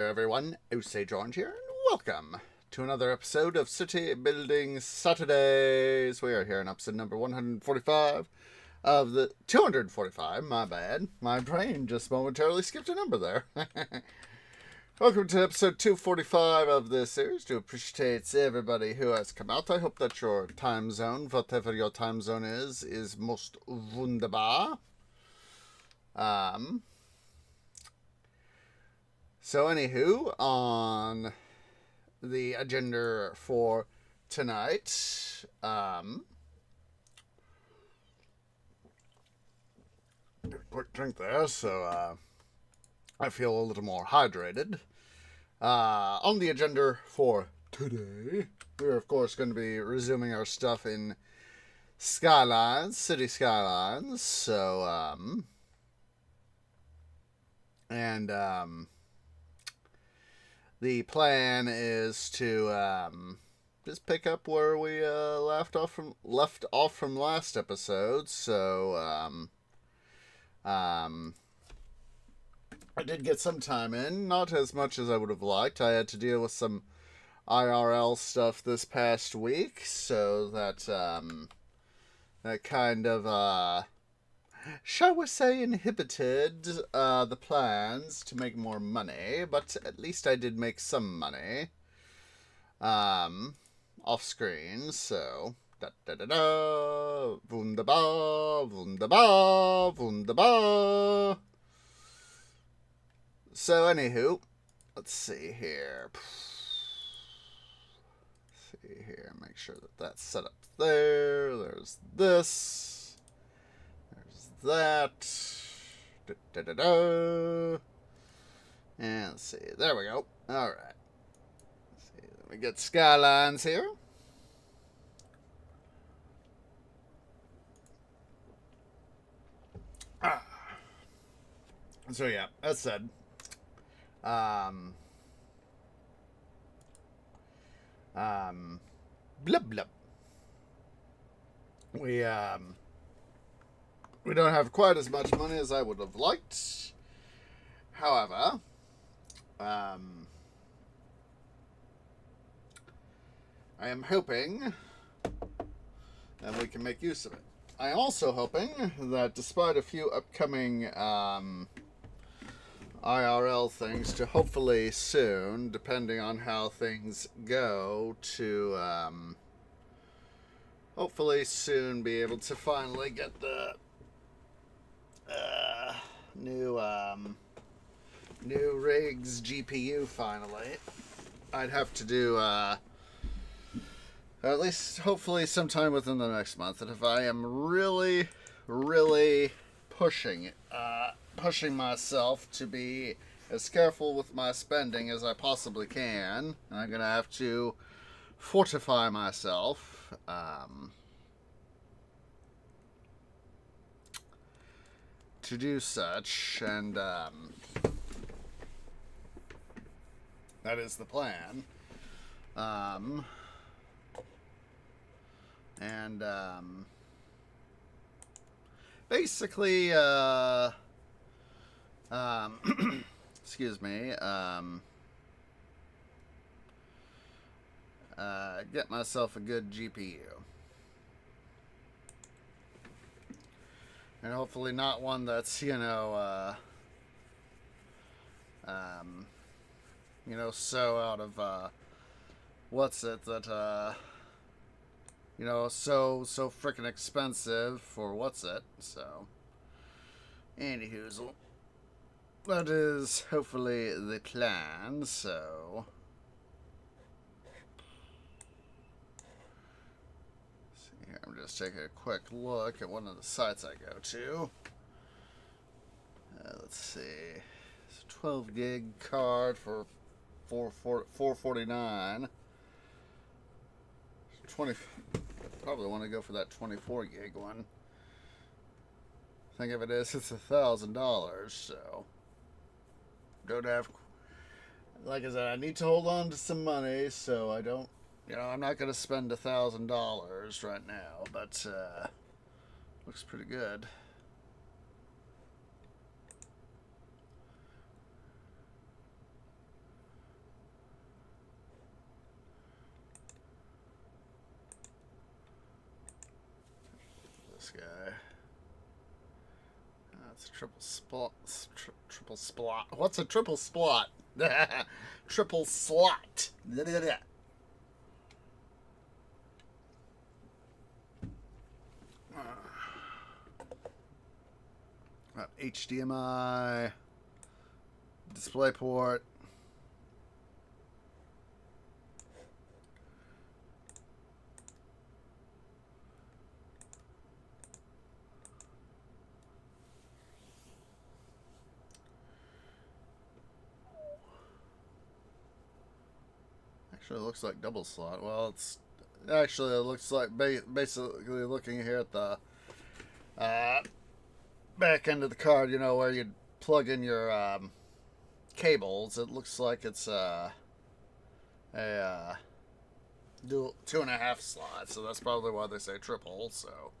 Everyone, Osage Orange here, and welcome to another episode of City Building Saturdays. We are here in episode number 145 of the 245. My bad. My brain just momentarily skipped a number there. Welcome to episode 245 of this series. To appreciate everybody who has come out. I hope that your time zone, whatever your time zone is most wunderbar. So, anywho, on the agenda for tonight, quick drink there, so I feel a little more hydrated. On the agenda for today, we're of course going to be resuming our stuff in Skylines, City Skylines. So, the plan is to just pick up where we left off from last episode. So I did get some time in, not as much as I would have liked. I had to deal with some IRL stuff this past week, so that that kind of shall we say, inhibited the plans to make more money, but at least I did make some money off screen, so wunderbar, wunderbar, wunderbar. So anywho, let's see here. Make sure that that's set up there. There's this. That. And let's see. There we go. Alright. Let's see. Let me get Skylines here. So yeah, that said. Blub blub. We don't have quite as much money as I would have liked. However, I am hoping that we can make use of it. I am also hoping that despite a few upcoming IRL things to hopefully soon, depending on how things go, to hopefully soon be able to finally get the new rigs GPU finally. I'd have to do at least hopefully sometime within the next month. And if I am really pushing myself to be as careful with my spending as I possibly can, I'm gonna have to fortify myself to do such, and that is the plan. Basically, excuse me, get myself a good GPU. And hopefully not one that's, so out of, so freaking expensive for so. Anywhoozle. That is hopefully the plan, so. I'm just taking a quick look at one of the sites I go to. Let's see. It's a 12 gig card for $449. Probably want to go for that 24 gig one. Think of it as it's $1,000, so don't have. Like I said, I need to hold on to some money, so I don't. I'm not going to spend $1,000 right now, but looks pretty good. this guy. That's a triple spot. Triple splot. What's a triple splot? Triple slot. HDMI. DisplayPort. Actually, it looks like double slot. Well, it looks like basically looking here at the back end of the card, you know, where you plug in your cables. It looks like it's a dual 2.5 slots, so that's probably why they say triple. So.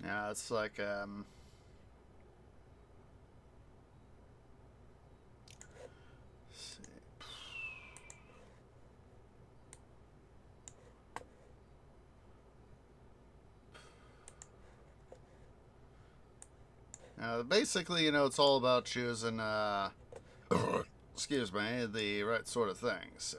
Yeah, it's like let's see. Basically, you know, it's all about choosing excuse me, the right sort of thing. So.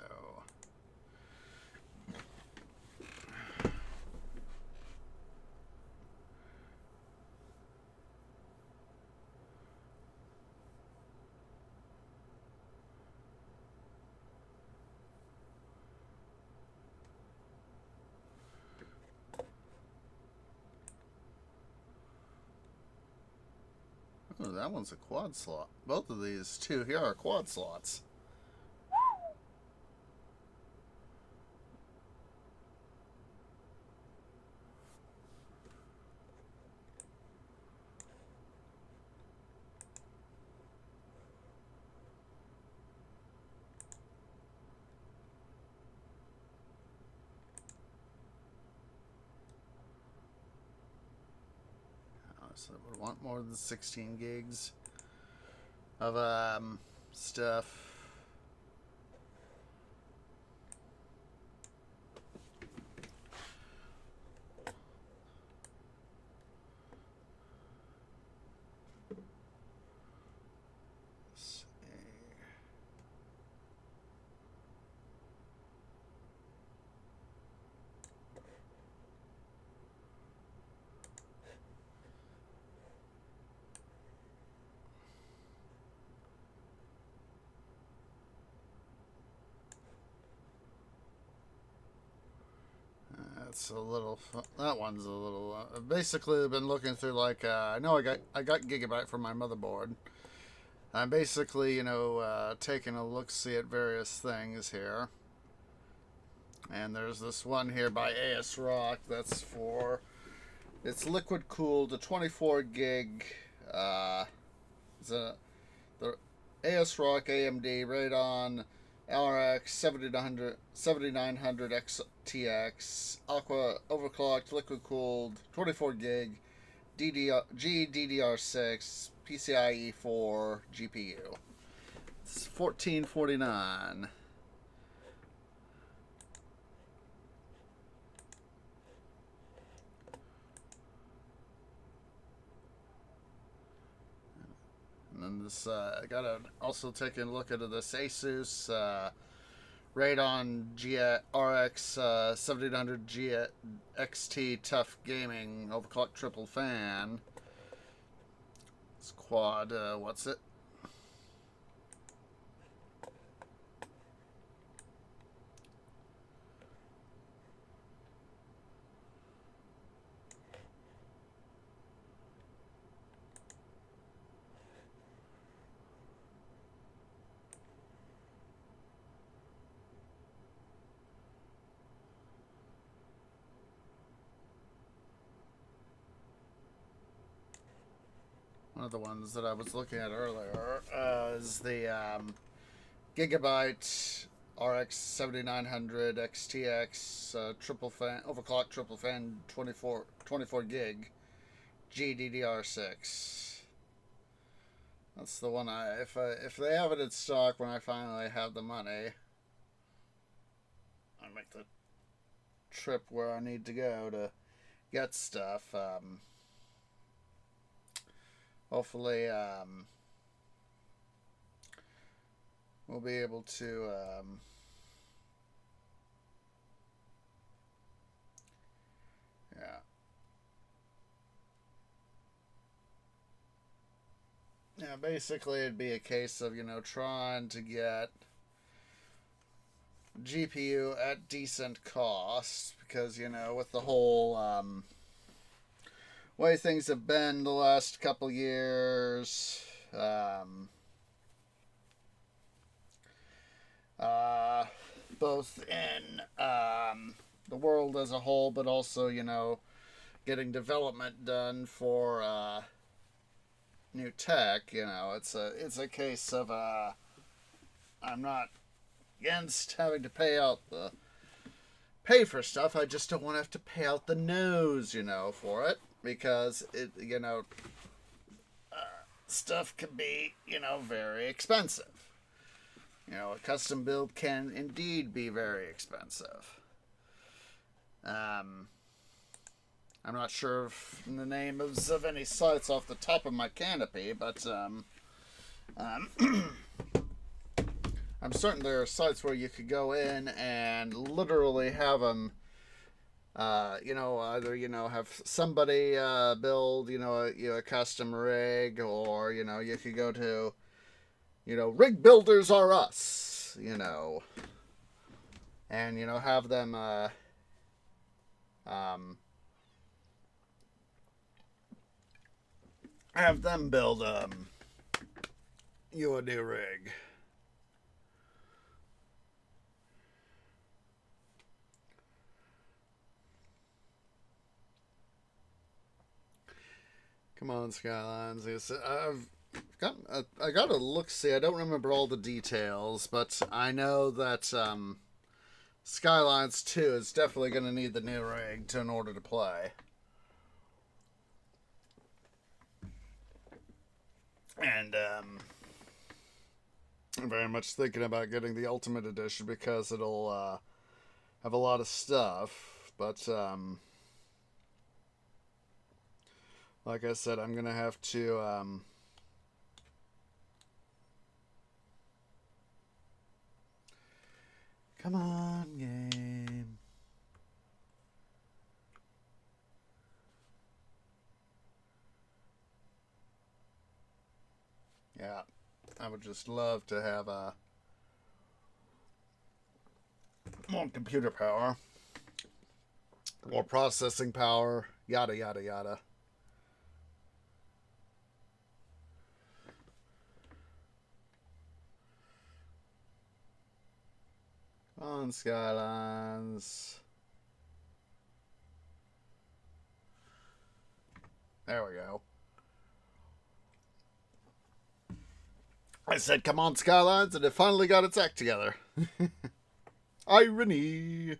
Oh, that one's a quad slot. Both of these two here are quad slots. So I would want more than 16 gigs of stuff. That's a little. That one's a little. Basically, I've been looking through like I know I got Gigabyte from my motherboard. I'm basically, you know, taking a look see at various things here. And there's this one here by ASRock that's for. It's liquid cooled, a 24 gig. It's the ASRock AMD Radeon RX 7900 XTX Aqua overclocked liquid cooled 24 gig GDDR6 PCIe 4 GPU. It's $14.49. And then this, I gotta also take a look at this Asus Radeon RX 7900 XT Tough Gaming Overclock Triple Fan. It's quad, what's it? One of the ones that I was looking at earlier is the Gigabyte RX 7900 XTX triple fan overclock triple fan 24 gig GDDR6. That's the one if they have it in stock when I finally have the money, I make the trip where I need to go to get stuff. Hopefully, we'll be able to yeah, basically it'd be a case of, trying to get GPU at decent cost, because, with the whole way things have been the last couple years, both in the world as a whole, but also, getting development done for new tech. It's a case of I'm not against having to pay for stuff. I just don't want to have to pay out the nose, for it, because it, stuff can be, very expensive. A custom build can indeed be very expensive. I'm not sure if the names of any sites off the top of my canopy, but I'm certain there are sites where you could go in and literally have them, either, have somebody build, a custom rig, or, you could go to, Rig Builders Are Us, and, have them, build you a new rig. Come on, Skylines. I got to look. See, I don't remember all the details, but I know that Skylines 2 is definitely going to need the new rig in order to play. And I'm very much thinking about getting the Ultimate Edition, because it'll have a lot of stuff. But like I said, I'm going to have to come on, game. Yeah, I would just love to have more computer power, more processing power, yada, yada, yada. On Skylines. There we go. I said, come on, Skylines, and it finally got its act together. Irony.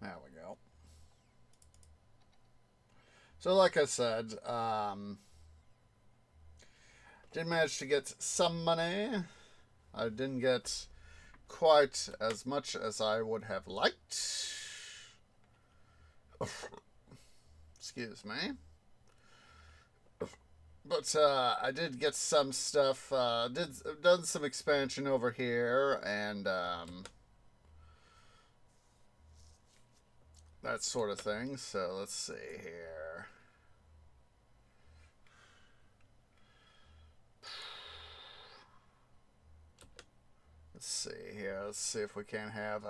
There we go. So, like I said, did manage to get some money. I didn't get quite as much as I would have liked. Excuse me. But I did get some stuff. Done some expansion over here, and that sort of thing. So let's see here. Let's see here. Let's see if we can have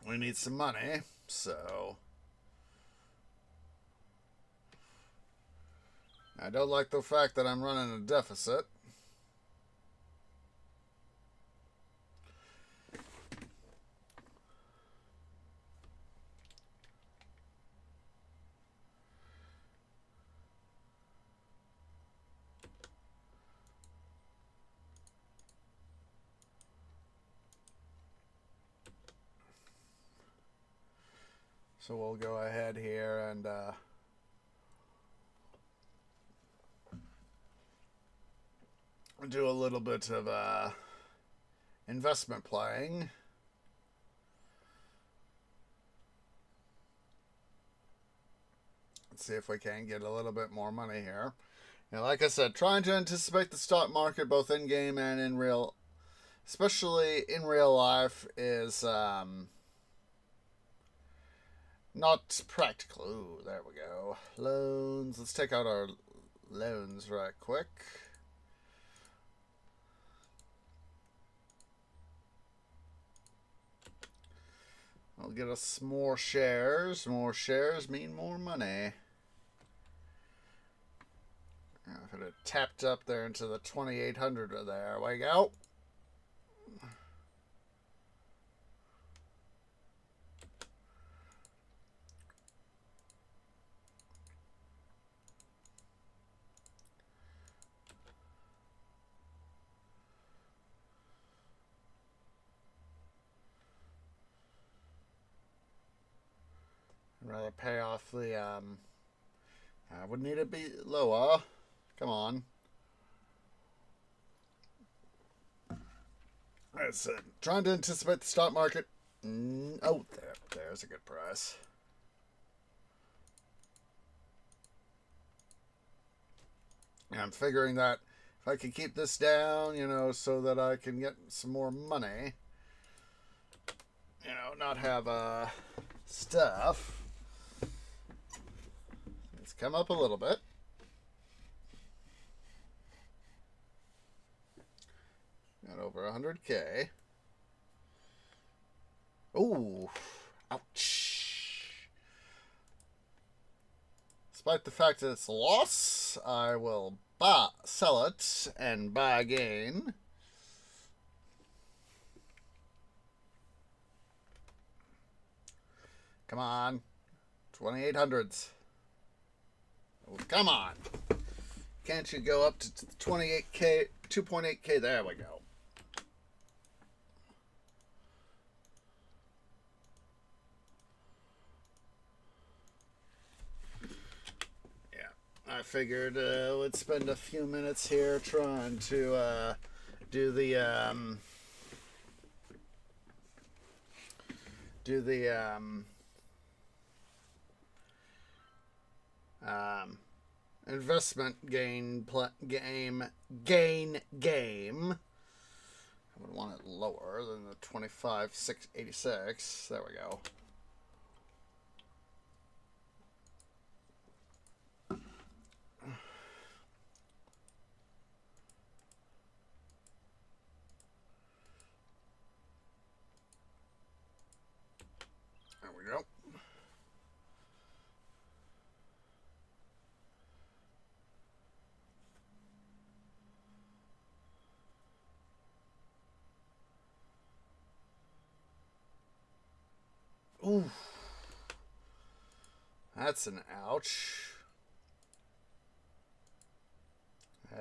we need some money, so I don't like the fact that I'm running a deficit. So we'll go ahead here and do a little bit of investment playing. Let's see if we can get a little bit more money here. Now, like I said, trying to anticipate the stock market both in game and in real, especially in real life, is not practical. Ooh, there we go. Loans. Let's take out our loans right quick. I'll get us more shares. More shares mean more money. If it had tapped up there into the 2,800 there we go. I'd rather pay off the I would need it be lower. Come on. That's it. Trying to anticipate the stock market. Oh, there's a good price. And I'm figuring that if I can keep this down, you know, so that I can get some more money, you know, not have stuff. Let's come up a little bit. Got over 100K. Ooh, ouch. Despite the fact that it's a loss, I will sell it and buy again. Come on. 2800s. Oh, come on. Can't you go up to 28K, 2.8K? There we go. I figured we'd spend a few minutes here trying to do the investment game. I would want it lower than the 25,686. There we go. There we go. Ooh. That's an ouch.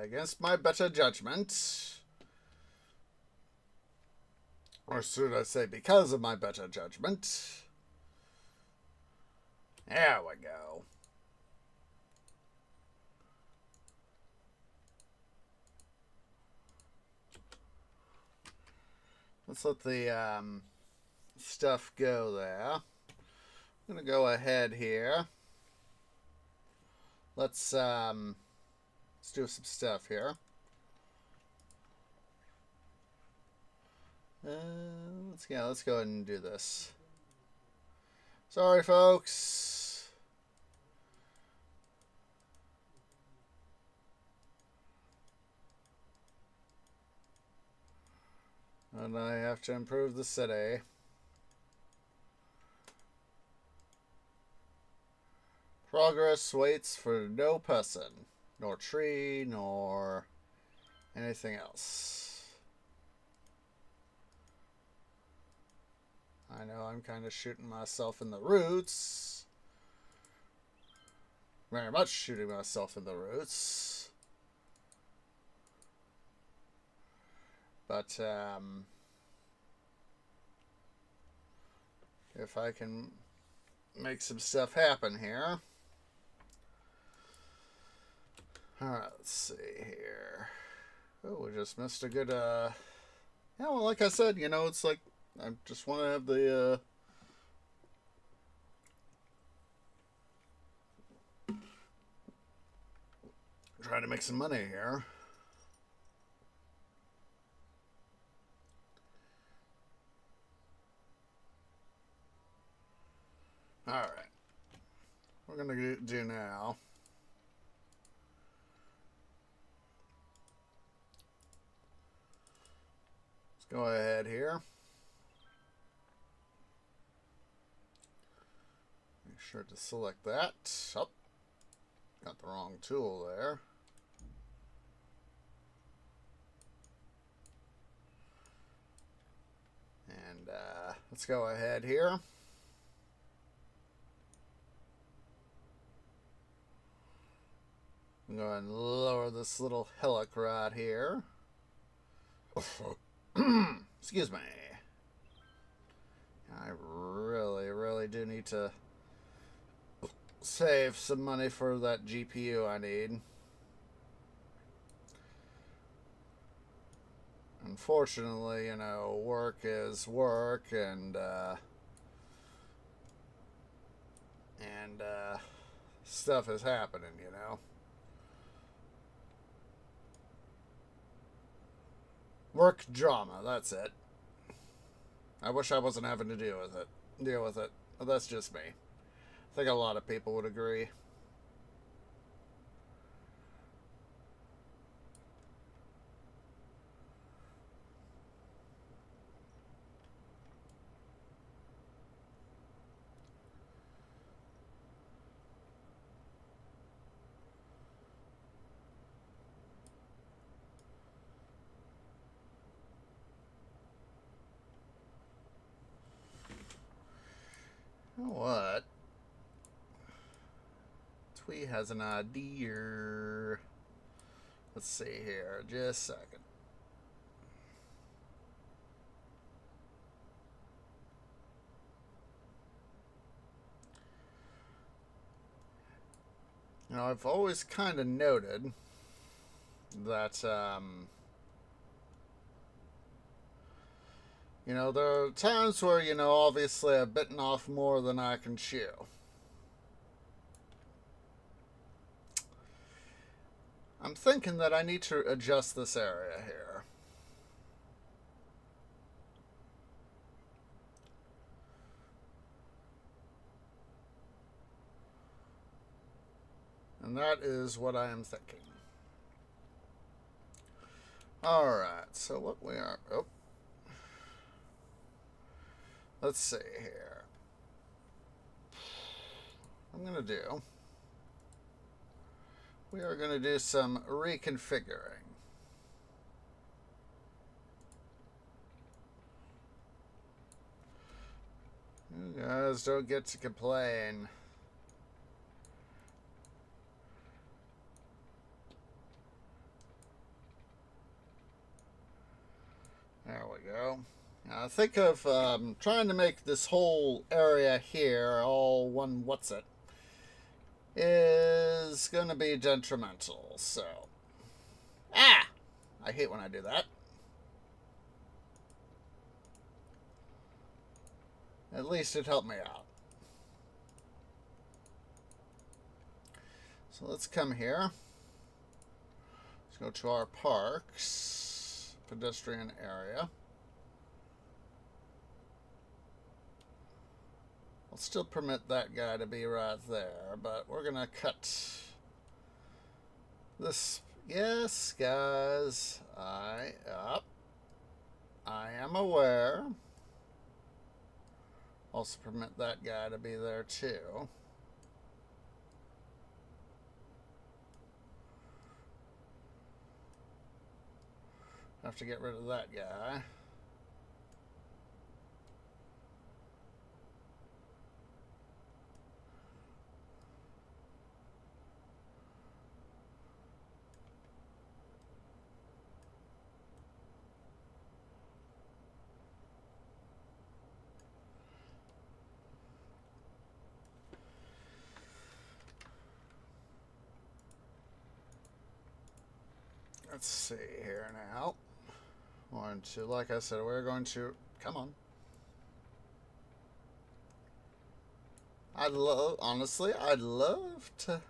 Against my better judgment. Or should I say because of my better judgment. There we go. Let's let the stuff go there. I'm going to go ahead here. Let's do some stuff here. Let's go ahead and do this. Sorry, folks. And I have to improve the city. Progress waits for no person. nor tree, nor anything else. I know I'm kind of shooting myself in the roots. Very much shooting myself in the roots. But, if I can make some stuff happen here. Alright, let's see here. Oh, we just missed a good, yeah, well, like I said, you know, it's like, I just want to have the, trying to make some money here. Alright. What we're going to do now. Let's go ahead here. Make sure to select that. Oh, got the wrong tool there. And let's go ahead here. I'm going to lower this little hillock right here. Excuse me. I really do need to save some money for that GPU I need. Unfortunately, you know, work is work, and stuff is happening, you know. Work drama, that's it. I wish I wasn't having to deal with it. But that's just me. I think a lot of people would agree. You know what? Twee has an idea. Let's see here. Just a second. You know, I've always kind of noted that, you know, there are times where, you know, obviously I've bitten off more than I can chew. I'm thinking that I need to adjust this area here. And that is what I am thinking. Alright, so what we are... Oh. Let's see here. I'm going to do... We are going to do some reconfiguring. You guys don't get to complain. There we go. Now think of trying to make this whole area here all one what's-it is going to be detrimental, so... Ah! I hate when I do that. At least it helped me out. So let's come here. Let's go to our parks, pedestrian area. I'll still permit that guy to be right there, but we're going to cut this. Yes, guys, I am aware. Also permit that guy to be there too. have to get rid of that guy. Let's see here now. Going to, like I said, we're going to, come on. Honestly, I'd love to.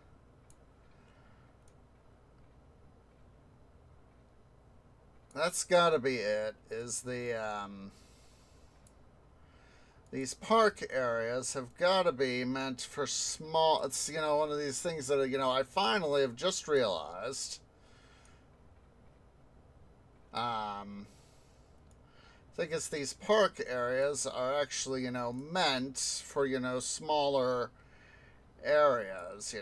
That's gotta be it, is these park areas have gotta be meant for small, it's, one of these things that, I finally have just realized. I think it's these park areas are actually, meant for, smaller areas,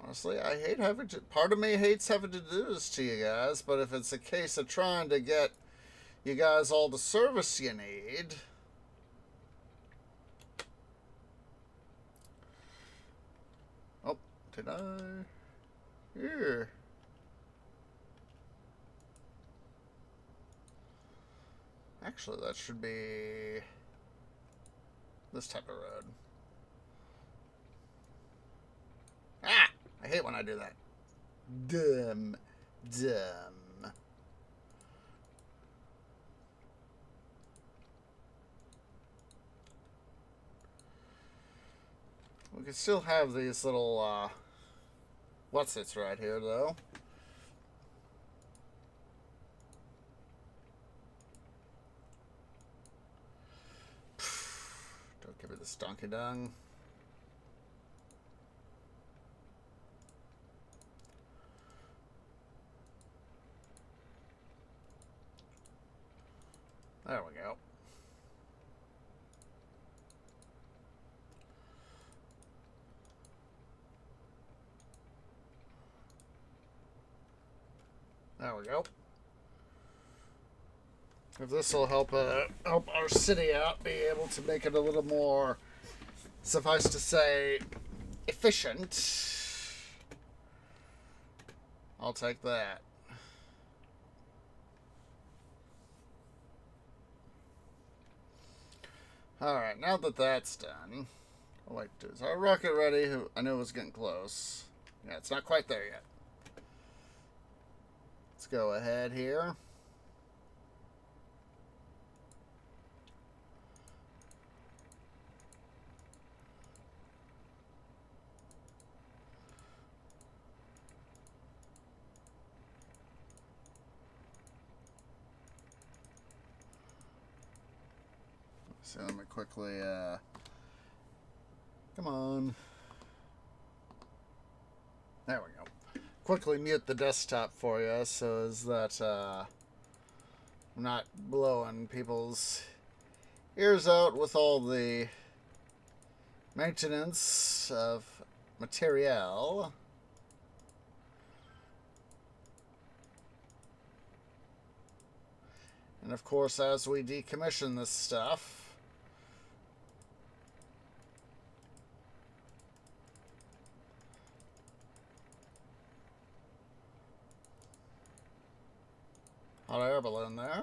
Honestly, I hate having to, part of me hates having to do this to you guys, but if it's a case of trying to get you guys all the service you need. Oh, did I? Here. Actually, that should be this type of road. Ah! I hate when I do that. Dumb. We can still have these little, what's-its right here, though. Don't give me this donkey dung. There we go. There we go. If this will help our city out, be able to make it a little more, suffice to say, efficient, I'll take that. Alright, now that that's done, oh wait, is our rocket ready? I knew it was getting close. Yeah, it's not quite there yet. Let's go ahead here. So let me quickly, come on. There we go. Quickly mute the desktop for you so as that I'm not blowing people's ears out with all the maintenance of material. And of course, as we decommission this stuff, hot air balloon there.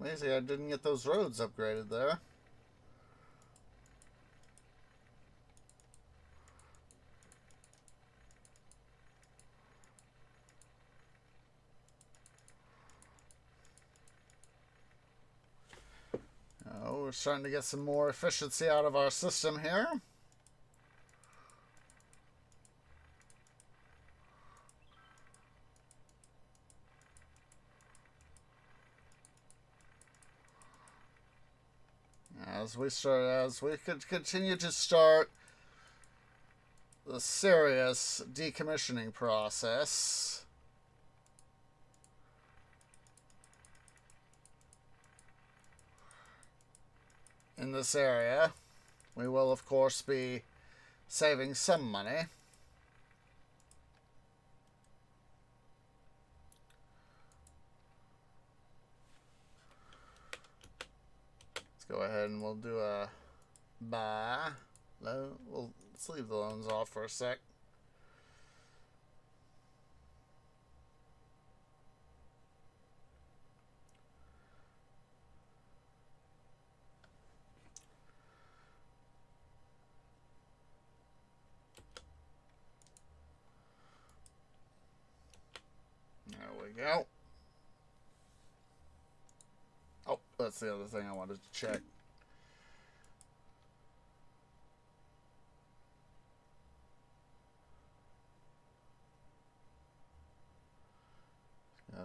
Amazing I didn't get those roads upgraded there. Oh, we're starting to get some more efficiency out of our system here. As we could continue to start the serious decommissioning process. In this area, we will of course be saving some money. Let's go ahead and we'll do a buy. Let's leave the loans off for a sec. There we go. Oh, that's the other thing I wanted to check.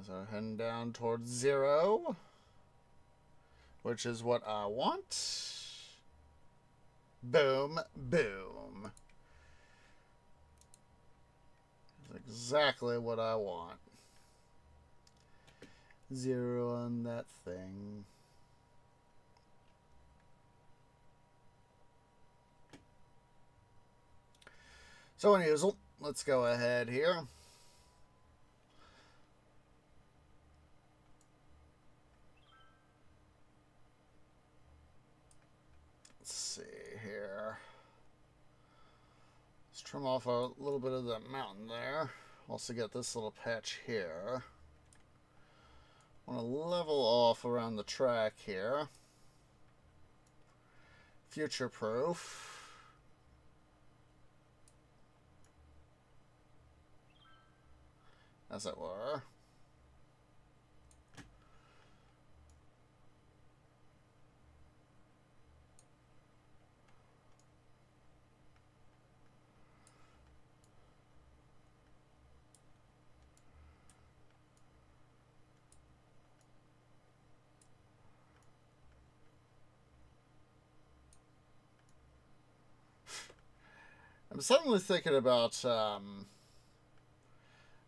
So heading down towards 0, which is what I want. Boom, boom. That's exactly what I want. 0 on that thing. So anyways, let's go ahead here. Let's see here. Let's trim off a little bit of that mountain there. Also get this little patch here. I want to level off around the track here. Future proof. As it were. I'm suddenly thinking about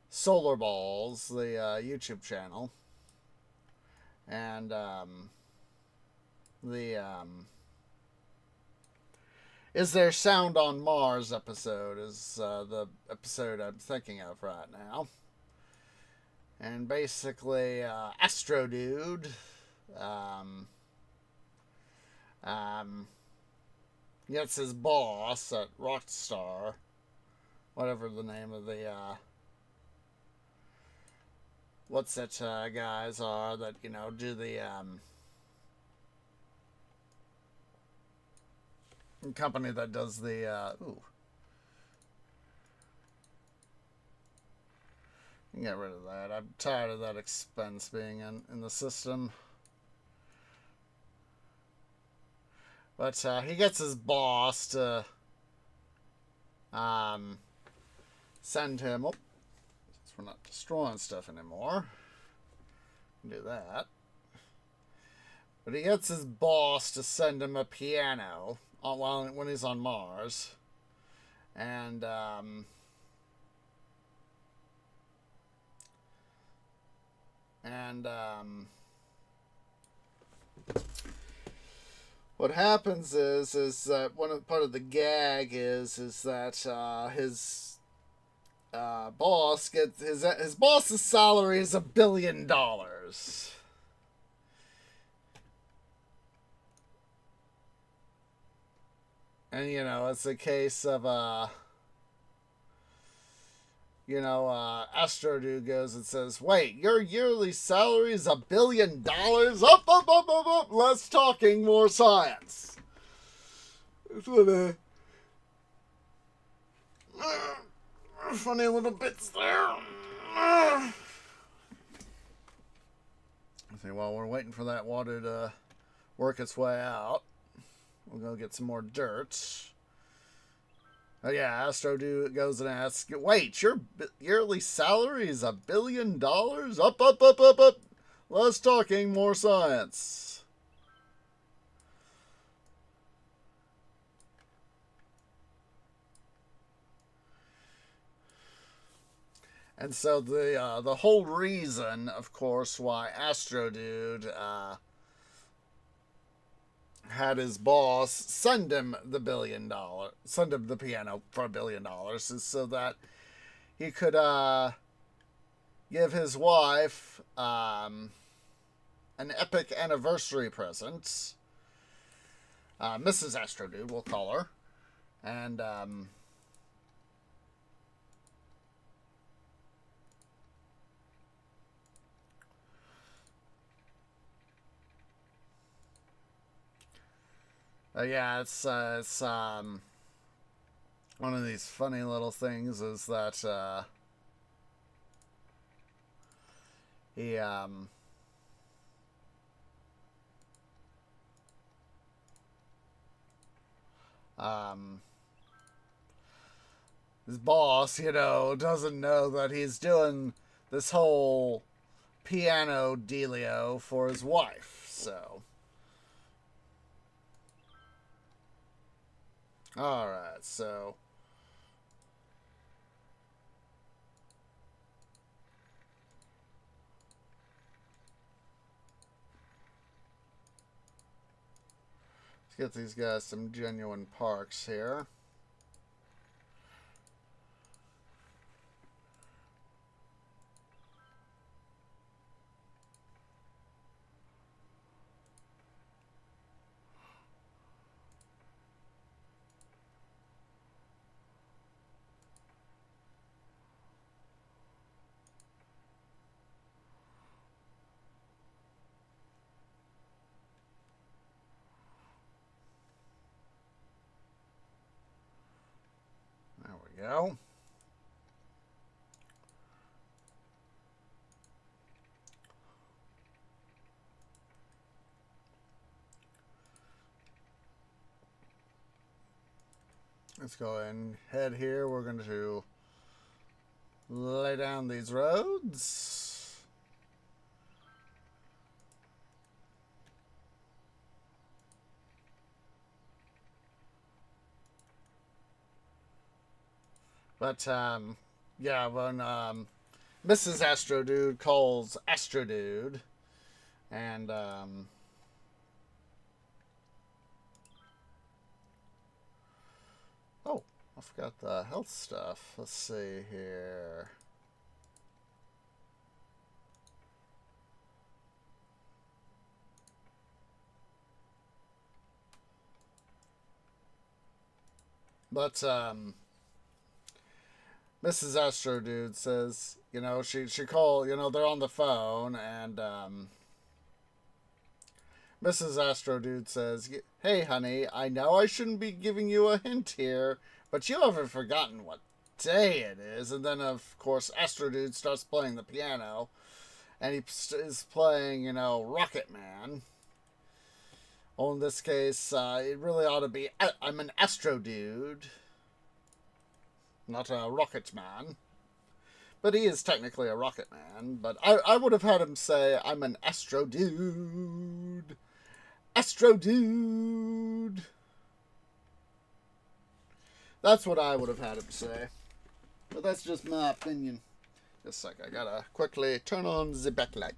Solar Balls, the YouTube channel, and the Is There Sound on Mars episode is the episode I'm thinking of right now. And basically, Astro Dude gets his boss at Rockstar, whatever the name of the what's it guys are that, you know, do the company that does the get rid of that. I'm tired of that expense being in the system. But he gets his boss to send him. Oh, since we're not destroying stuff anymore, do that. But he gets his boss to send him a piano when he's on Mars, and what happens is that part of the gag is that his boss gets his boss's salary is $1 billion. And you know, it's a case of Astro Dude goes and says, "Wait, your yearly salary is $1 billion? Up! Less talking, more science." It's what funny little bits there. Okay, while we're waiting for that water to work its way out, we'll go get some more dirt. Oh yeah, Astro Dude goes and asks, "Wait, your yearly salary is $1 billion? Up! Less talking, more science." And so the whole reason, of course, why Astro Dude had his boss send him send him the piano for $1 billion is so that he could give his wife an epic anniversary present. Mrs. Astro Dude, we'll call her. And yeah, it's one of these funny little things is that he his boss, doesn't know that he's doing this whole piano dealio for his wife. So, all right, so let's get these guys some genuine parks here. There we go. Let's go and head here. We're going to lay down these roads. But, yeah, when Mrs. Astro Dude calls Astro Dude, and, oh, I forgot the health stuff. Let's see here. But, Mrs. Astro Dude says, she called, they're on the phone, and, Mrs. Astro Dude says, "Hey, honey, I know I shouldn't be giving you a hint here, but you haven't forgotten what day it is." And then, of course, Astro Dude starts playing the piano, and he is playing, Rocket Man. Well, in this case, it really ought to be, I'm an Astro Dude, not a Rocket Man. But he is technically a Rocket Man. But I would have had him say, I'm an Astro Dude. Astro Dude. That's what I would have had him say. But that's just my opinion. Just a sec, I gotta quickly turn on the backlight.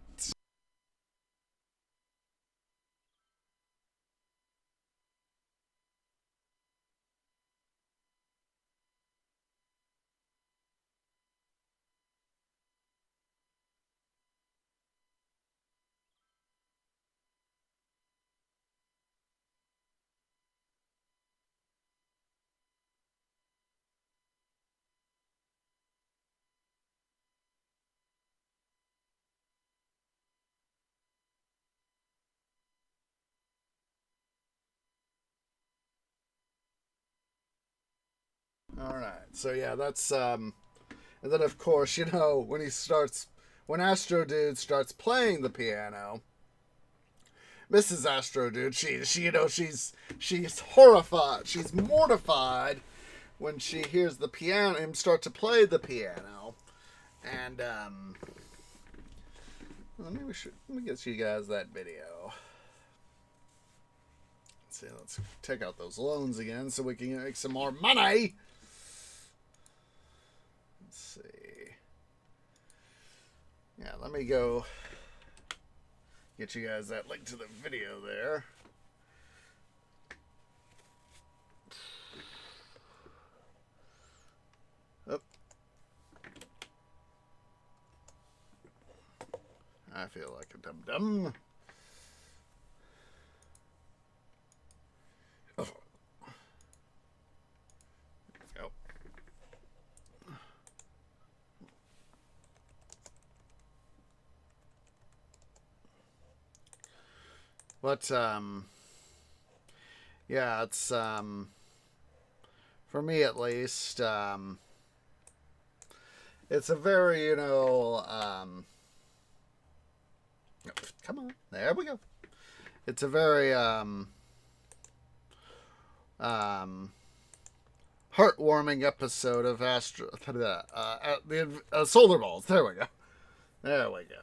Alright, so yeah, that's, and then of course, when Astro Dude starts playing the piano, Mrs. Astro Dude, she's horrified, she's mortified when she hears him start to play the piano, and, let me get you guys that video. Let's take out those loans again so we can make some more money. Let's see. Yeah, let me go get you guys that link to the video there. Oh. I feel like a dum-dum. Oh. Go. But, yeah, it's, for me at least, it's a very, you know, come on, there we go. It's a very, heartwarming episode of Solar Balls. There we go. There we go.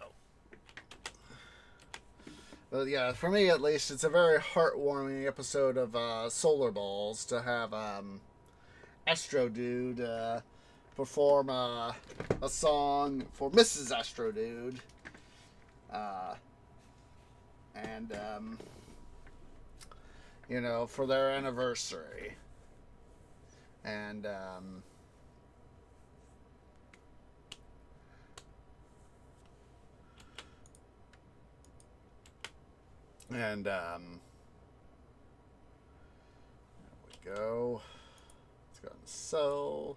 But yeah, for me at least, it's a very heartwarming episode of Solar Balls to have Astro Dude perform a song for Mrs. Astro Dude. And, you know, for their anniversary. And, there we go. Let's go and sell.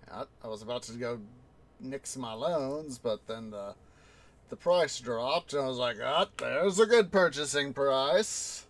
Yeah, I was about to go nix my loans, but then the price dropped, and I was like, oh, there's a good purchasing price.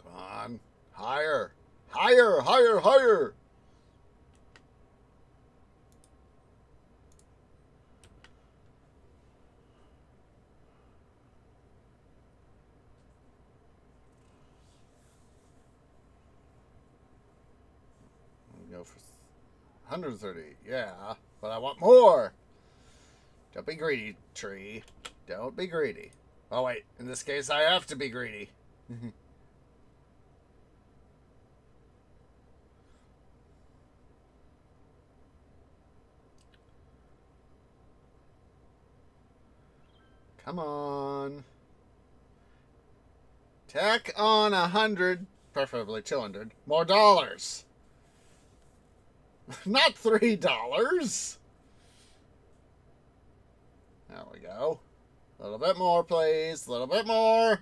Come on. Higher. Higher, higher, higher. Go for 130. Yeah, but I want more. Don't be greedy, tree. Don't be greedy. Oh, wait. In this case, I have to be greedy. Come on. Tack on 100, preferably 200, more dollars. Not $3. There we go. A little bit more, please. A little bit more.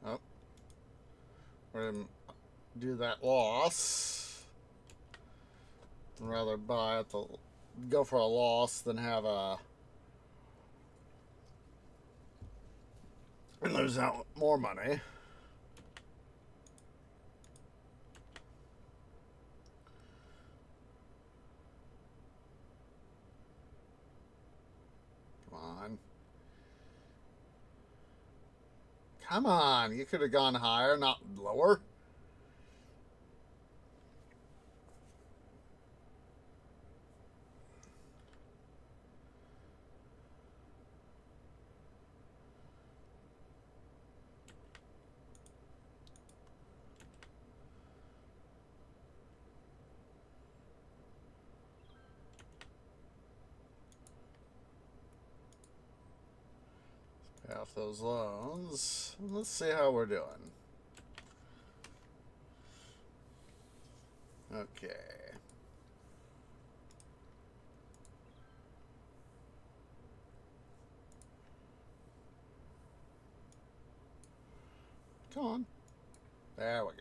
Oh. We're going to do that loss. I'd rather buy at the... go for a loss than have a... and lose out more money. Come on. Come on. You could have gone higher, not lower. Pay off those loans. Let's see how we're doing. Okay. Come on. There we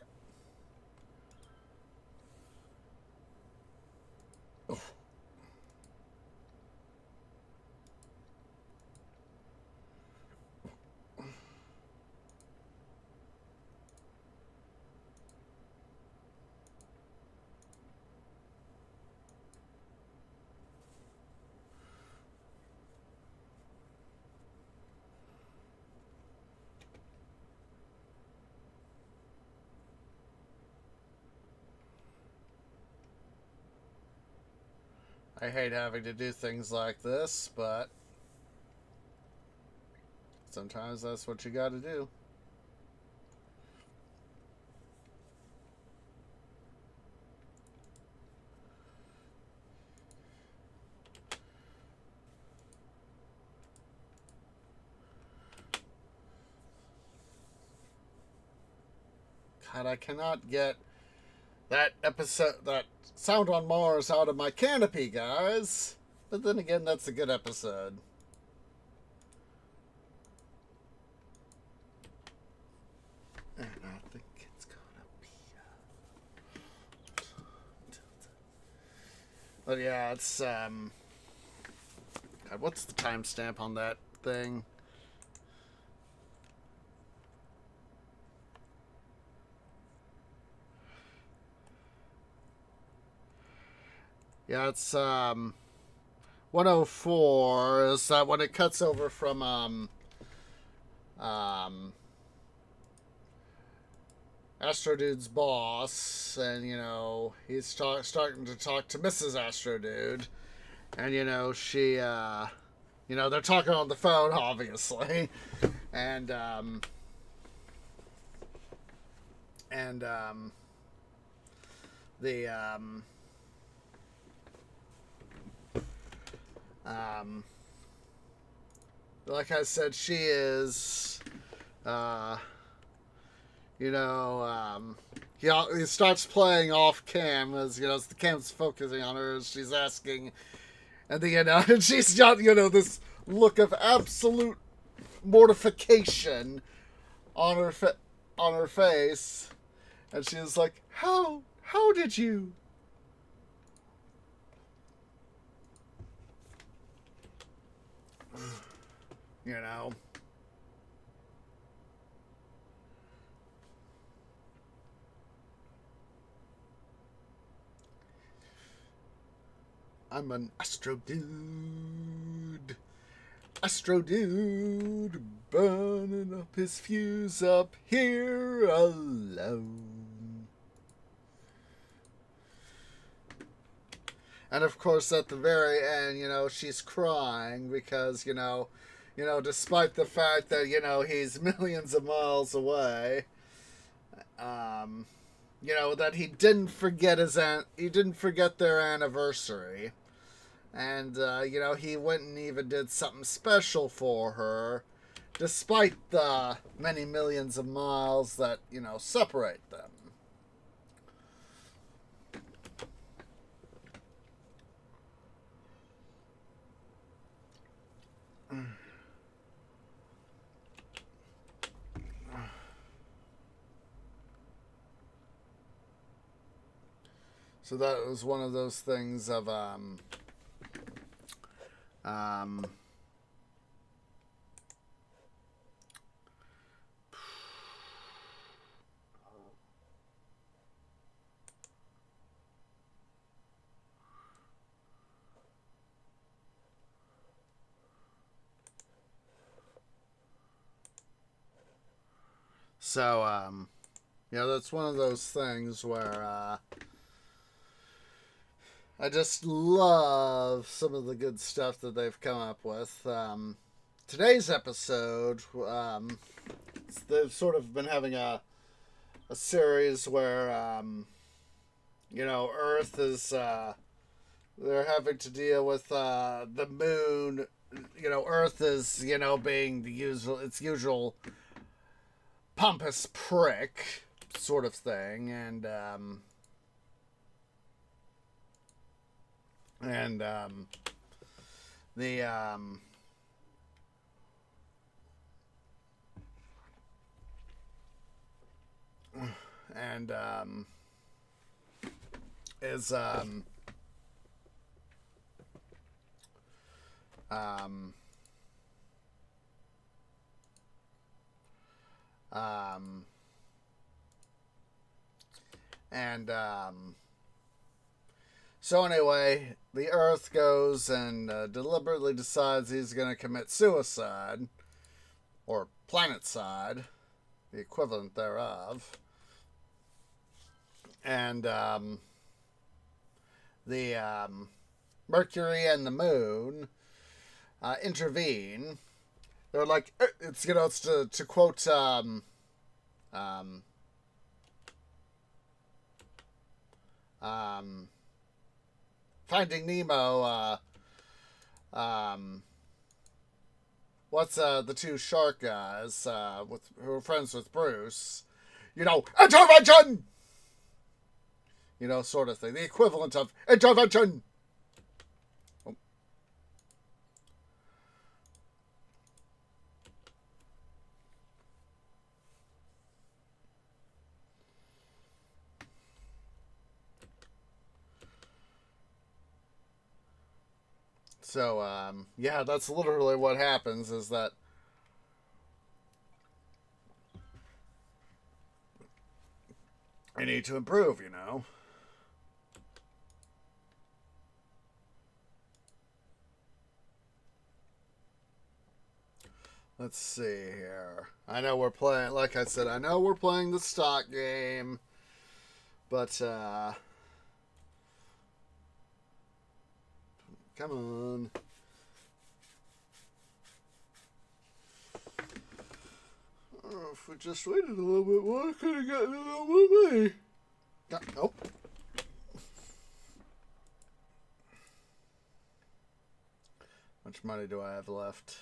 go. Oof. I hate having to do things like this, but sometimes that's what you gotta do. God, I cannot get that episode, that Sound on Mars out of my canopy, guys. But then again, that's a good episode. And I think it's gonna be. But yeah, it's God, what's the timestamp on that thing? Yeah, it's 104 is that when it cuts over from Astrodude's boss, and you know he's starting to talk to Mrs. Astrodude, and you know she you know they're talking on the phone obviously, and the like I said, she is you know, he starts playing off cam as you know as the cam's focusing on her as she's asking, and then you know and she's got you know this look of absolute mortification on her face, and she's like, how did you? You know. I'm an Astro Dude. Astro Dude burning up his fuse up here alone. And of course, at the very end, you know, she's crying because, despite the fact that, you know, he's millions of miles away, that he didn't forget their anniversary. And, he went and even did something special for her, despite the many millions of miles that, separate them. So that was one of those things of, that's one of those things where, I just love some of the good stuff that they've come up with. Today's episode, they've sort of been having a series where, Earth is, they're having to deal with the moon. Earth is, being its usual pompous prick sort of thing, and the is so anyway, the Earth goes and deliberately decides he's going to commit suicide, or planetcide, the equivalent thereof. And Mercury and the Moon intervene. They're like, it's it's to quote um, Finding Nemo. What's the two shark guys who are friends with Bruce? Intervention. Sort of thing. The equivalent of intervention. Oh. So, yeah, that's literally what happens is that I need to improve, Let's see here. I know we're playing, like I said, I know we're playing the stock game, but, come on. Oh, if we just waited a little bit more, I could have gotten a little more money. Nope. How much money do I have left?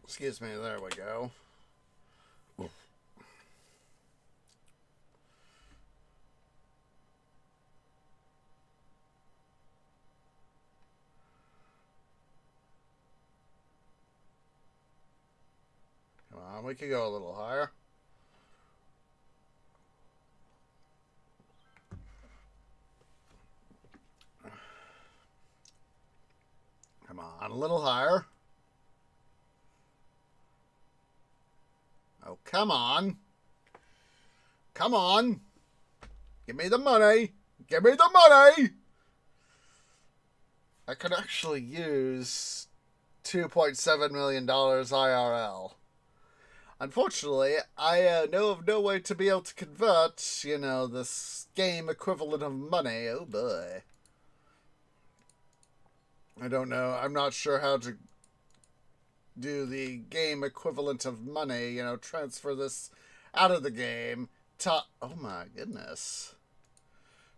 Excuse me, there we go. Come on, we could go a little higher. Come on, a little higher. Oh, come on. Come on. Give me the money. Give me the money. I could actually use $2.7 million IRL. Unfortunately, I know of no way to be able to convert, this game equivalent of money. Oh boy. I don't know. I'm not sure how to do the game equivalent of money, transfer this out of the game. Oh my goodness.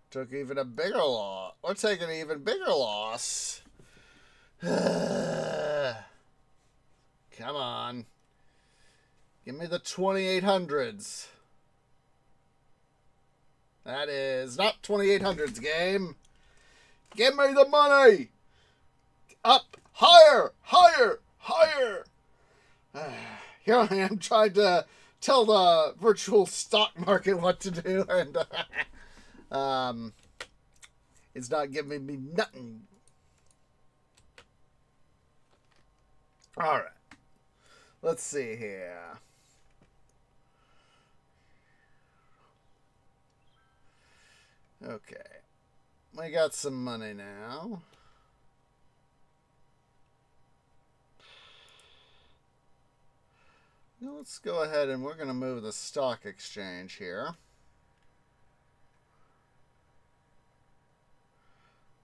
Took even a bigger loss. We're taking an even bigger loss. Come on. Give me the 2800s. That is not 2800s, game. Give me the money. Up. Higher. Higher. Higher. Here I am trying to tell the virtual stock market what to do, and it's not giving me nothing. All right. Let's see here. Okay. We got some money now. Now let's go ahead and we're going to move the stock exchange here.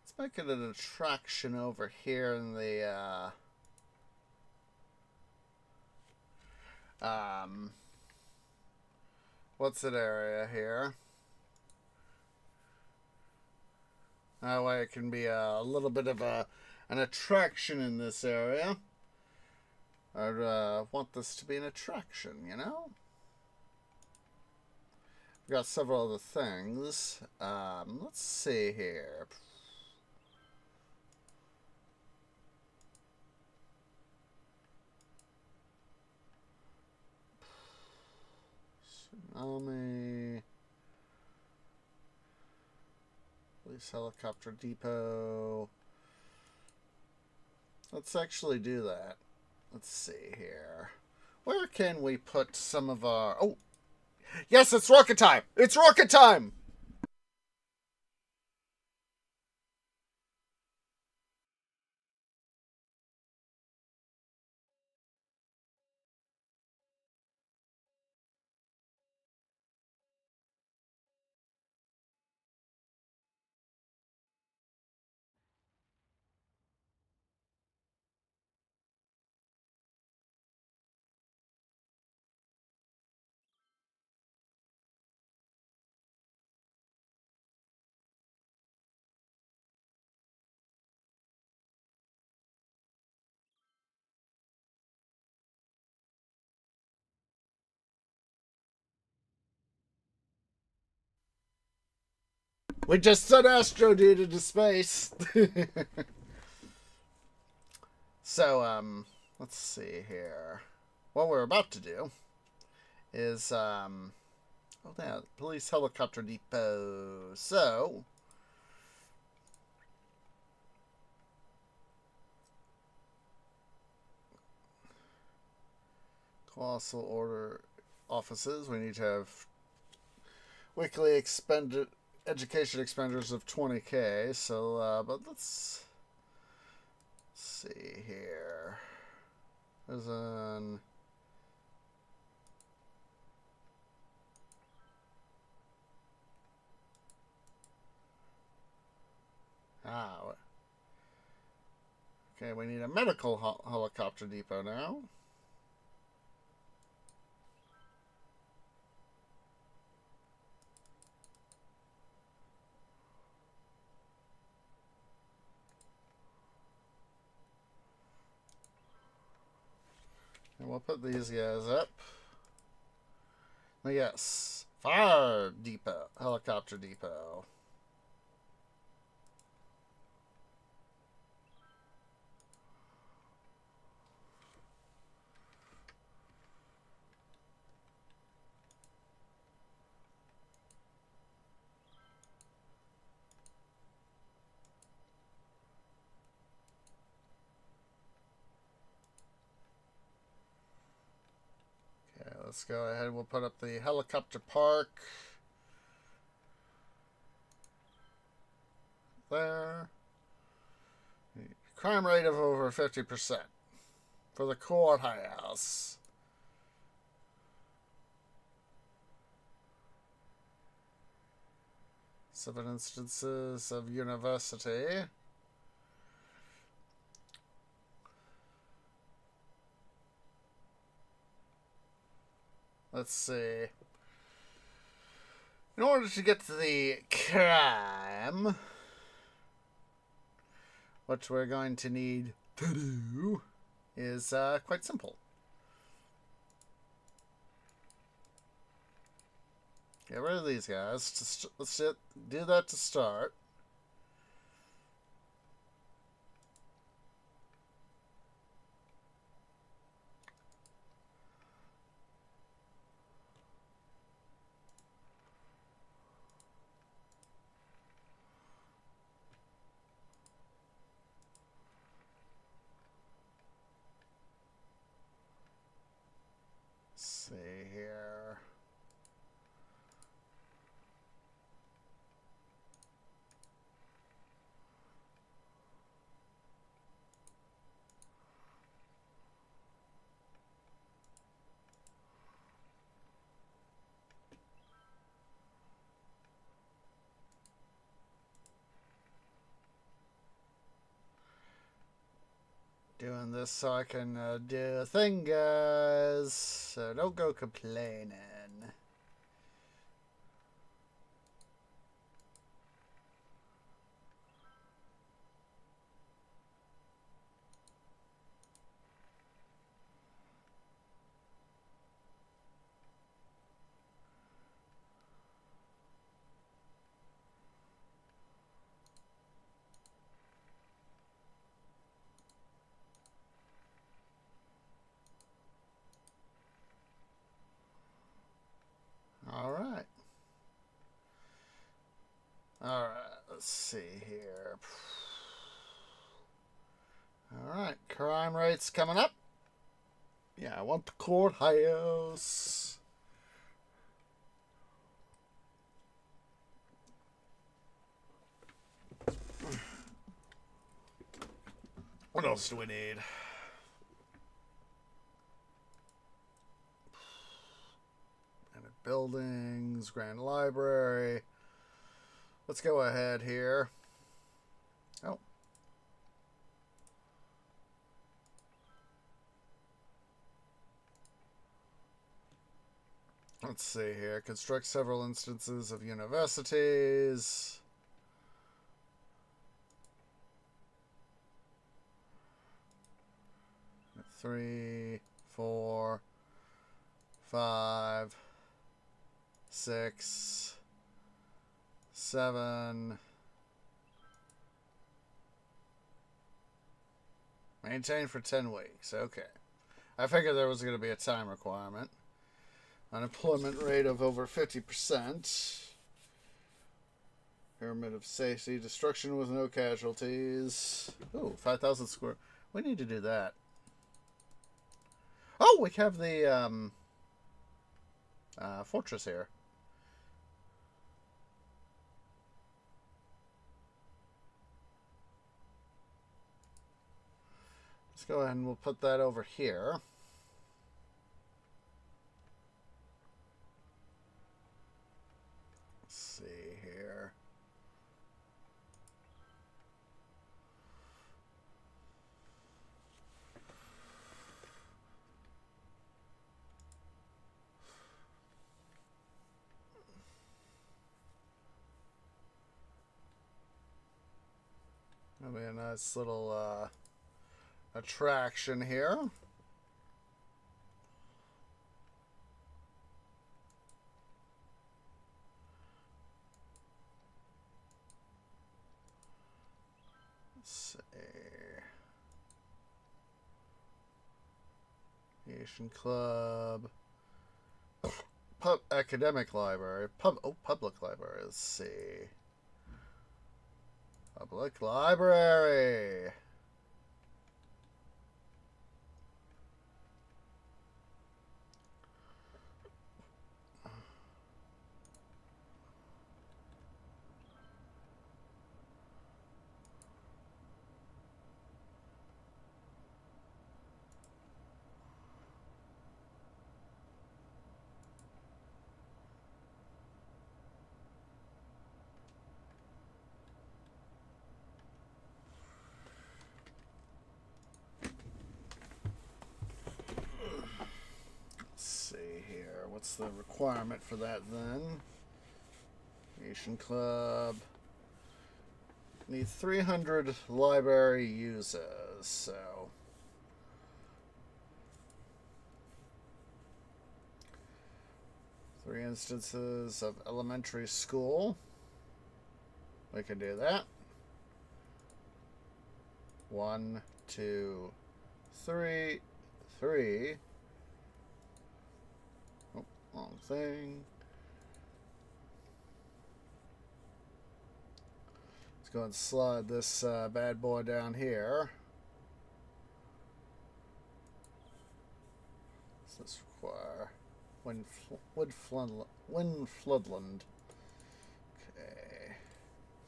Let's make it an attraction over here in the what's that area here? That way it can be a little bit of an attraction in this area. I want this to be an attraction, We've got several other things. Let's see here. Tsunami. Police helicopter depot. Let's actually do that. Let's see here. Where can we put some of our... Oh! Yes, it's rocket time! It's rocket time! We just sent Astro Dude into space. So, let's see here. What we're about to do is, oh, yeah, police helicopter depot. So, colossal order offices. We need to have weekly education expenditures of 20K. So, but let's see here. There's an okay, we need a medical helicopter depot now. And we'll put these guys up. Oh, yes. Fire depot. Helicopter depot. Okay, let's go ahead. We'll put up the helicopter park. There. Crime rate of over 50% for the courthouse. 7 instances of university. Let's see. In order to get to the crime, what we're going to need to do is quite simple. Get rid of these guys. Let's do that to start. See here. Doing this so I can do a thing, guys. So don't go complaining. Alright. Alright, let's see here. Alright, crime rate's coming up. Yeah, I want the courthouse. What else do we need? Buildings, Grand Library. Let's go ahead here. Oh. Let's see here. Construct several instances of universities. Three, 4, 5, 6, 7. Maintain for 10 weeks. Okay. I figured there was going to be a time requirement. Unemployment rate of over 50%. Pyramid of safety. Destruction with no casualties. Ooh, 5,000 square. We need to do that. Oh, we have the fortress here. Let's go ahead and we'll put that over here. Let's see here. That'll be a nice little attraction here. Let's see. Asian Club. Academic library. Public library. Let's see. Public library. What's the requirement for that then? Asian Club. Need 300 library users, so. Three instances of elementary school. We can do that. 1, 2, 3, 3. Wrong thing. Let's go and slide this bad boy down here. What's this require? Wood floodland. Okay.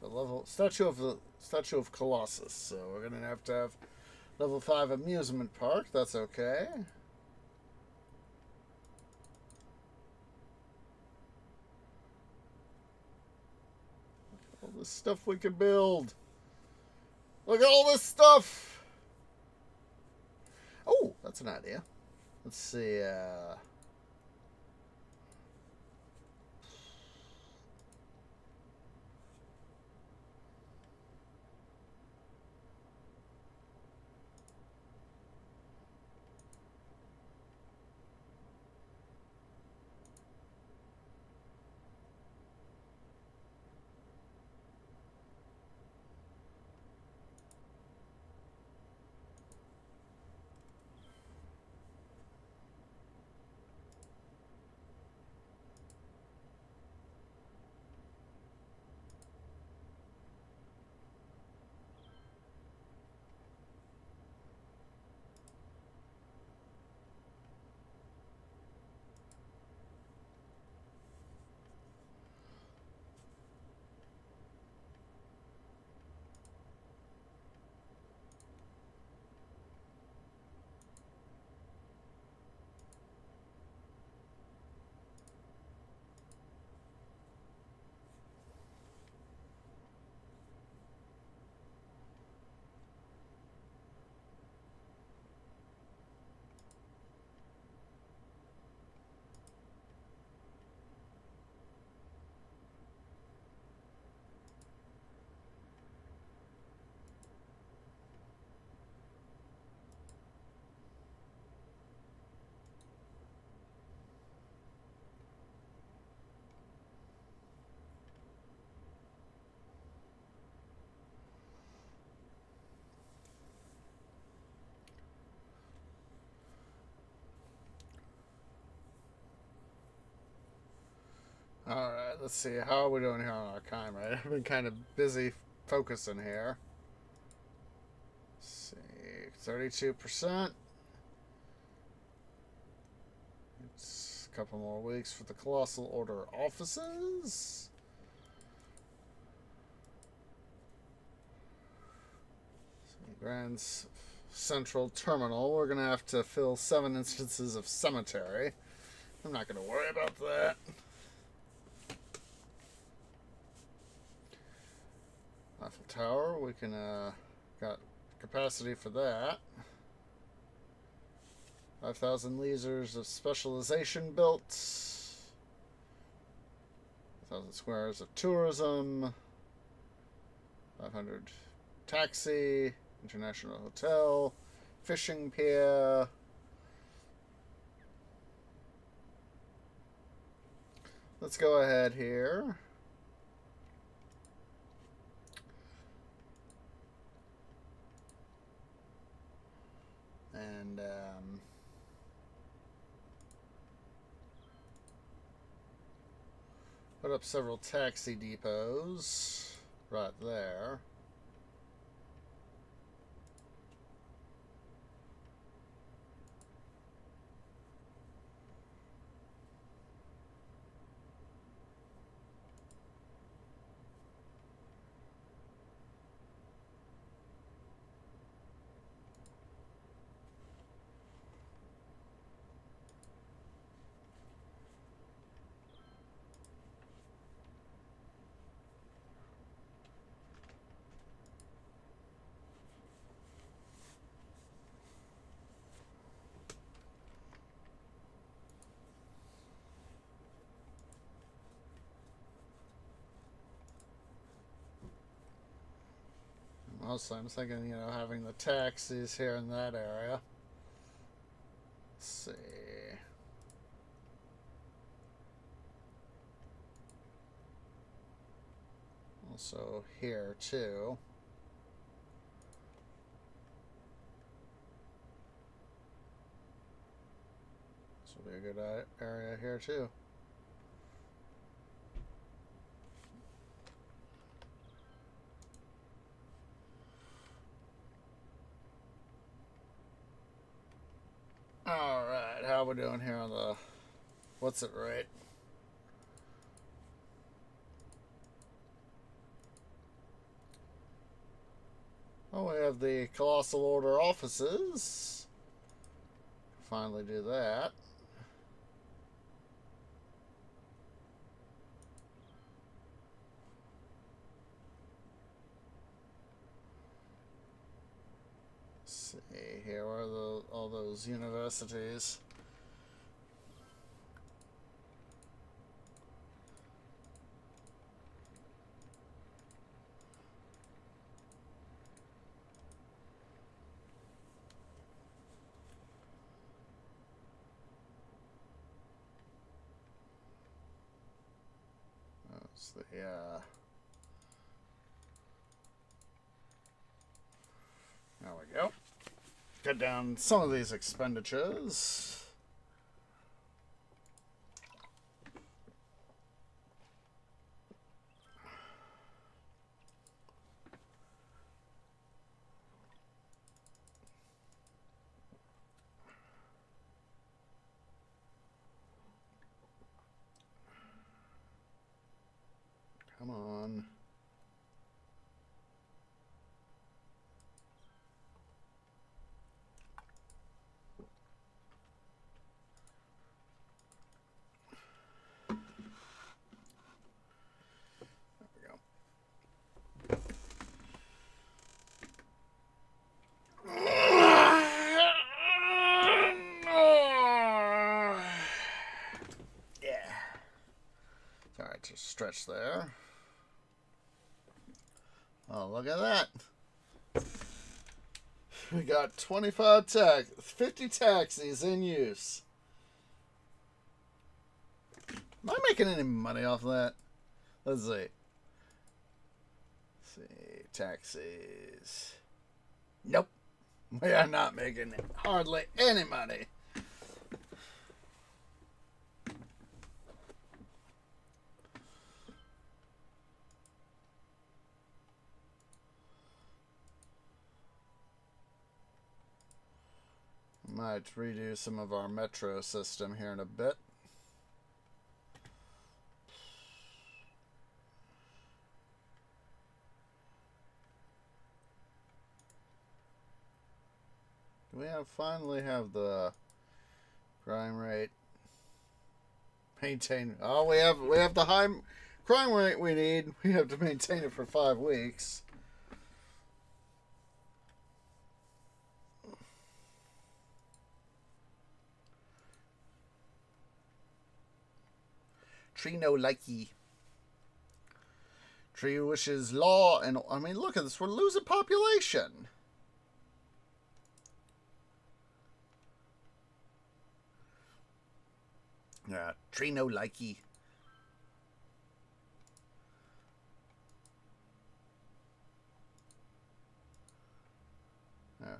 The level statue of Colossus. So we're gonna have to have level 5 amusement park. That's okay. All this stuff we can build. Look at all this stuff. Oh, that's an idea. Let's see. let's see. How are we doing here on our time, right? I've been kind of busy focusing here. Let's see. 32%. It's a couple more weeks for the Colossal Order offices. Grand Central Terminal. We're going to have to fill 7 instances of cemetery. I'm not going to worry about that. Eiffel Tower, we can, got capacity for that. 5,000 lasers of specialization built. 1,000 squares of tourism. 500 taxi. International hotel. Fishing pier. Let's go ahead here. And put up several taxi depots right there. Mostly, I'm thinking, you know, having the taxis here in that area. Let's see. Also here, too. This will be a good area here, too. Alright, how we doing here on the... What's it rate? Oh, we have the Colossal Order offices. Finally do that. Let's see here, where are all those universities? That's the, there we go. Cut down some of these expenditures. Come on. Stretch there. Oh, look at that. We got 50 taxis in use. Am I making any money off that? Let's see. Taxis. Nope. We are not making hardly any money. Might redo some of our metro system here in a bit. Do we finally have the crime rate maintain? Oh, we have the high crime rate we need. We have to maintain it for 5 weeks. Tree no likey. Tree wishes law, and I mean, look at this. We're losing population. Yeah, tree no likey. Yeah.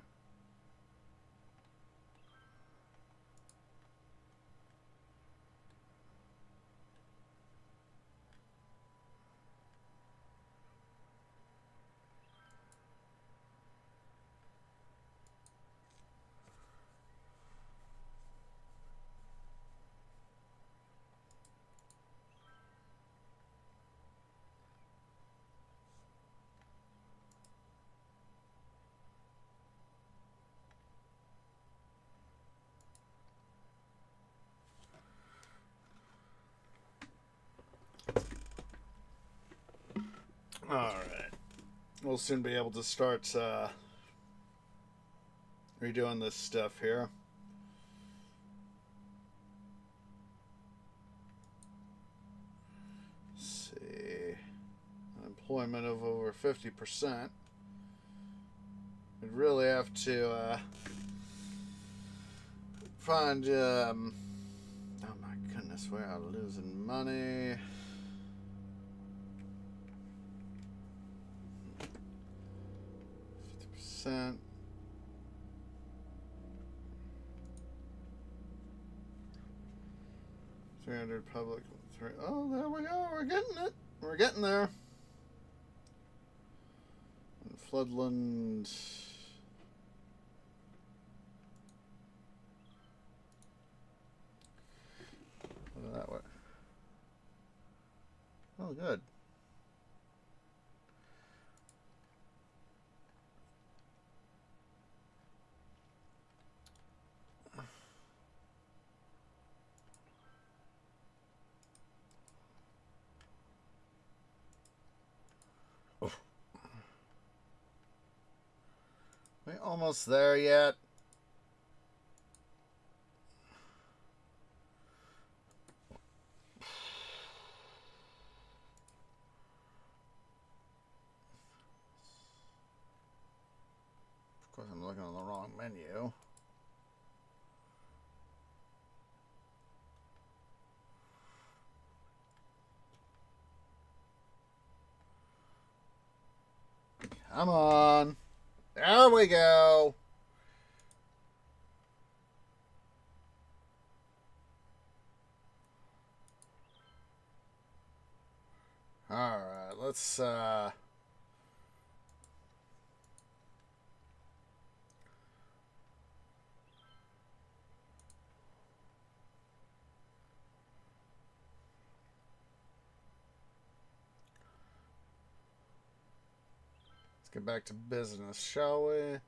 Alright. We'll soon be able to start redoing this stuff here. Let's see. Unemployment of over 50%. We'd really have to find oh my goodness, we are losing money. %. $300 public. Oh, there we go. We're getting it. We're getting there. And Floodland. That way. Oh, good. We almost there yet? Of course, I'm looking on the wrong menu. Come on. There we go. Alright, let's get back to business, shall we?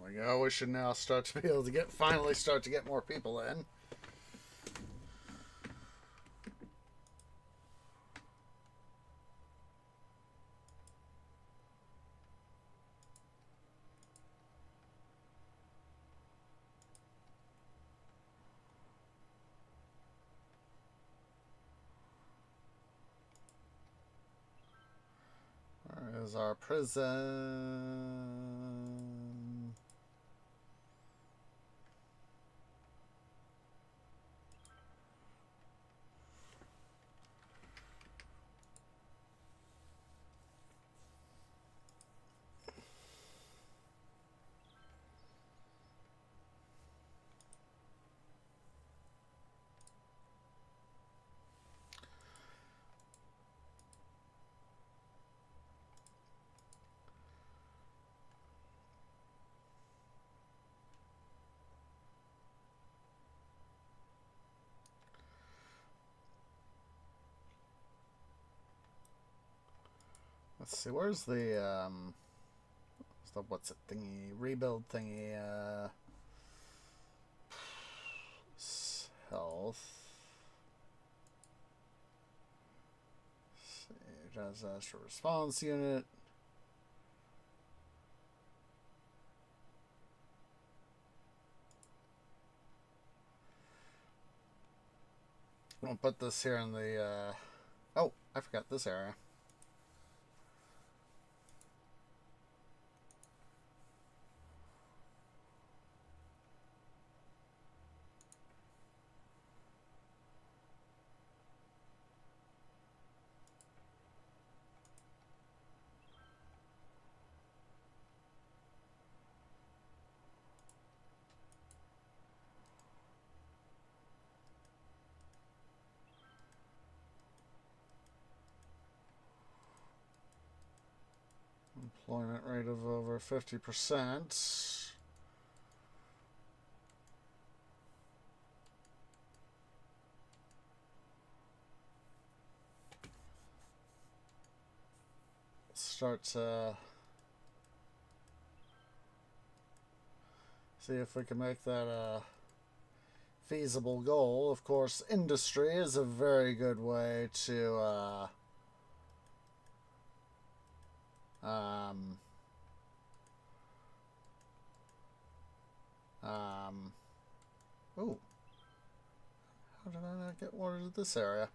we go. We should now start to be able to finally start to get more people in. Where is our prison? Let's see, where's the what's it thingy? Rebuild thingy, health. Let's see, disaster response unit. I'll put this here in the, oh, I forgot this area. Employment rate of over 50%. Start to see if we can make that a feasible goal. Of course, industry is a very good way to oh, how did I not get water to this area?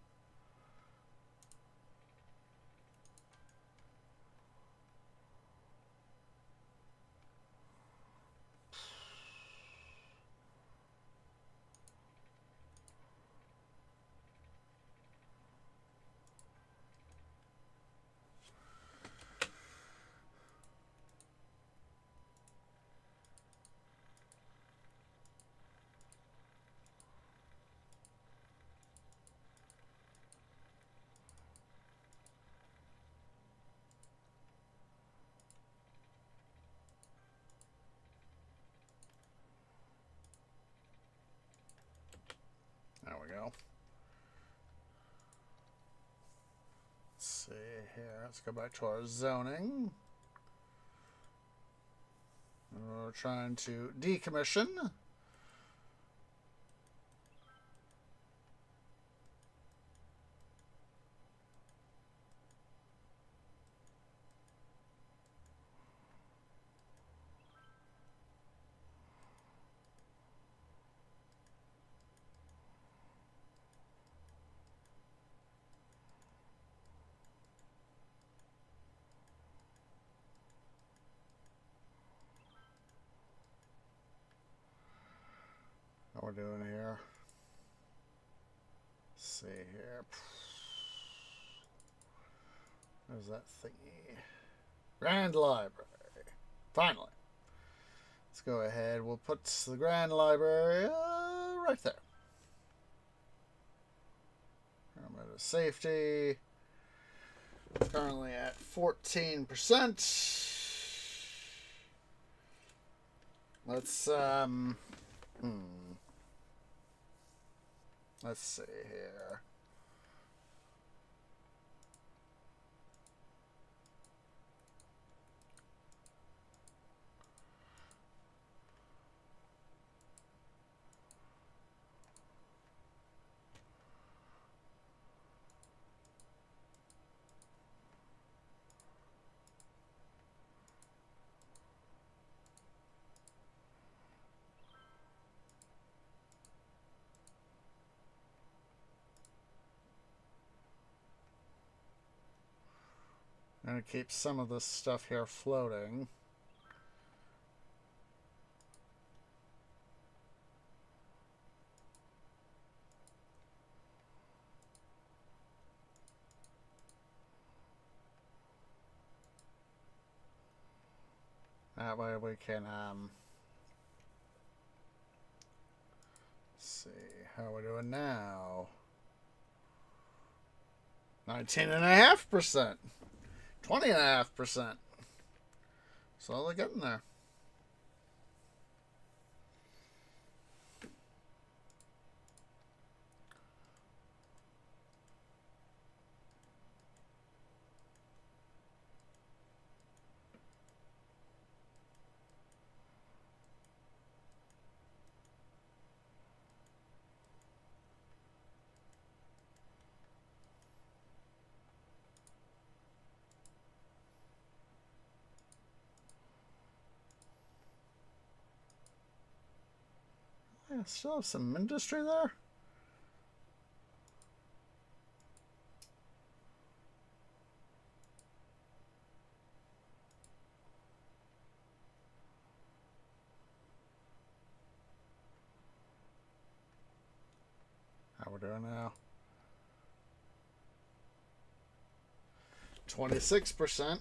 There we go. Let's see here. Let's go back to our zoning. We're trying to decommission. What we're doing here. Let's see here. There's that thingy. Grand Library. Finally. Let's go ahead. We'll put the Grand Library right there. Parameter safety. Currently at 14%. Let's let's see here. Gonna keep some of this stuff here floating. That way we can, let's see, how are we doing now? 19.5%. 20.5%. Slowly getting there. Yeah, still have some industry there. How we're doing now? 26%.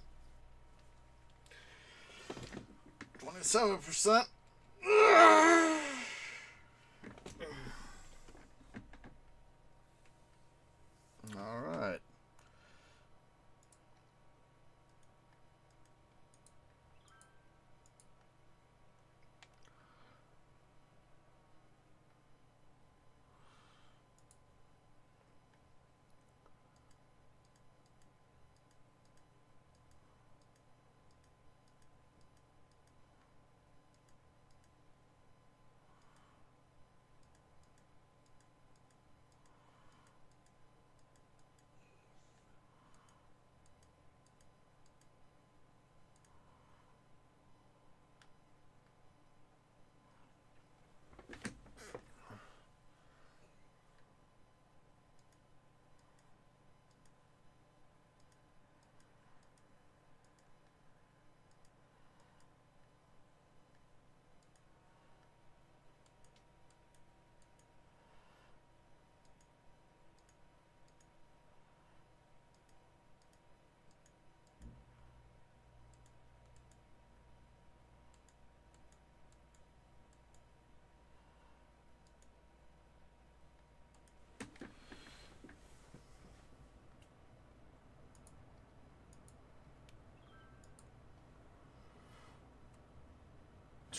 27%. All right.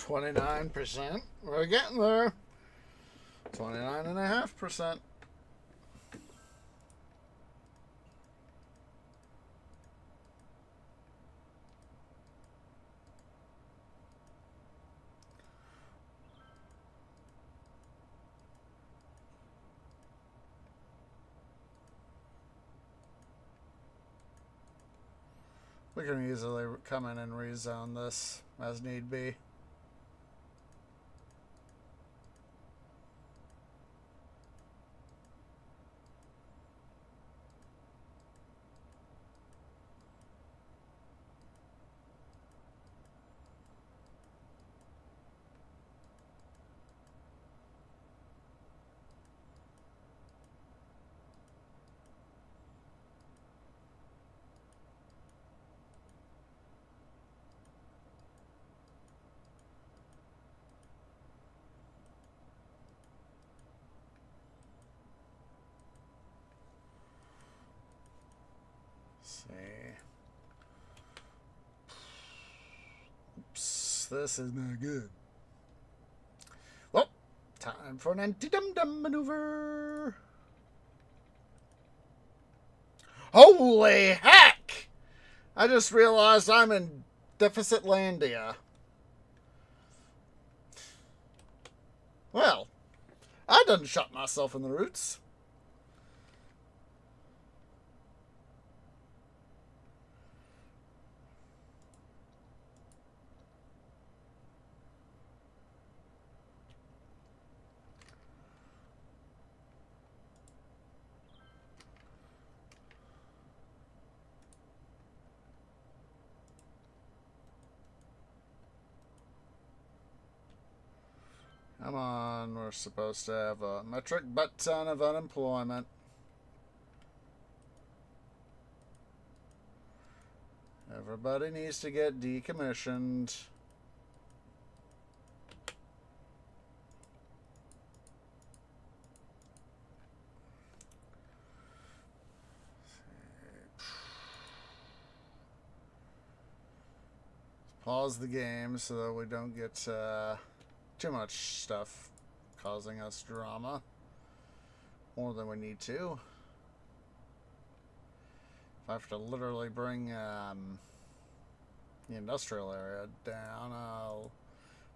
$29%. We're getting there. 29.5%. We can easily come in and rezone this as need be. Oops, this is not good. Well, time for an anti-dum-dum maneuver. Holy heck! I just realized I'm in Deficit Landia. Well, I done shot myself in the roots. Come on, we're supposed to have a metric butt ton of unemployment. Everybody needs to get decommissioned. Pause the game so that we don't get too much stuff causing us drama. More than we need to. If I have to literally bring the industrial area down,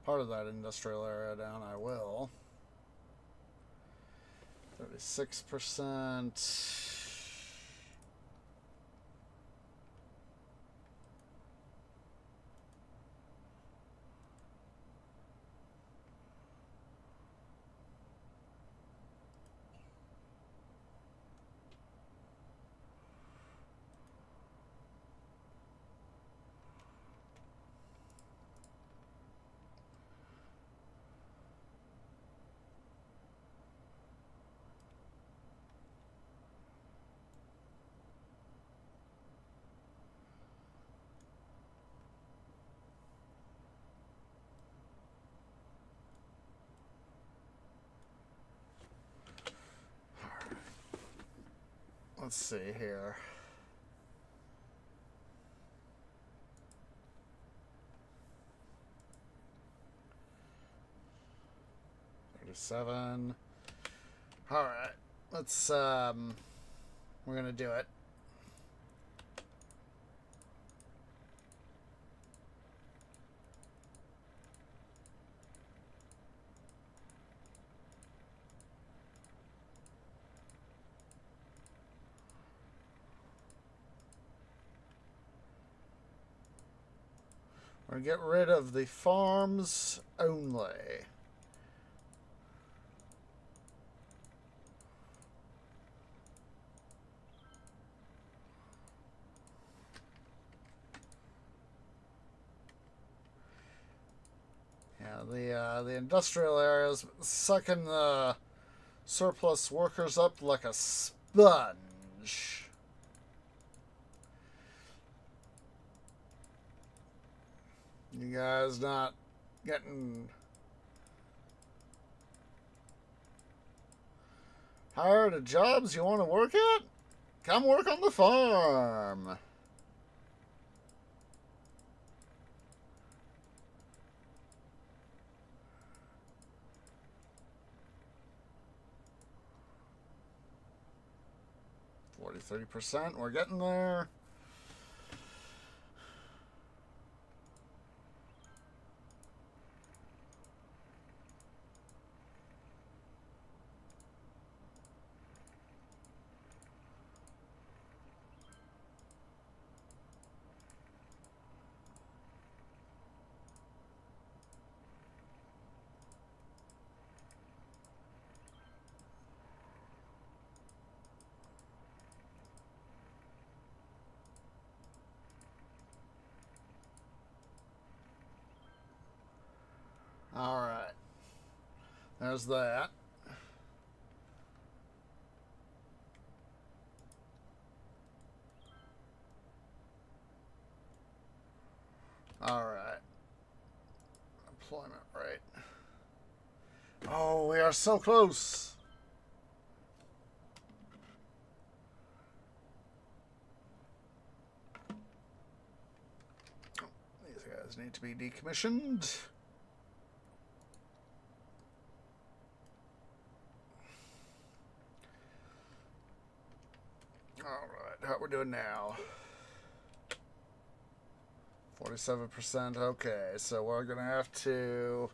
part of that industrial area down, I will. 36%. Let's see here. $37. All right, let's we're gonna do it. We're going to get rid of the farms only. Yeah, the industrial areas sucking the surplus workers up like a sponge. You guys not getting hired at jobs you want to work at? Come work on the farm. $30%. We're getting there. All right. There's that. All right. Employment rate. Oh, we are so close. These guys need to be decommissioned. Alright, how we doing now? 47%. Okay, so we're gonna have to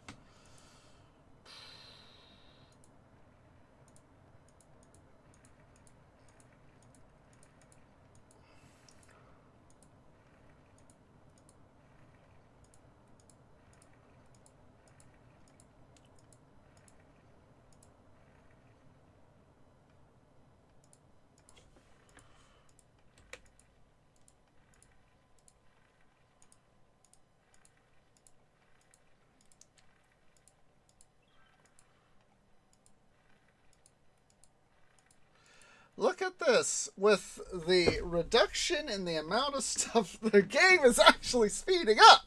this. With the reduction in the amount of stuff, the game is actually speeding up.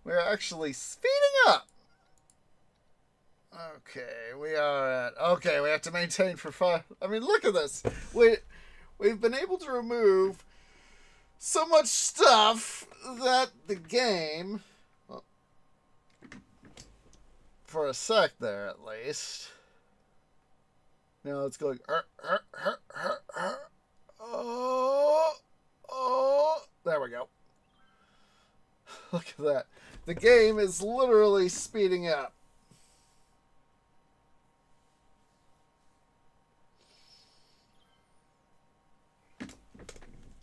We're actually speeding up. Okay, we are at... Okay, we have to maintain for 5... I mean, look at this. We've been able to remove so much stuff that the game... Well, for a sec there, at least... Now it's going... Oh, there we go. Look at that. The game is literally speeding up.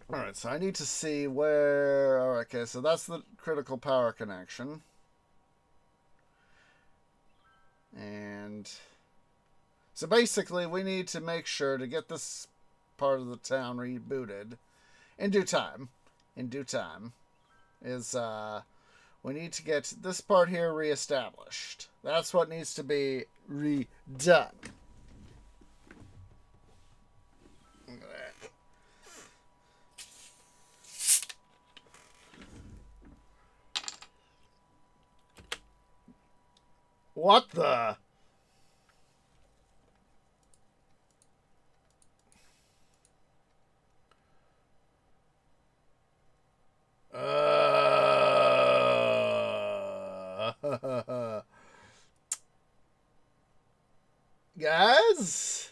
Alright, so I need to see where... Alright, okay, so that's the critical power connection. And... So basically, we need to make sure to get this part of the town rebooted in due time. In due time. Is, we need to get this part here reestablished. That's what needs to be redone. Look at that. What the... Guys,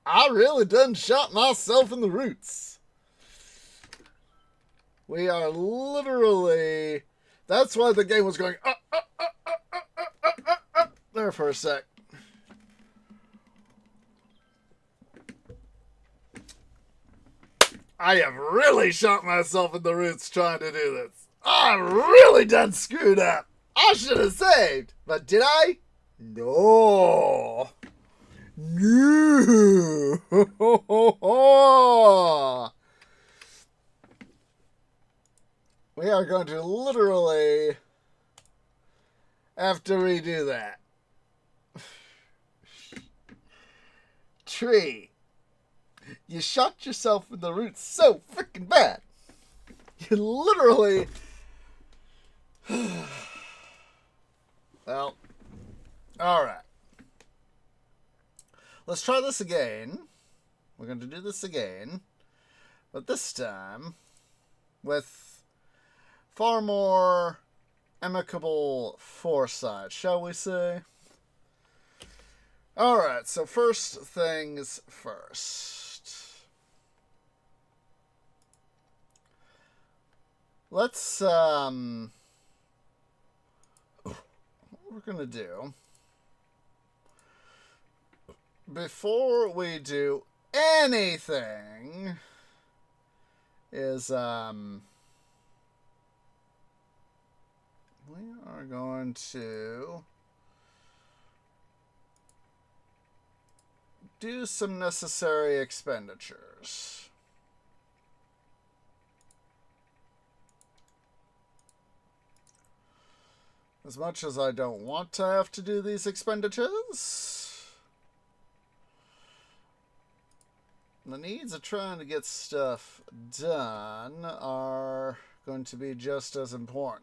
I really done shot myself in the roots. We are literally... That's why the game was going there for a sec. I have really shot myself in the roots trying to do this. I really done screwed up. I should have saved. But did I? No. No. We are going to literally have to redo that. Tree. You shot yourself in the roots so freaking bad. You literally... Well, alright. Let's try this again. We're going to do this again. But this time, with far more amicable foresight, shall we say? Alright, so first things first. Let's, what we're going to do, before we do anything, is, we are going to do some necessary expenditures. As much as I don't want to have to do these expenditures, the needs of trying to get stuff done are going to be just as important.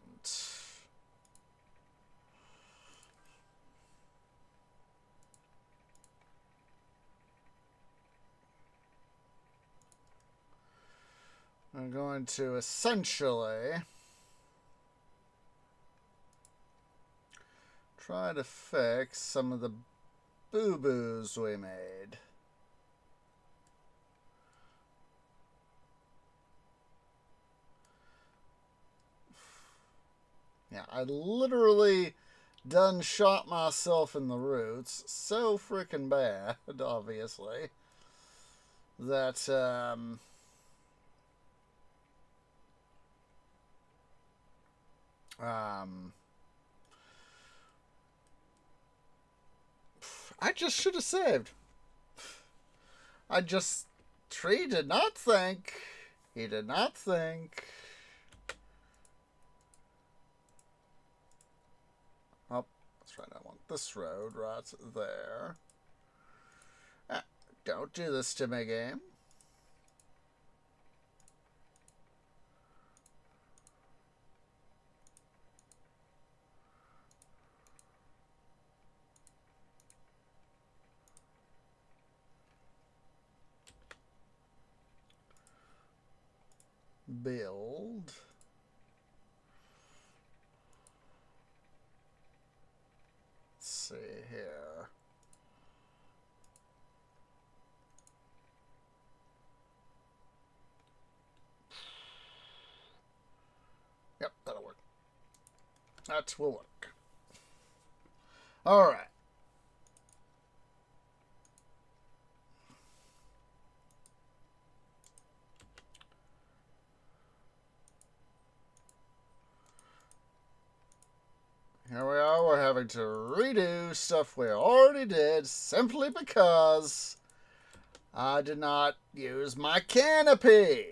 I'm going to essentially try to fix some of the boo-boos we made. Yeah, I literally done shot myself in the roots so freaking bad, obviously, that, I just should have saved. Tree did not think. He did not think. Oh, that's right. I want this road right there. Don't do this to me, game. Build. Let's see here. Yep, that'll work. That will work. All right. Here we are, we're having to redo stuff we already did simply because I did not use my canopy.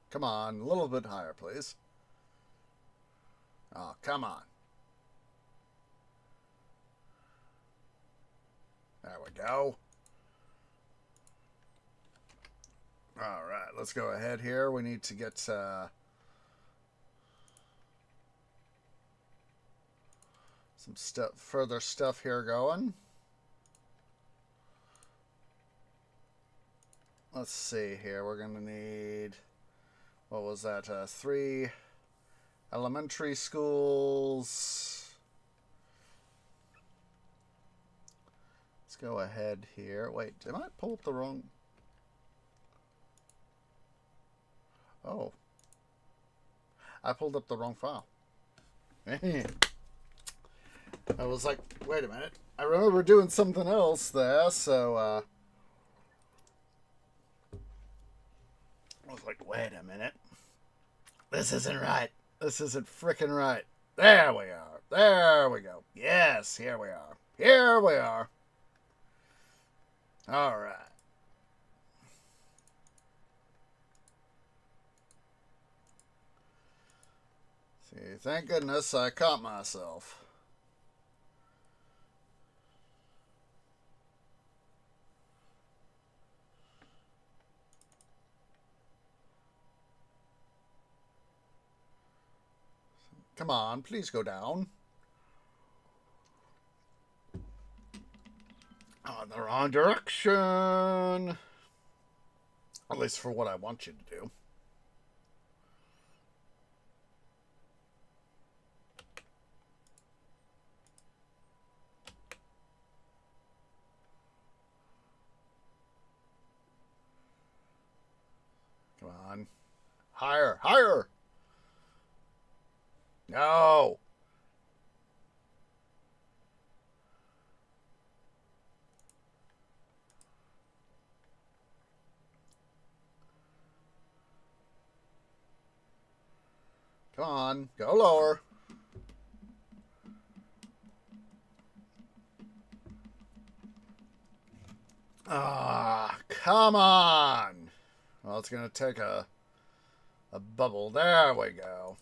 Come on, a little bit higher, please. Oh, come on. There we go. All right, let's go ahead here. We need to get some further stuff here going. Let's see here. We're going to need, what was that? 3 elementary schools. Let's go ahead here. Wait, did I pull up the wrong? Oh. I pulled up the wrong file. I was like, wait a minute. I remember doing something else there, so I was like, wait a minute. This isn't right. This isn't frickin' right. There we are. There we go. Yes, here we are. Here we are. All right. See, thank goodness I caught myself. Come on, please go down. Oh, in the wrong direction. At least for what I want you to do. Come on. Higher, higher. No. Come on, go lower. Ah, come on. Well, it's going to take a bubble. There we go.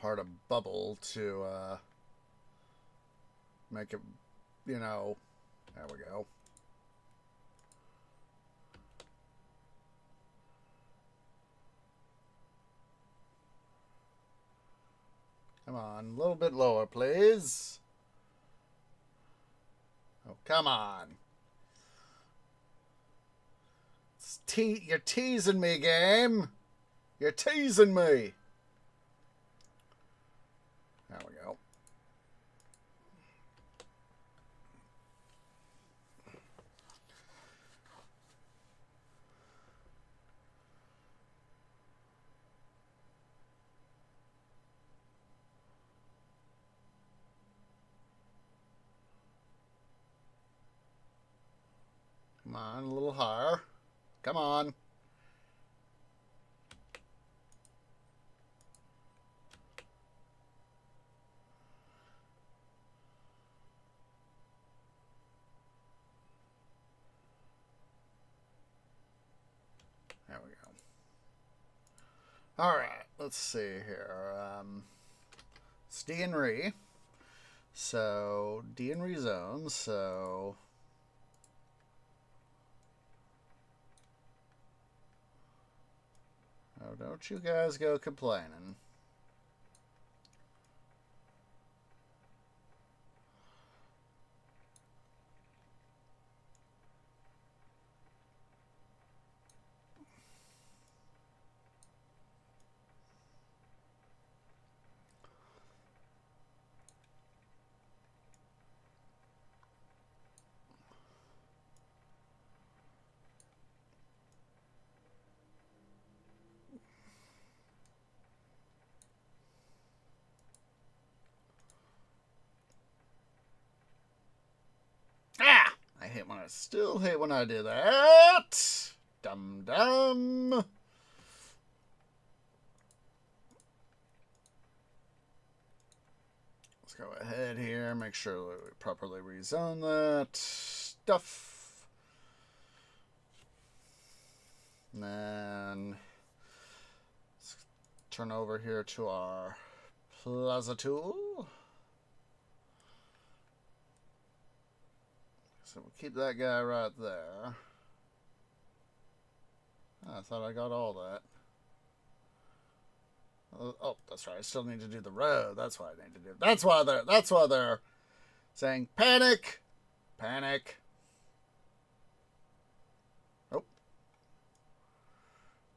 Part of bubble to make it, you know, there we go. Come on, a little bit lower, please. Oh, come on. You're teasing me, game. You're teasing me. There we go. Come on, a little higher. Come on. Alright, let's see here. It's D and Re. So, D and Re zones, so... Oh, don't you guys go complaining. Ah! I still hate when I do that. Dum dum. Let's go ahead here, make sure that we properly rezone that stuff. And then let's turn over here to our plaza tool. So we'll keep that guy right there. I thought I got all that. Oh, that's right. I still need to do the road. That's what I need to do. That's why they're saying panic. Panic. Oh.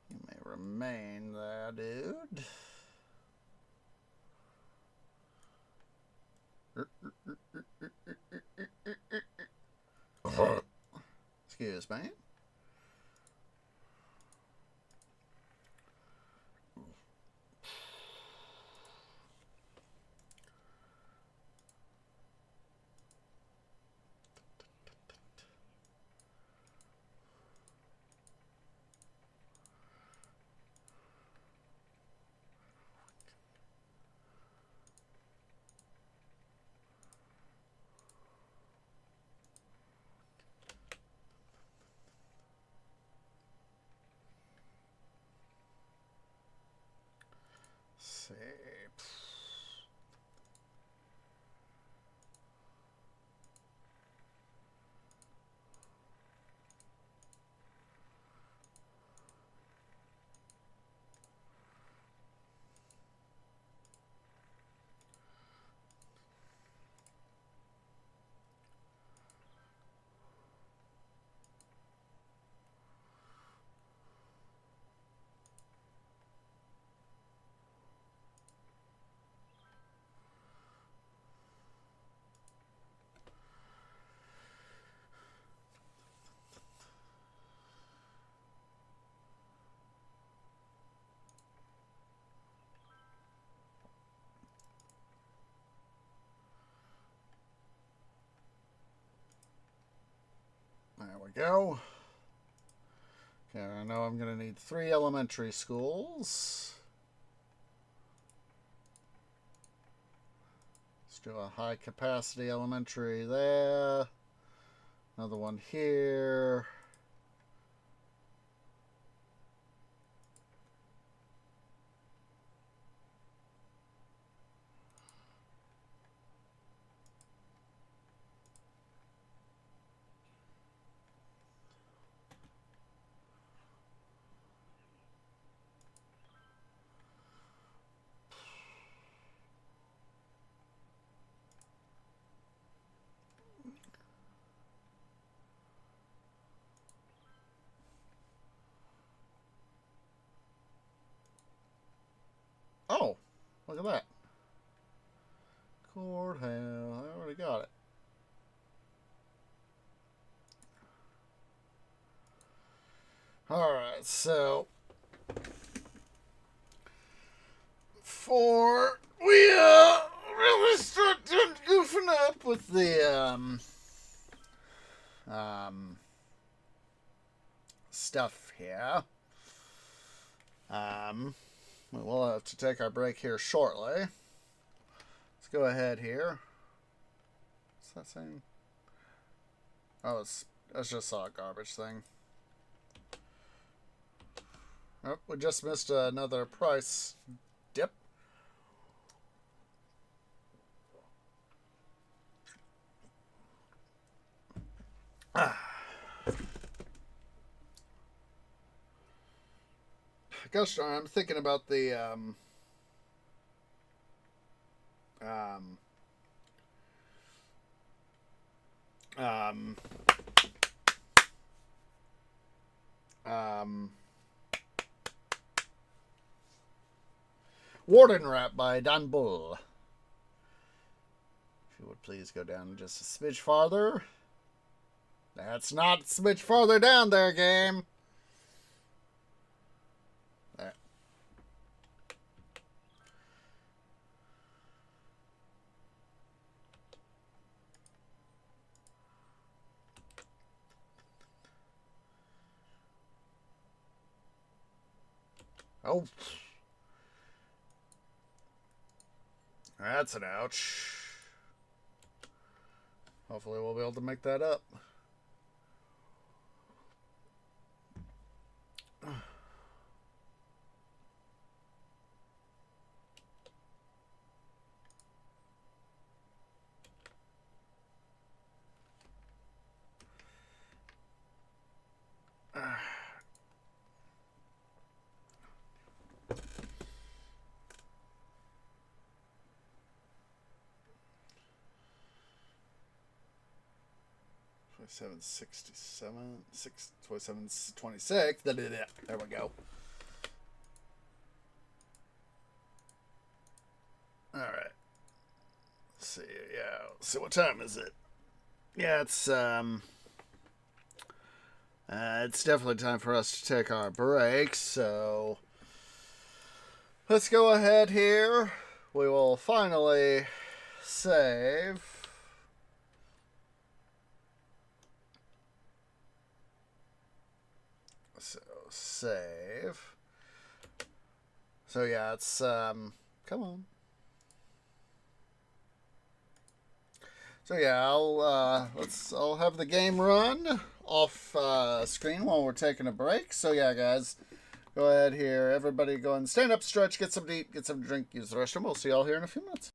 You may remain there, dude. Excuse me. See. There we go. Okay, I know I'm going to need 3 elementary schools. Let's do a high capacity elementary there. Another one here. Oh, look at that. Courthouse. I already got it. Alright, so before we really start goofing up with the stuff here, we will have to take our break here shortly. Let's go ahead here. What's that saying? Oh, it's just a garbage thing. Oh, we just missed another price dip. Gosh darn, I'm thinking about the um, um, um, Warden Rap by Don Bull. If you would please go down just a smidge farther. That's not a smidge farther down there, game. There. Oh. That's an ouch. Hopefully we'll be able to make that up. Seven 67, 27, 26. There we go. All right. Let's see. Yeah. So what time is it? Yeah, it's definitely time for us to take our break. So let's go ahead here. We will finally save. So save. So yeah, it's come on. So yeah, I'll have the game run off screen while we're taking a break. So yeah, guys, go ahead here. Everybody go and stand up, stretch, get some to eat, get some to drink, use the restroom. We'll see y'all here in a few minutes.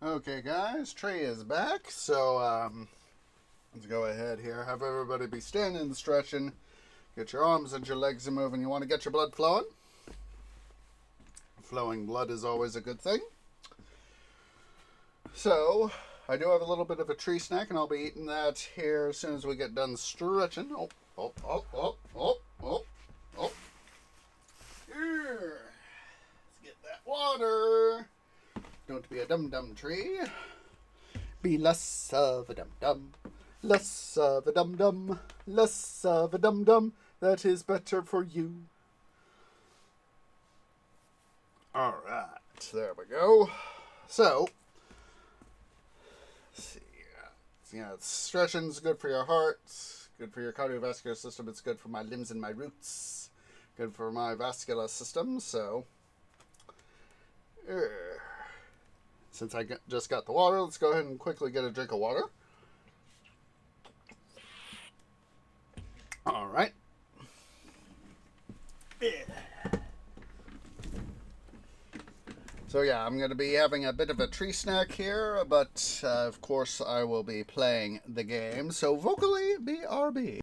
Okay, guys, Trey is back. So, let's go ahead here. Have everybody be standing and stretching. Get your arms and your legs moving. You want to get your blood flowing? Flowing blood is always a good thing. So, I do have a little bit of a tree snack, and I'll be eating that here as soon as we get done stretching. Oh. Here. Let's get that water. Don't be a dum-dum tree. Be less of a dum-dum. Less of a dum-dum. Less of a dum-dum. That is better for you. Alright, there we go. So, let's see. Stretching's good for your heart. Good for your cardiovascular system. It's good for my limbs and my roots. Good for my vascular system. So, since I just got the water, let's go ahead and quickly get a drink of water. All right. So yeah, I'm going to be having a bit of a tree snack here, but of course I will be playing the game. So vocally, BRB.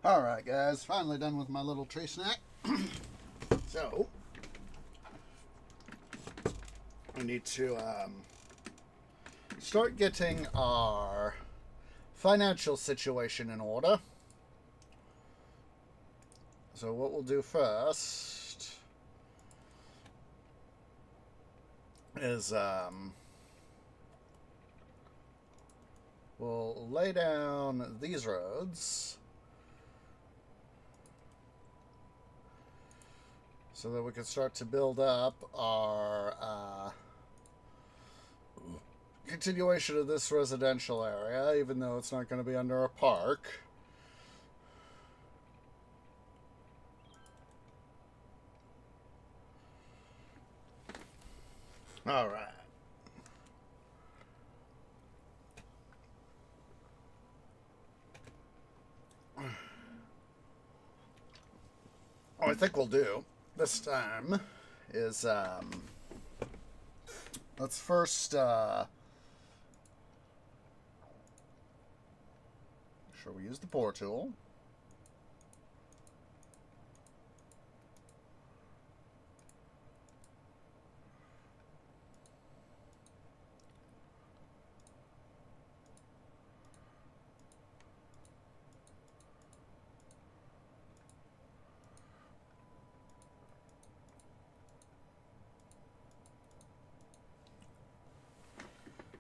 Alright, guys, finally done with my little tree snack. So, we need to start getting our financial situation in order. So what we'll do first is we'll lay down these roads so that we can start to build up our continuation of this residential area, even though it's not going to be under a park. All right. What I think we'll do this time is let's first sure we use the pour tool.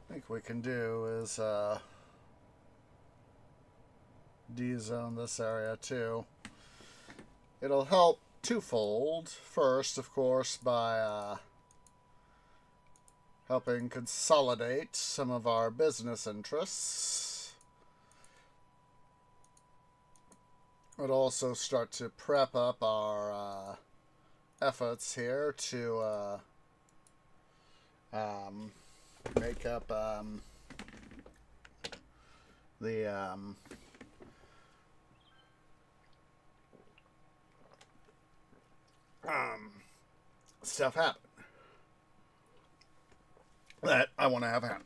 I think we can do is D-zone this area too. It'll help twofold. First, of course, by helping consolidate some of our business interests. It'll also start to prep up our efforts here to make up the stuff happen that I want to have happen.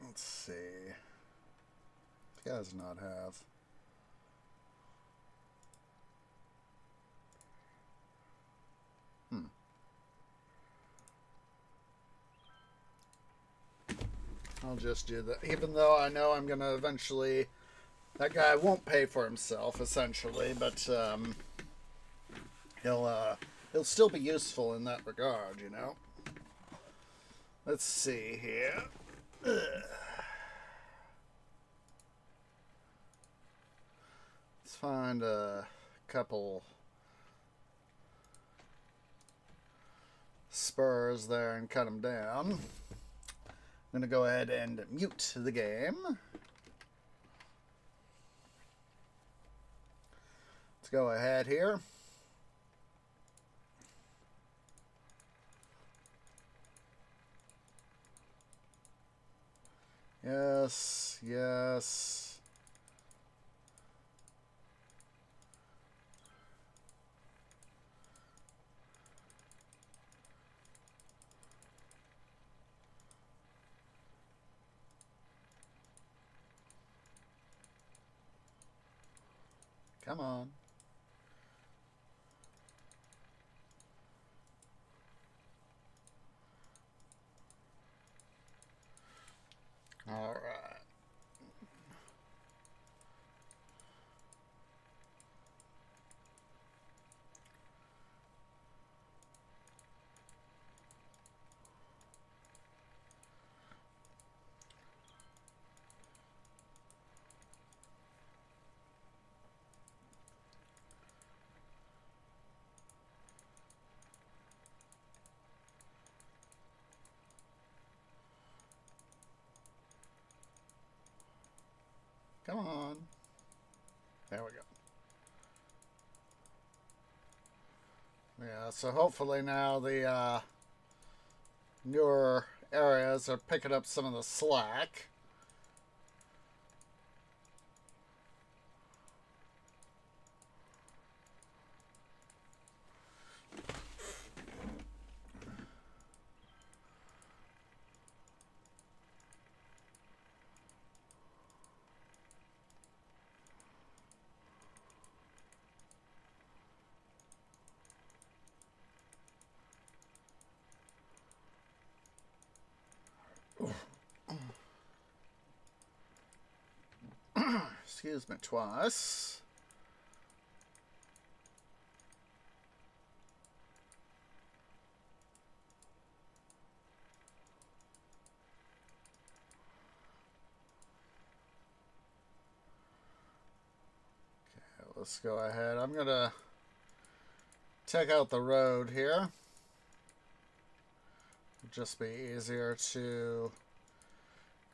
Let's see. This guy does not have. I'll just do that, even though I know I'm gonna eventually. That guy won't pay for himself, essentially, but he'll still be useful in that regard, you know. Let's see here. Let's find a couple spurs there and cut them down. I'm going to go ahead and mute the game. Let's go ahead here. Yes, yes. Come on. All right. Come on. There we go. Yeah, so hopefully now the newer areas are picking up some of the slack. Excuse me twice. Okay, let's go ahead. I'm going to take out the road here. It'll just be easier to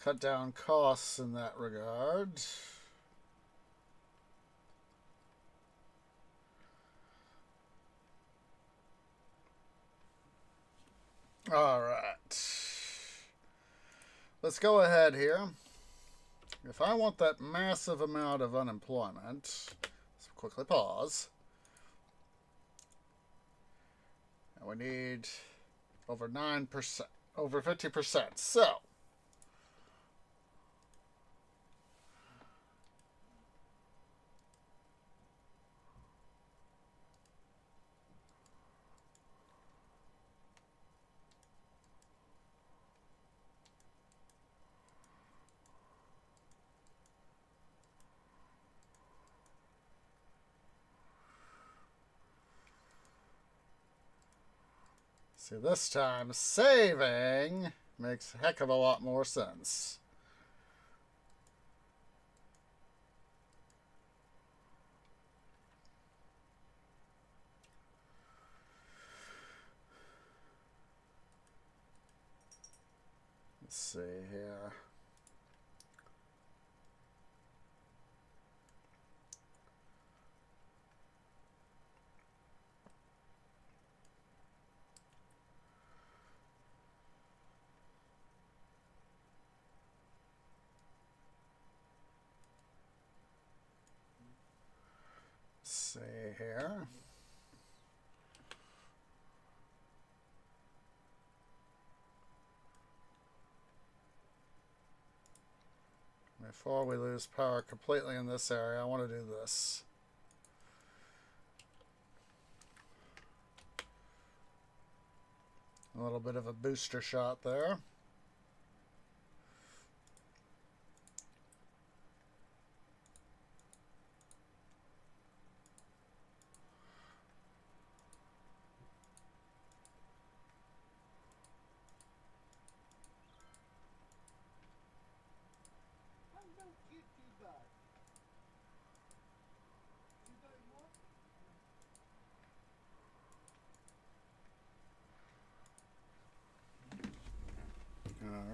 cut down costs in that regard. All right. Let's go ahead here. If I want that massive amount of unemployment, let's quickly pause. And we need over 9%, over 50%. So, see, this time saving makes a heck of a lot more sense. Let's see here. See here. Before we lose power completely in this area, I want to do this. A little bit of a booster shot there.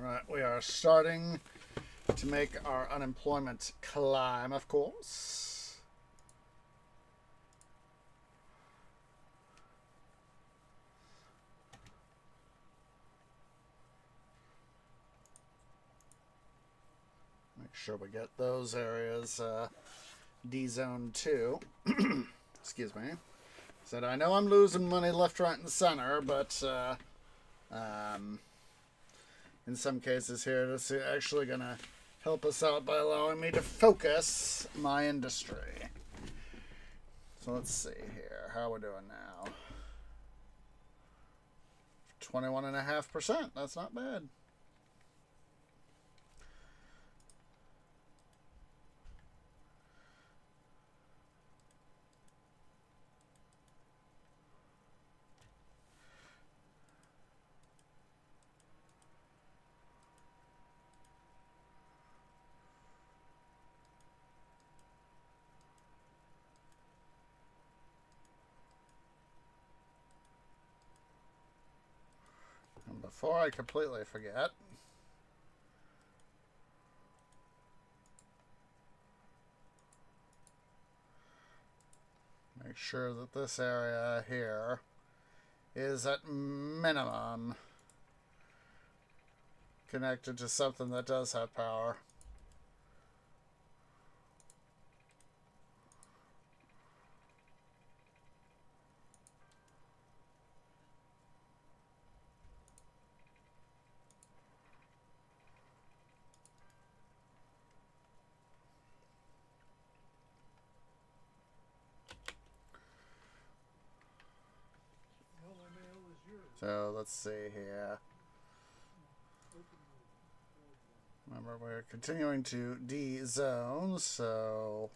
Alright, we are starting to make our unemployment climb, of course. Make sure we get those areas D-zoned too. Excuse me. Said I know I'm losing money left, right, and center, but in some cases here, this is actually going to help us out by allowing me to focus my industry. So let's see here. How are we doing now? 21.5%. That's not bad. Before I completely forget, make sure that this area here is at minimum connected to something that does have power. So let's see here. Remember, we're continuing to D-zone, so...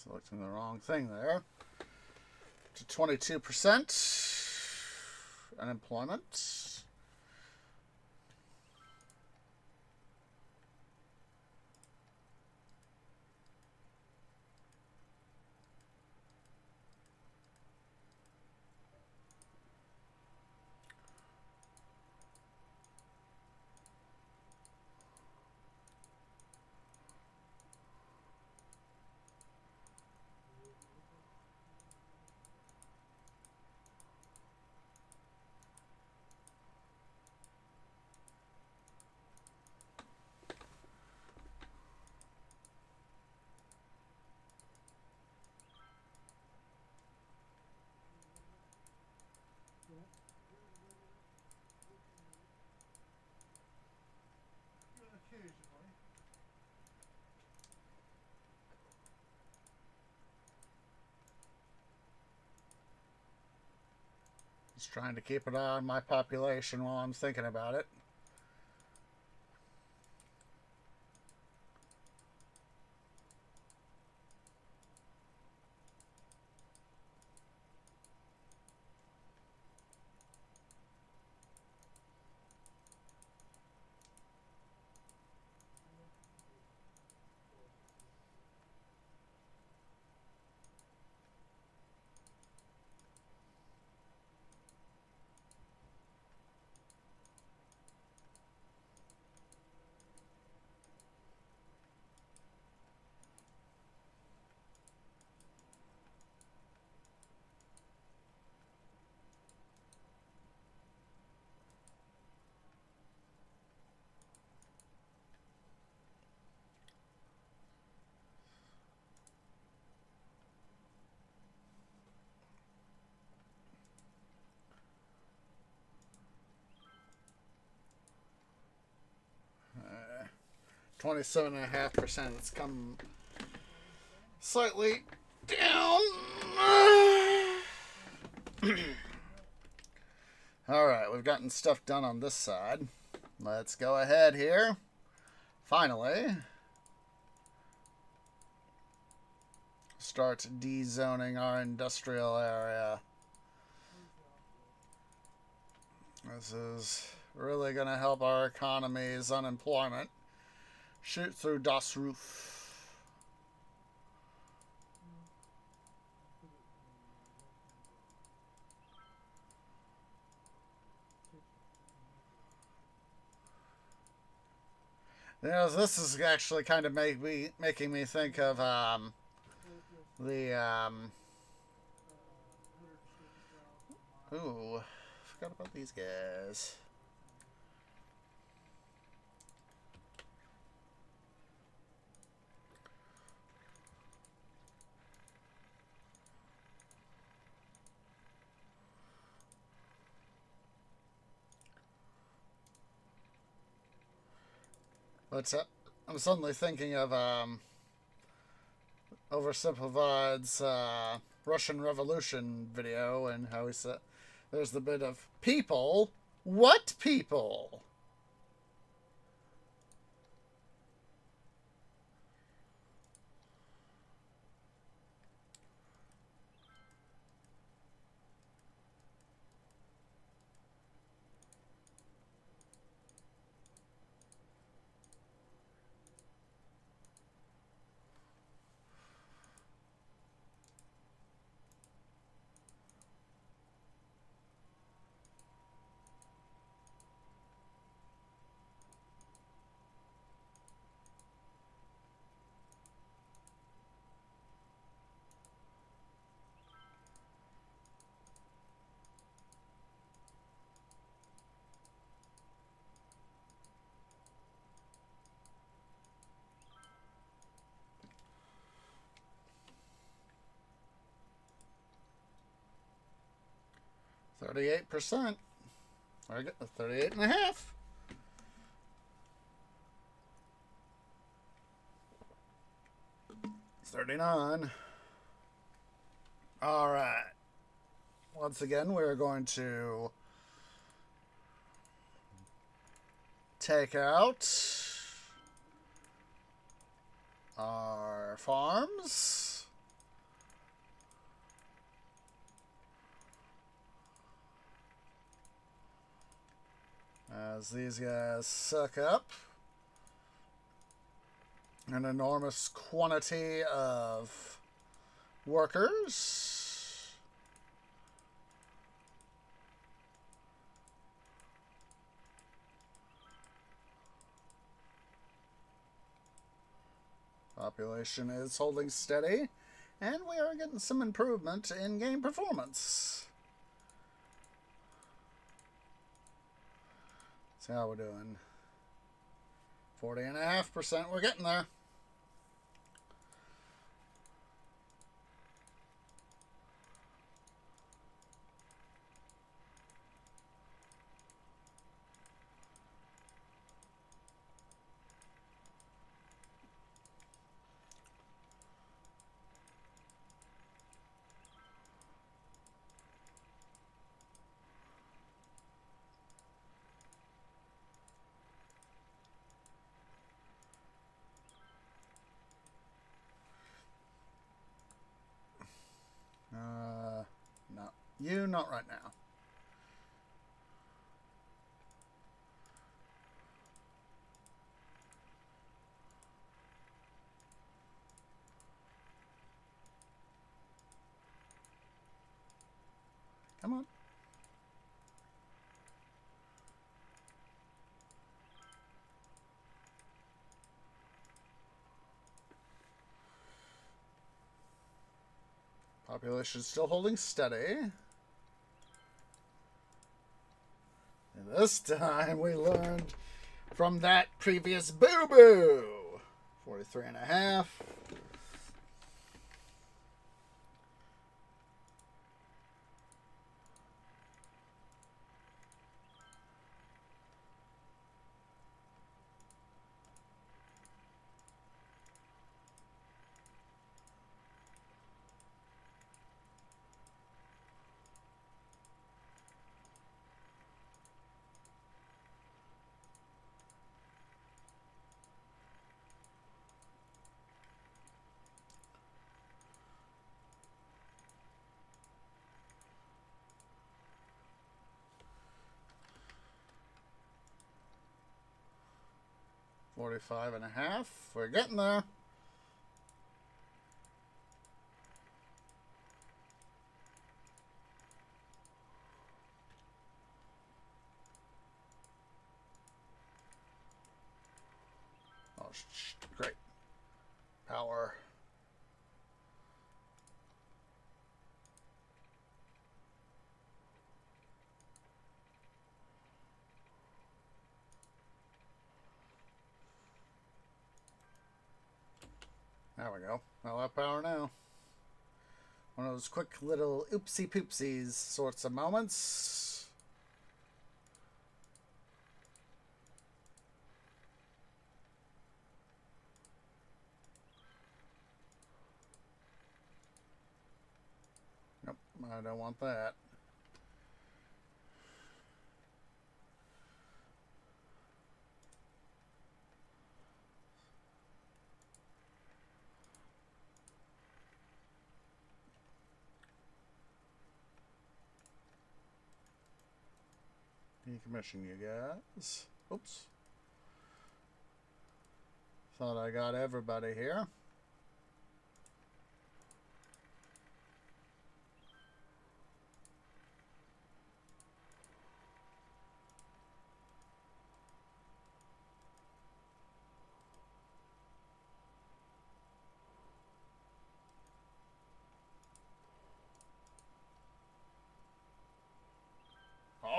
Selecting the wrong thing there. To 22% unemployment. Just trying to keep an eye on my population while I'm thinking about it. Uh, 27.5%. It's come slightly down. Alright, we've gotten stuff done on this side. Let's go ahead here. Finally. Start dezoning our industrial area. This is really going to help our economy's unemployment. Shoot through das Roof. You know, this is actually kind of making me think of ooh, forgot about these guys. But I'm suddenly thinking of Oversimplified's Russian Revolution video, and how he said there's the bit of people. What people? 38%. I get the 38.5. 39. All right. Once again, we're going to take out our farms. As these guys suck up an enormous quantity of workers. Population is holding steady, and we are getting some improvement in game performance. See how we're doing. 40.5%. We're getting there. No. You, not right now. Come on. Population still holding steady. And this time we learned from that previous boo-boo. 43.5. $45.5. We're getting there. Oh, great. Power. There we go. I'll have power now. One of those quick little oopsie poopsies sorts of moments. Nope, I don't want that. Decommission you guys. Oops. Thought I got everybody here.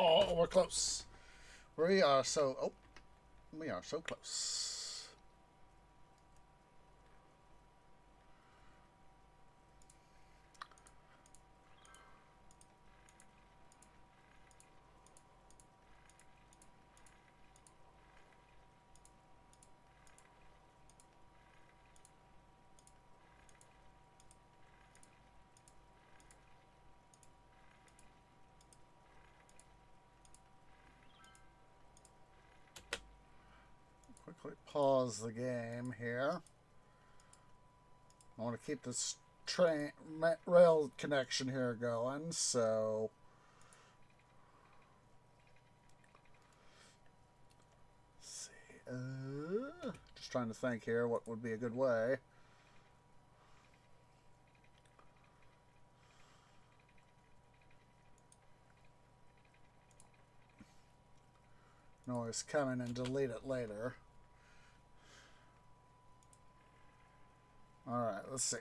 Oh, we're close. We are so close. pause the game here. I want to keep this train rail connection here going, so let's see. Just trying to think here what would be a good way. You can always come in and delete it later. Alright, let's see.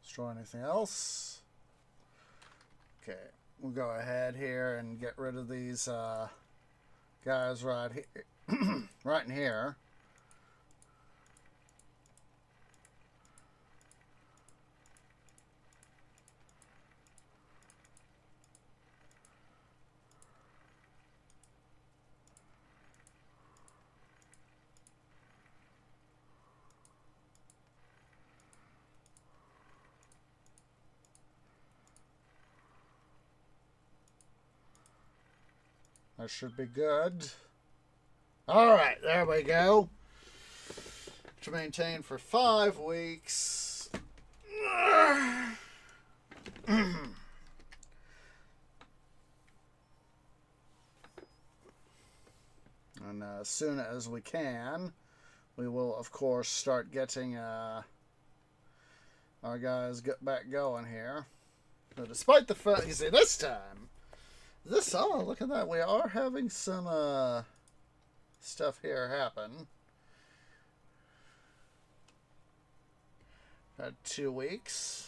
Destroy anything else? Okay, we'll go ahead here and get rid of these guys right here, right in here. That should be good. Alright, there we go. To maintain for 5 weeks. And as soon as we can, we will, of course, start getting our guys back going here. So despite the fact, you see, this time, oh, look at that. We are having some stuff here happen. Had 2 weeks.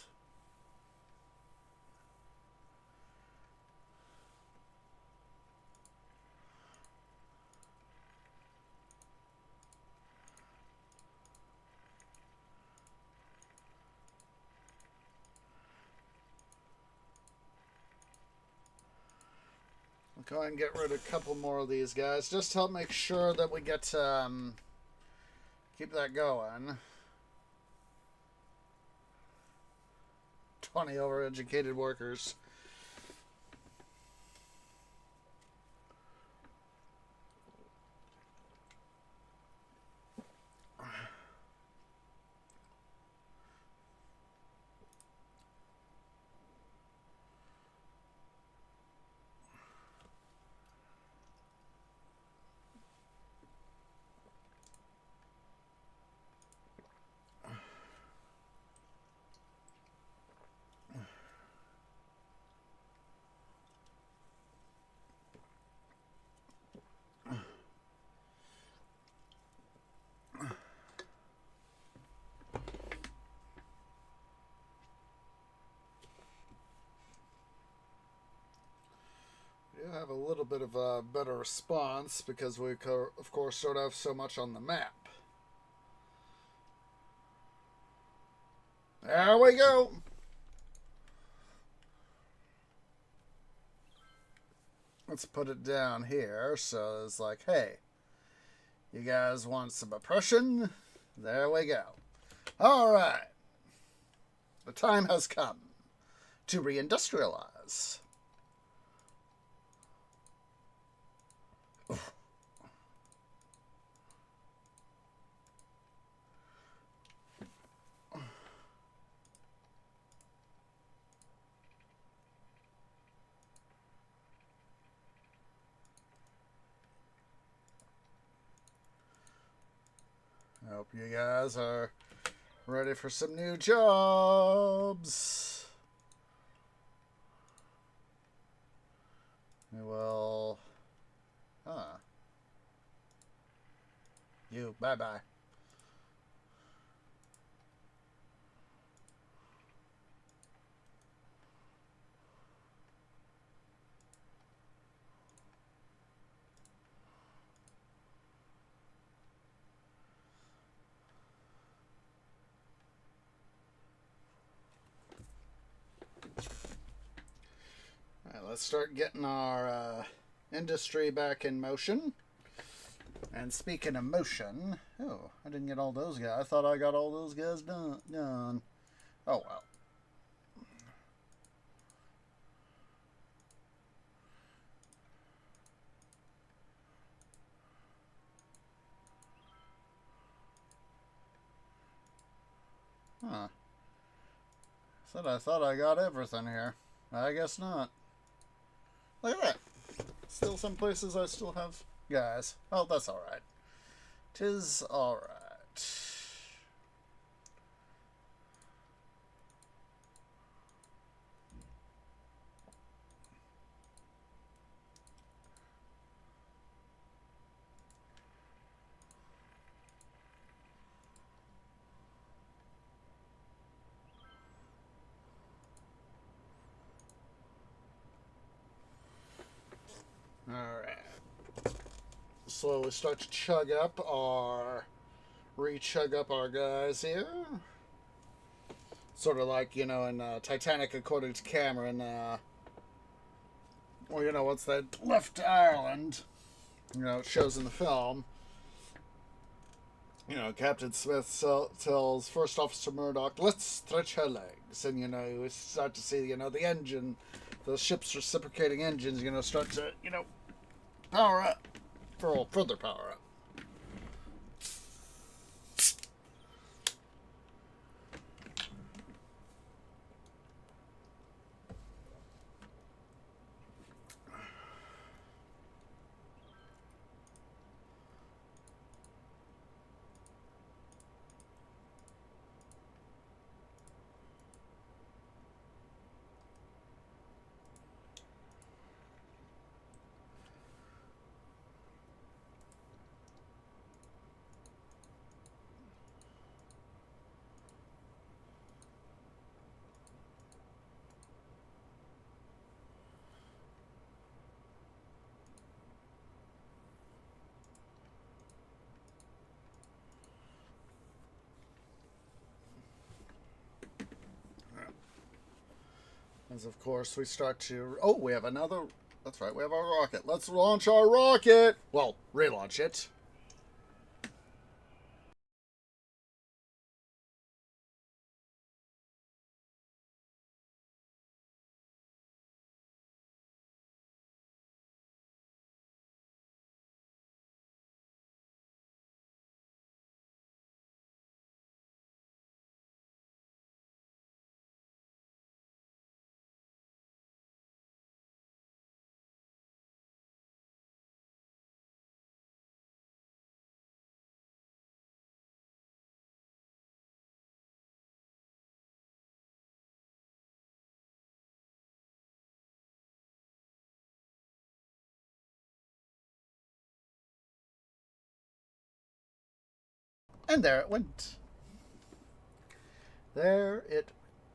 Go ahead and get rid of a couple more of these guys. Just to help make sure that we get keep that going. 20 overeducated workers. Have a little bit of a better response because we, of course, don't have so much on the map. There we go. Let's put it down here so it's like, hey, you guys want some oppression? There we go. All right. The time has come to reindustrialize. I hope you guys are ready for some new jobs. We will... You, bye-bye. Let's start getting our industry back in motion. And speaking of motion, oh, I didn't get all those guys. I thought I got all those guys done. Oh, well. Said I thought I got everything here. I guess not. Look at that. Still some places I still have guys. Oh, that's alright. 'Tis alright. Alright. Slowly start to re-chug up our guys here. Sort of like, in Titanic according to Cameron, once they left Ireland, it shows in the film, Captain Smith tells First Officer Murdoch, let's stretch her legs. And, you start to see, the engine, the ship's reciprocating engines, start to, power up. Further power up. As of course we start to... Oh, we have another... That's right, we have our rocket. Let's launch our rocket! Well, relaunch it. And there it went. There it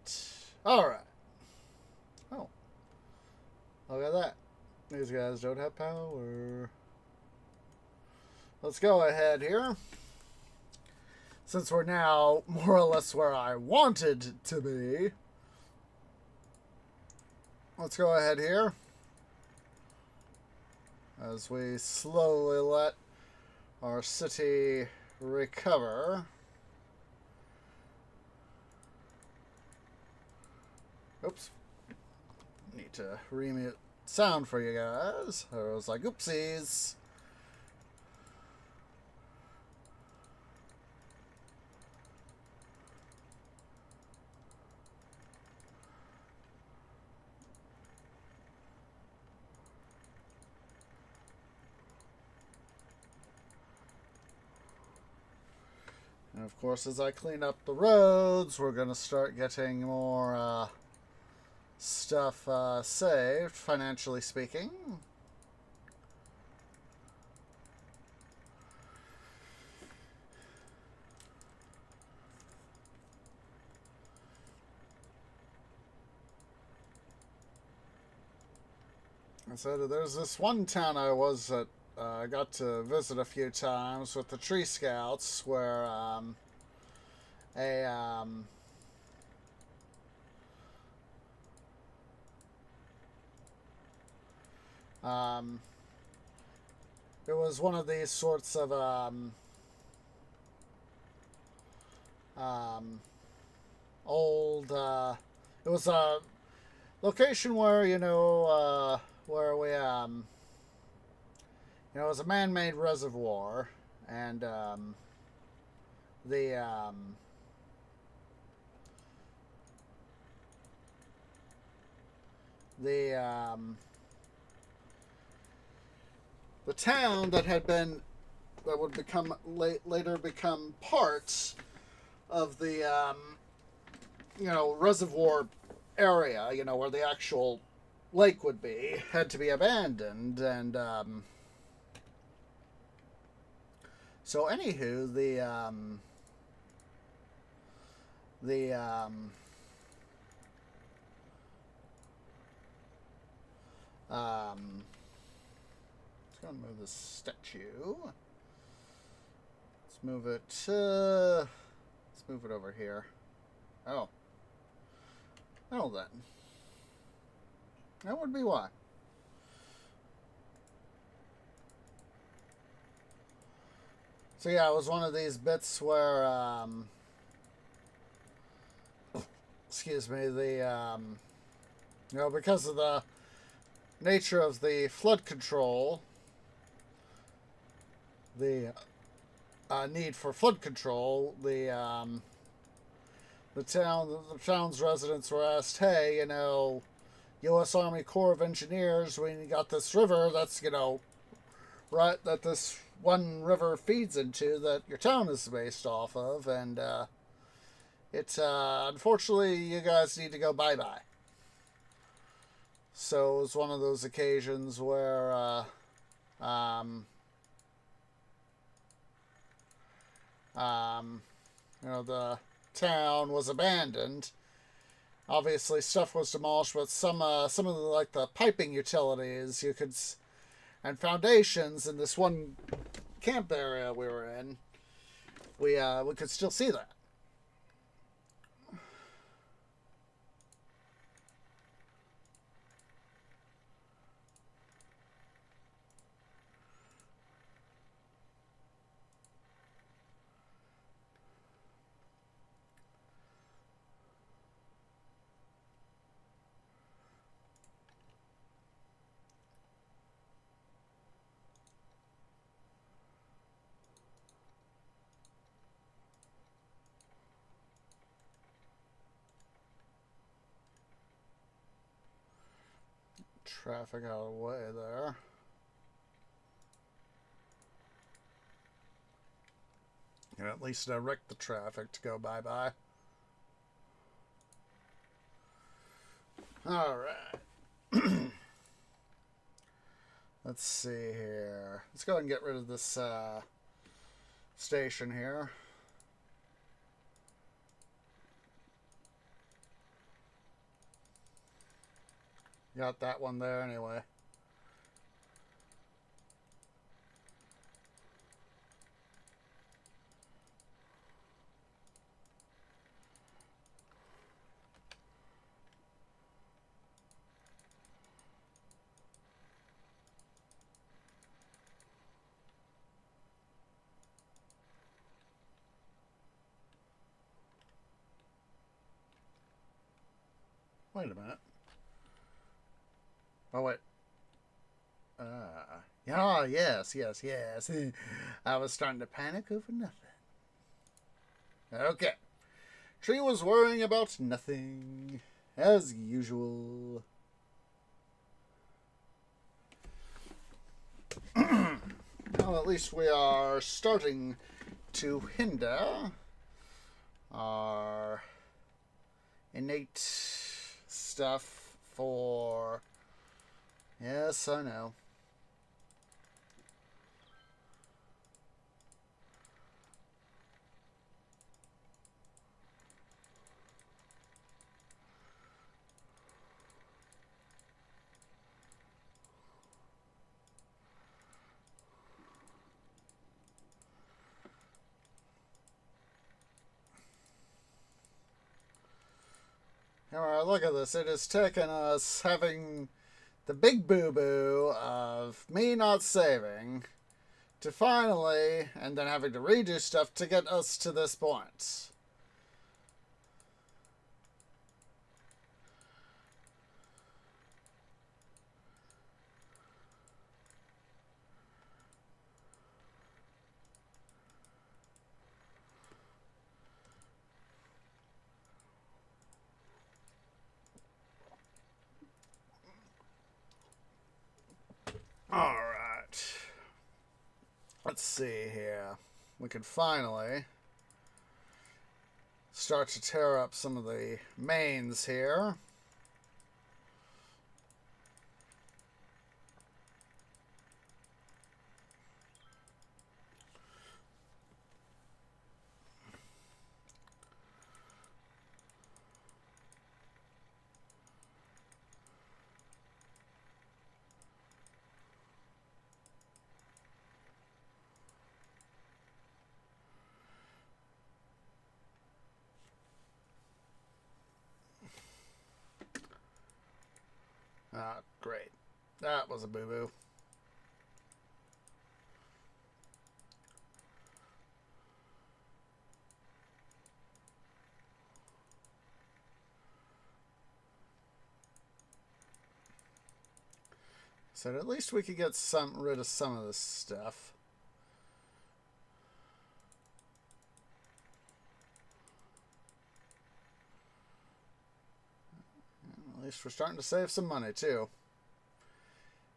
went. Alright. Oh. Look at that. These guys don't have power. Let's go ahead here. Since we're now more or less where I wanted to be, let's go ahead here. As we slowly let our city recover. Oops. Need to remute sound for you guys. I was like, oopsies. And of course, as I clean up the roads, we're going to start getting more stuff saved, financially speaking. So there's this one town I was at. I got to visit a few times with the Tree Scouts, where it was one of these sorts of old. It was a location where where we it was a man-made reservoir, and the the the town that would become later become parts of the reservoir area, where the actual lake would be, had to be abandoned. And so anywho, the let's go and move this statue. Let's move it. Let's move it over here. Oh. Oh, then. That would be why. So yeah, it was one of these bits where, excuse me, because of the nature of the flood control, the need for flood control, the town's residents were asked, hey, U.S. Army Corps of Engineers, we got this river that's, right, that this one river feeds into, that your town is based off of, and it's unfortunately, you guys need to go bye-bye. So it was one of those occasions where the town was abandoned. Obviously, stuff was demolished, but some of the piping utilities and foundations in this one camp area we were in, we could still see that. Traffic out of the way there. And at least direct the traffic to go bye-bye. Alright. Let's see here. Let's go ahead and get rid of this station here. Got that one there anyway. Wait a minute. Oh, wait. Yeah, yes. I was starting to panic over nothing. Okay. Tree was worrying about nothing, as usual. Well, at least we are starting to hinder our innate stuff for... Yes, I know. Alright, look at this. It has taken us having the big boo-boo of me not saving to finally, and then having to redo stuff to get us to this point. let's see here. We could finally start to tear up some of the mains here. Ah, great. That was a boo-boo. So at least we could get rid of some of this stuff. At least we're starting to save some money too.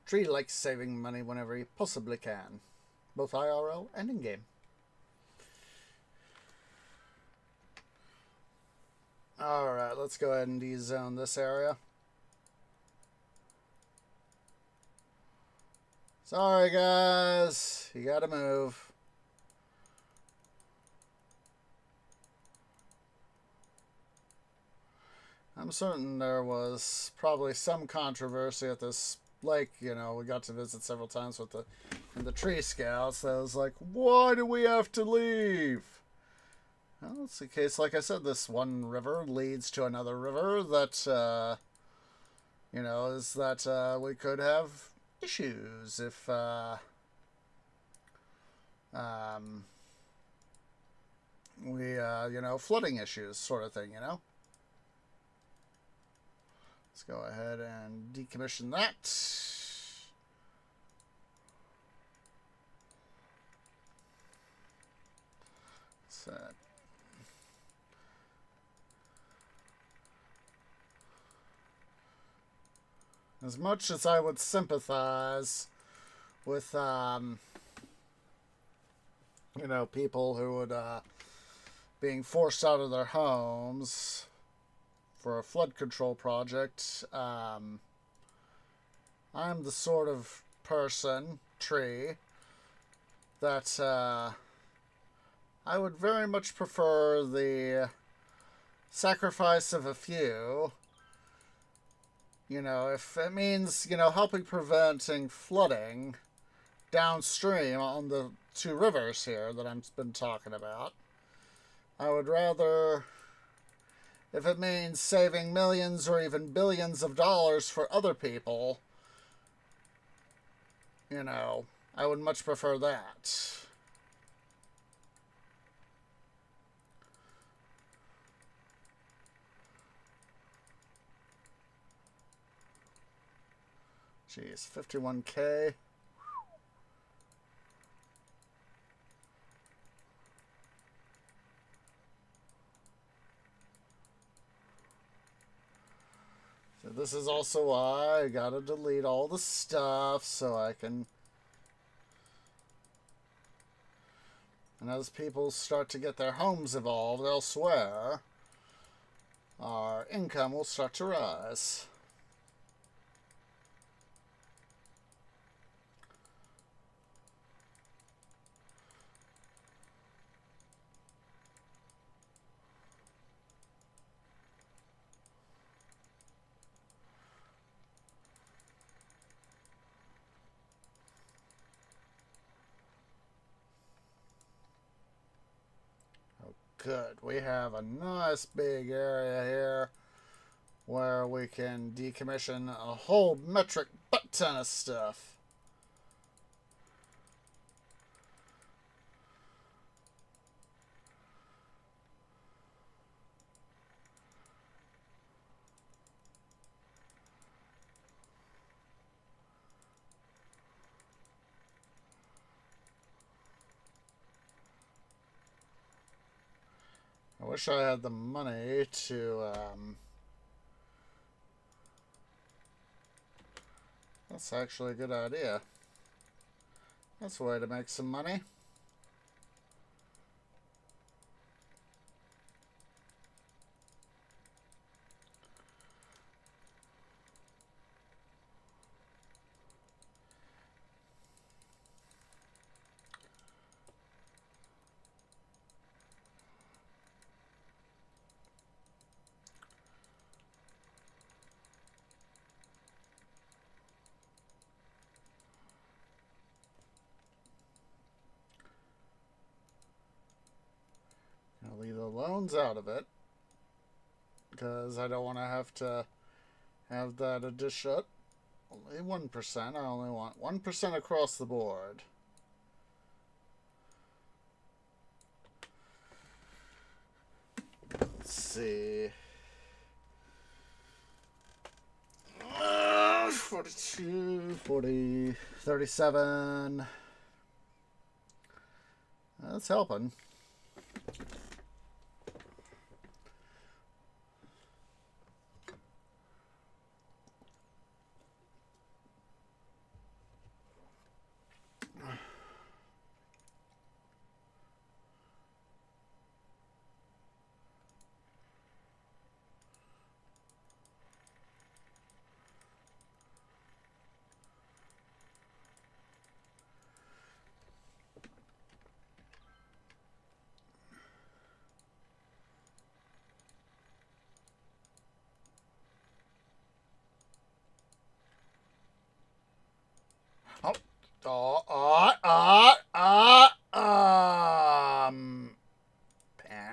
Tree likes saving money whenever he possibly can, both IRL and in-game. Alright, let's go ahead and de-zone this area. Sorry guys, you gotta move. I'm certain there was probably some controversy at this lake. You know, we got to visit several times with the tree scouts. That was like, why do we have to leave? Well, it's the case, like I said, this one river leads to another river that, you know, is that we could have issues if, you know, flooding issues sort of thing, you know? Let's go ahead and decommission that. Set. As much as I would sympathize with, you know, people who would, being forced out of their homes for a flood control project, I'm the sort of person, tree, that, I would very much prefer the sacrifice of a few. You know, if it means, you know, helping preventing flooding downstream on the two rivers here that I've been talking about, I would rather, if it means saving millions or even billions of dollars for other people, you know, I would much prefer that. Jeez, 51K. So this is also why I gotta delete all the stuff so I can... And as people start to get their homes evolved elsewhere, our income will start to rise. Good. We have a nice big area here where we can decommission a whole metric butt ton of stuff. I wish I had the money to, that's actually a good idea. That's a way to make some money. I'll leave the loans out of it because I don't want to have that addition. Only 1%. I only want 1% across the board. Let's see. 42, 40, 37. That's helping.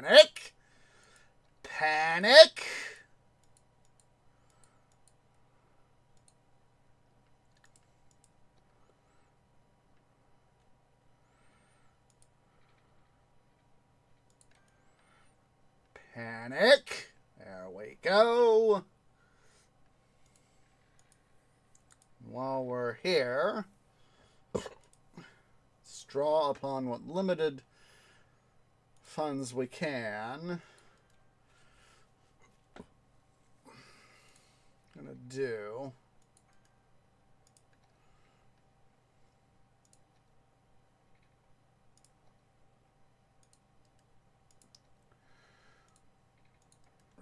Panic. Panic. Panic. There we go. While we're here, let's draw upon what limited funds we can. I'm gonna do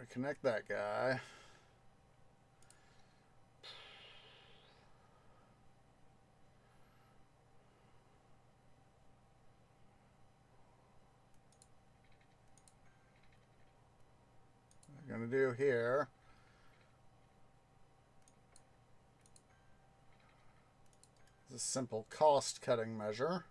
reconnect that guy. What I'm gonna do here is a simple cost cutting measure.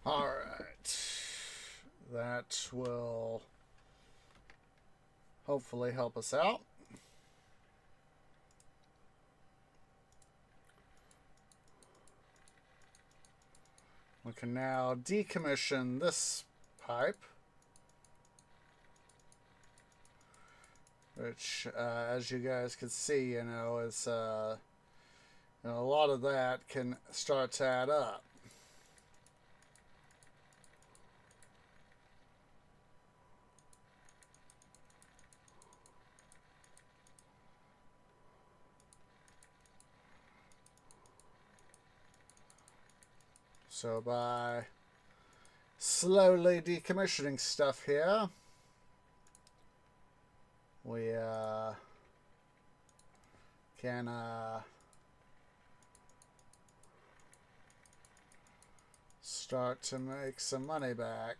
All right, that will hopefully help us out. We can now decommission this pipe, which, as you guys can see, is a lot of that can start to add up. So by slowly decommissioning stuff here, we can start to make some money back.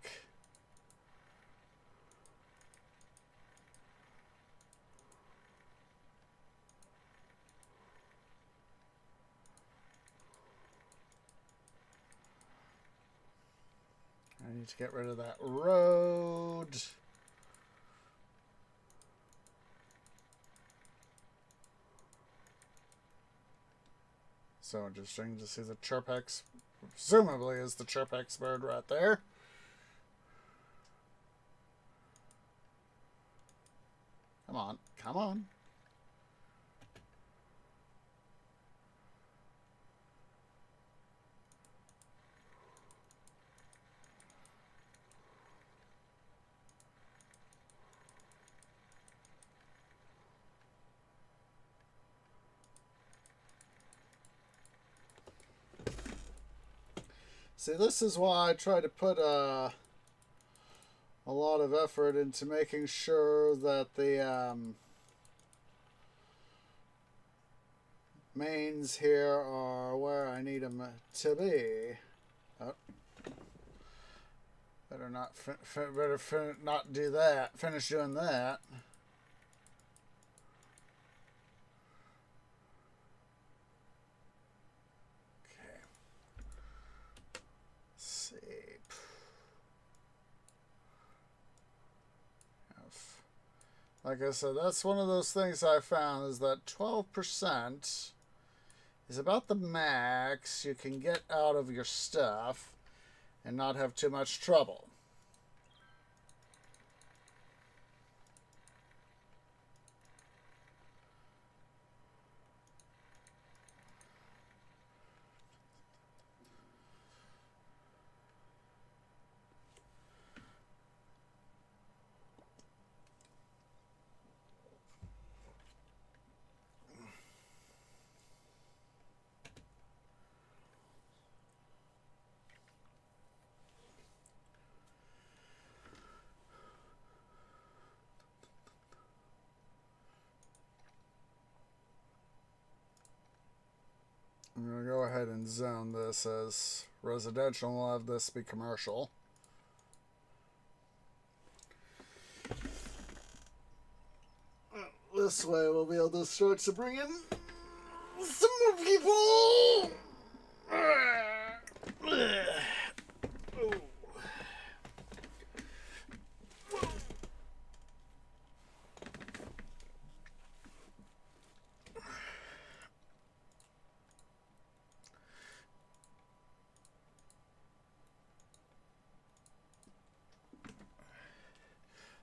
I need to get rid of that road. So interesting to see the Chirpex. Presumably is the Chirpex bird right there. Come on, come on. See, this is why I try to put a lot of effort into making sure that the mains here are where I need them to be. Oh. Better not do that. Finish doing that. Okay. Let's see. Like I said, that's one of those things I found is that 12% is about the max you can get out of your stuff and not have too much trouble. I'm going to go ahead and zone this as residential. We'll have this be commercial. This way we'll be able to start to bring in some more people.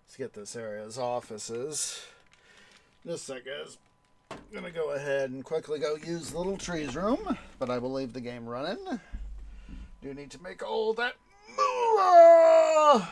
Let's get this area as offices. Just a sec, guys. I'm going to go ahead and quickly go use the little trees room, but I will leave the game running. Do need to make all that moolah!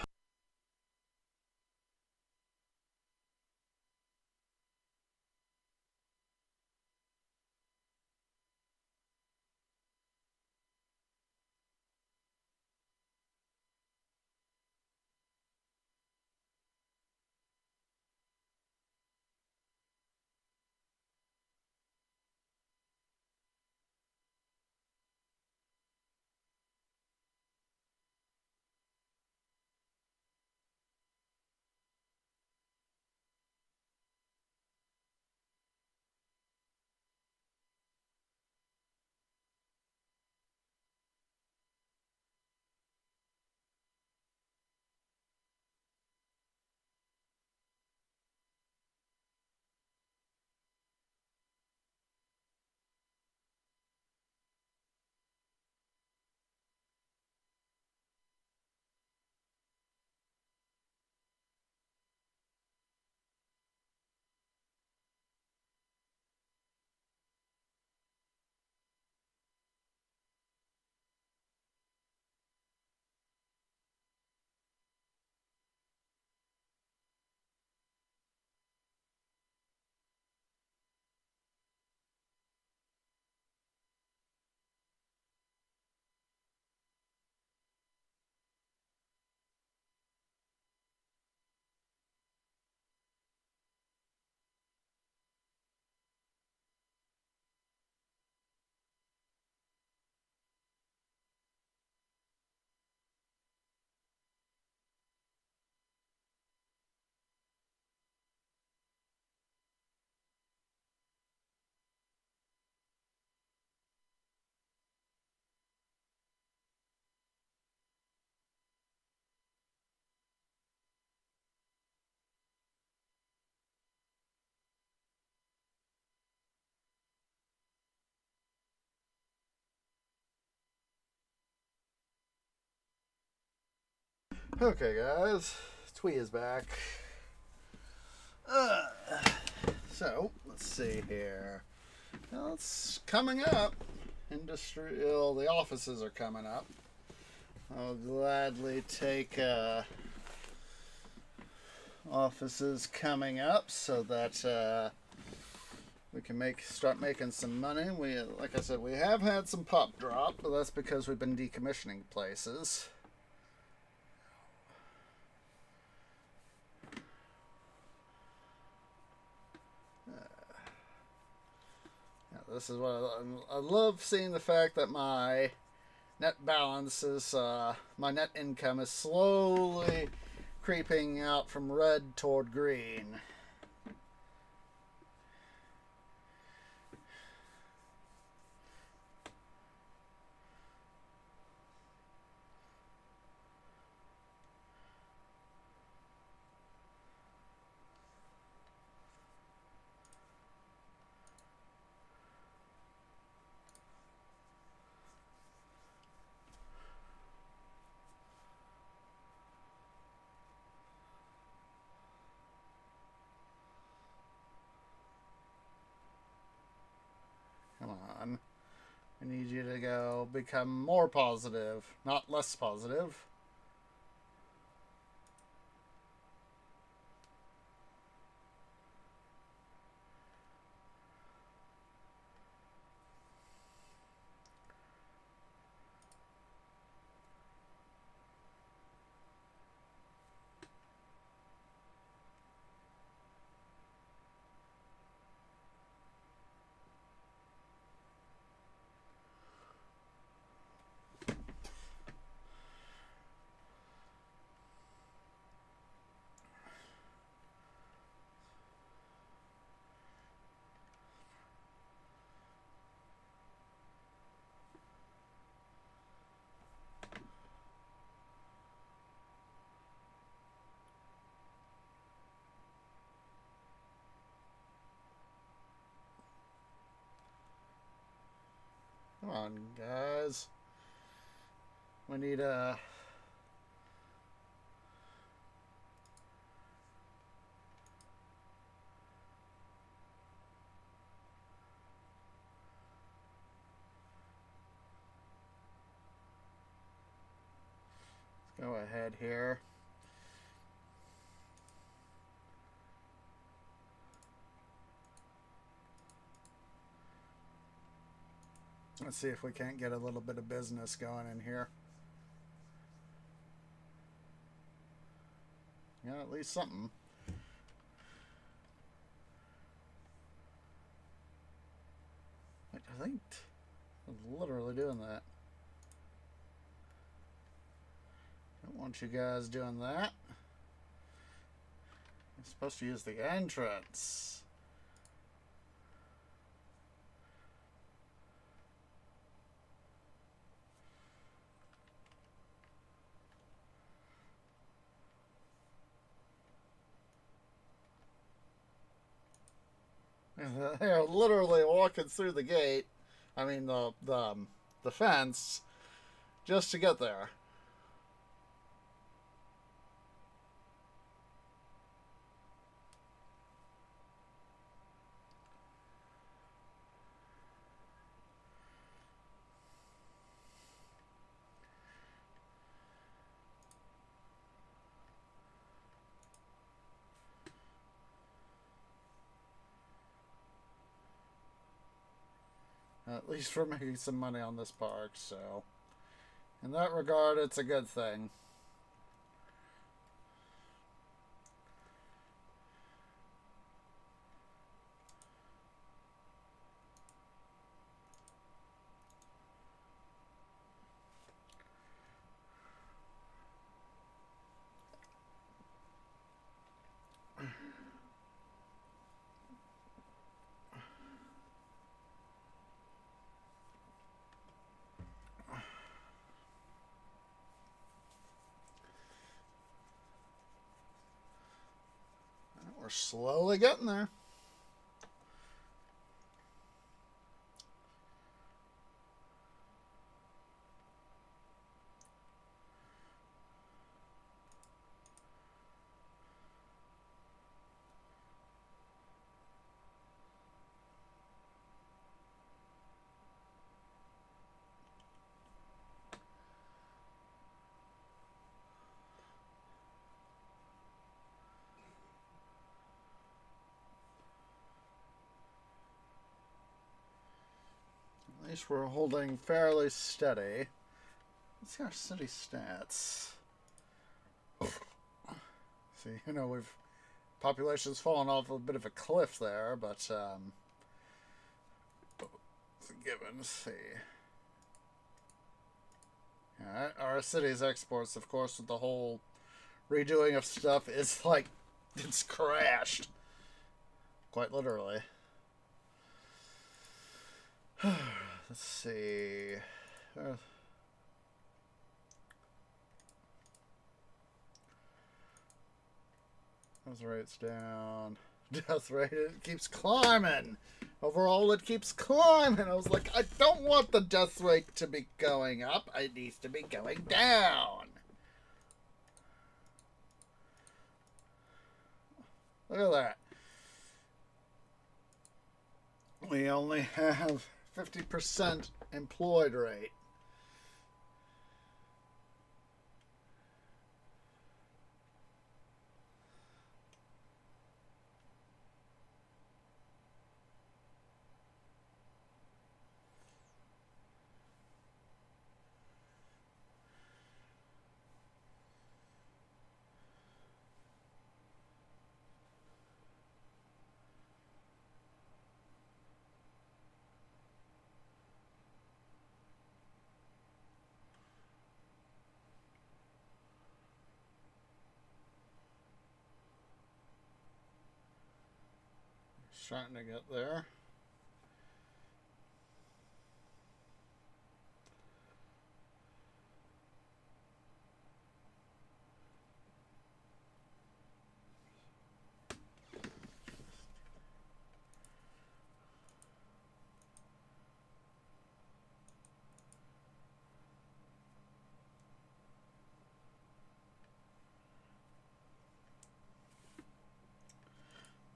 Okay, guys, Twee is back. So let's see here. Well, it's coming up. The offices are coming up. I'll gladly take offices coming up so that we can start making some money. Like I said, we have had some pop drop, but that's because we've been decommissioning places. This is what I love, seeing the fact that my net balance is, my net income is slowly creeping out from red toward green. Come on. I need you to become more positive, not less positive. Come on, guys. We need a... Go ahead here. Let's see if we can't get a little bit of business going in here. Yeah, at least something. I think I was literally doing that. Don't want you guys doing that. I'm supposed to use the entrance. They're literally walking through the gate. I mean the fence, just to get there. At least we're making some money on this park, so in that regard, it's a good thing. We're slowly getting there. least we're holding fairly steady. Let's see our city stats. See, you know, population's fallen off a bit of a cliff there, but it's a given. Let's see. Alright, our city's exports, of course, with the whole redoing of stuff, is like, it's crashed. Quite literally. Let's see. Death rate's down. Death rate, it keeps climbing. Overall, it keeps climbing. I was like, I don't want the death rate to be going up. It needs to be going down. Look at that. We only have 50% employed rate. Starting to get there.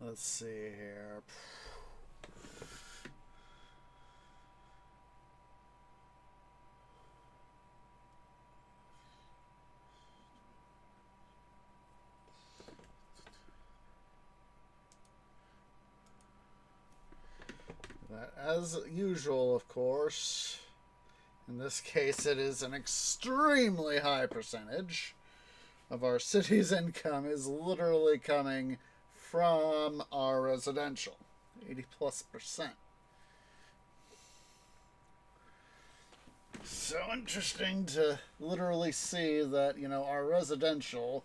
Let's see here. As usual, of course, in this case it is an extremely high percentage of our city's income is literally coming from our residential. 80+%. So interesting to literally see that, you know, our residential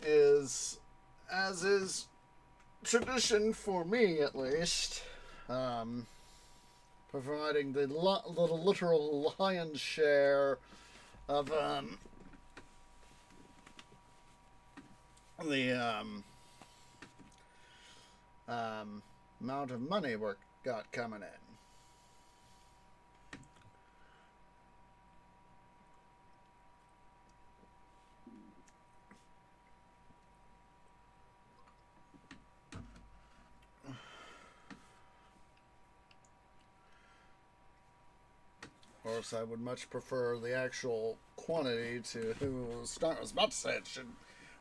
is, as is tradition for me at least, providing the literal lion's share of the amount of money we got coming in. Of course, I would much prefer the actual quantity to start. I was about to say it should.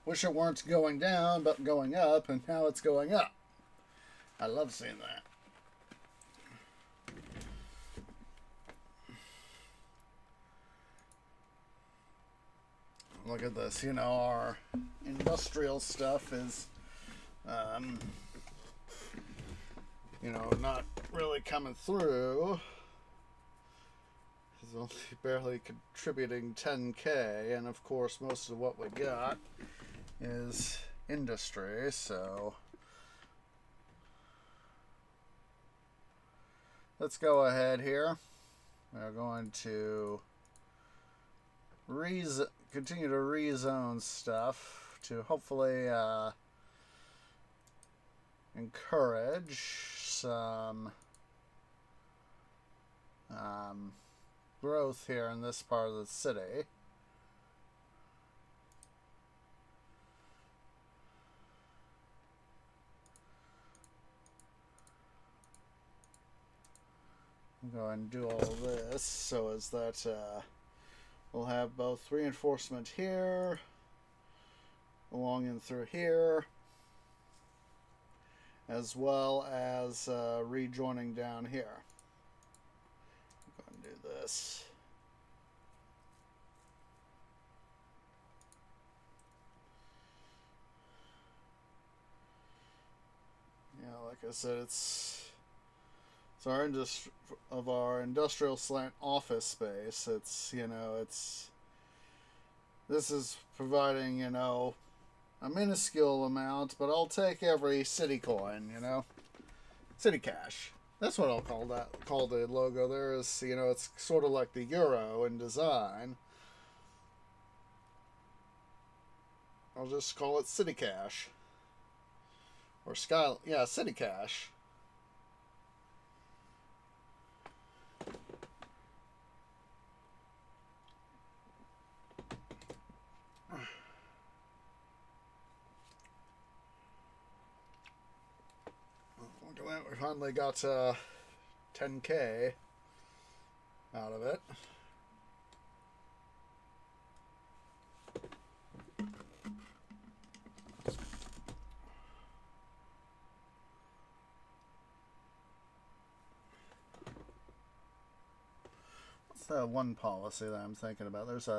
Wish it weren't going down, but going up, and now it's going up. I love seeing that. Look at this. You know, our industrial stuff is, you know, not really coming through. It's only barely contributing 10K, and of course, most of what we got is industry, so let's go ahead here. We're going to continue to rezone stuff to hopefully encourage some growth here in this part of the city. Go ahead and do all this so as that we'll have both reinforcement here, along and through here, as well as rejoining down here. this. Yeah, like I said, it's our industrial slant office space. It's, this is providing, a minuscule amount, but I'll take every city coin, city cash. That's what I'll call the logo there. Is, it's sort of like the euro in design. I'll just call it city cash. Or city cash. We finally got 10K out of it. What's the one policy that I'm thinking about? There's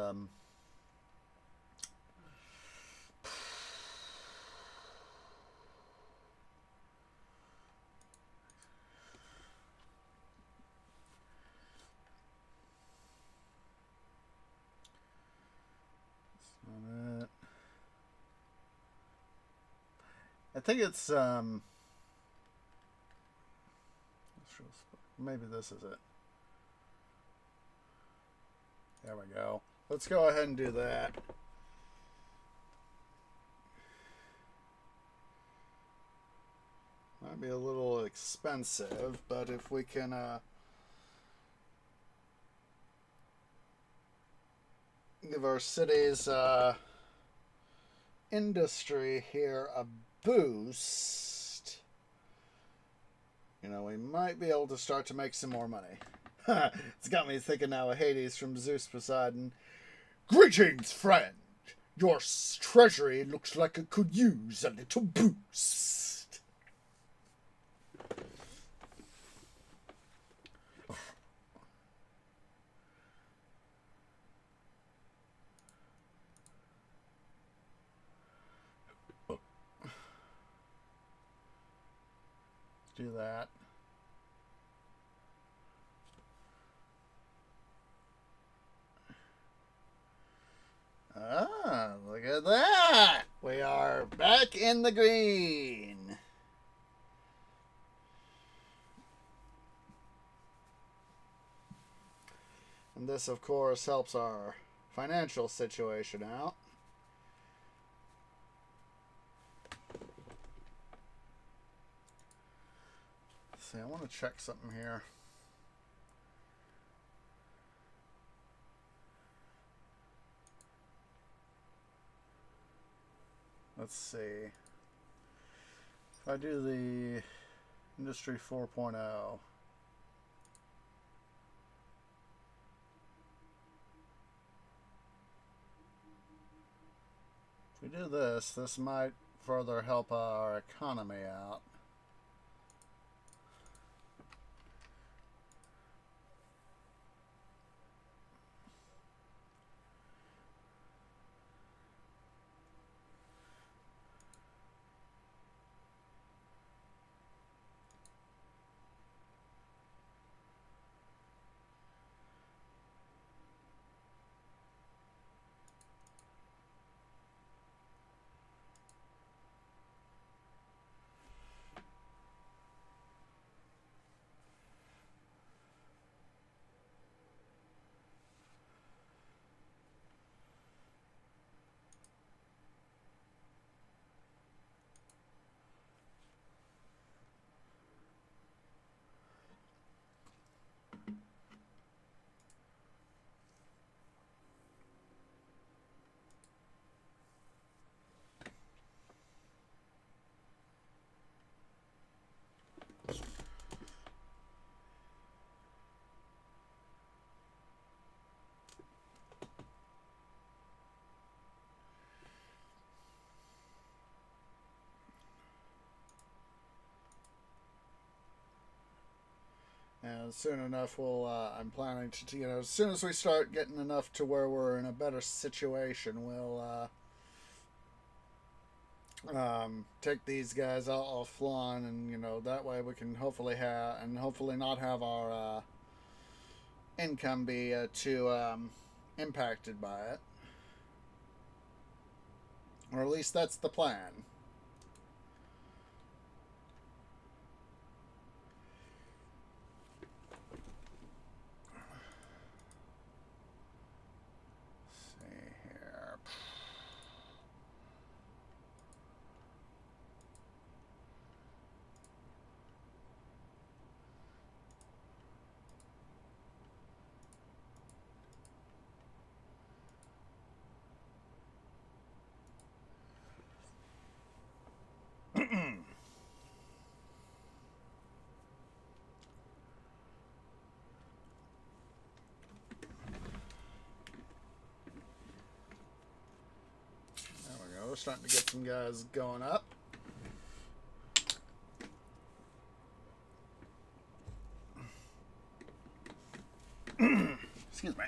I think it's maybe this is it. There we go. Let's go ahead and do that. Might be a little expensive, but if we can give our city's industry here a boost, we might be able to start to make some more money. It's got me thinking now of Hades from Zeus Poseidon. Greetings, friend. Your treasury looks like it could use a little boost. Let's do that. Ah, look at that! We are back in the green. And this, of course, helps our financial situation out. Let's see, I want to check something here. Let's see. If I do the Industry 4.0. If we do this, this might further help our economy out. soon enough, I'm planning to, as soon as we start getting enough to where we're in a better situation, we'll take these guys offline, and that way we can hopefully not have our income be too impacted by it, or at least that's the plan. We're starting to get some guys going up. Excuse me.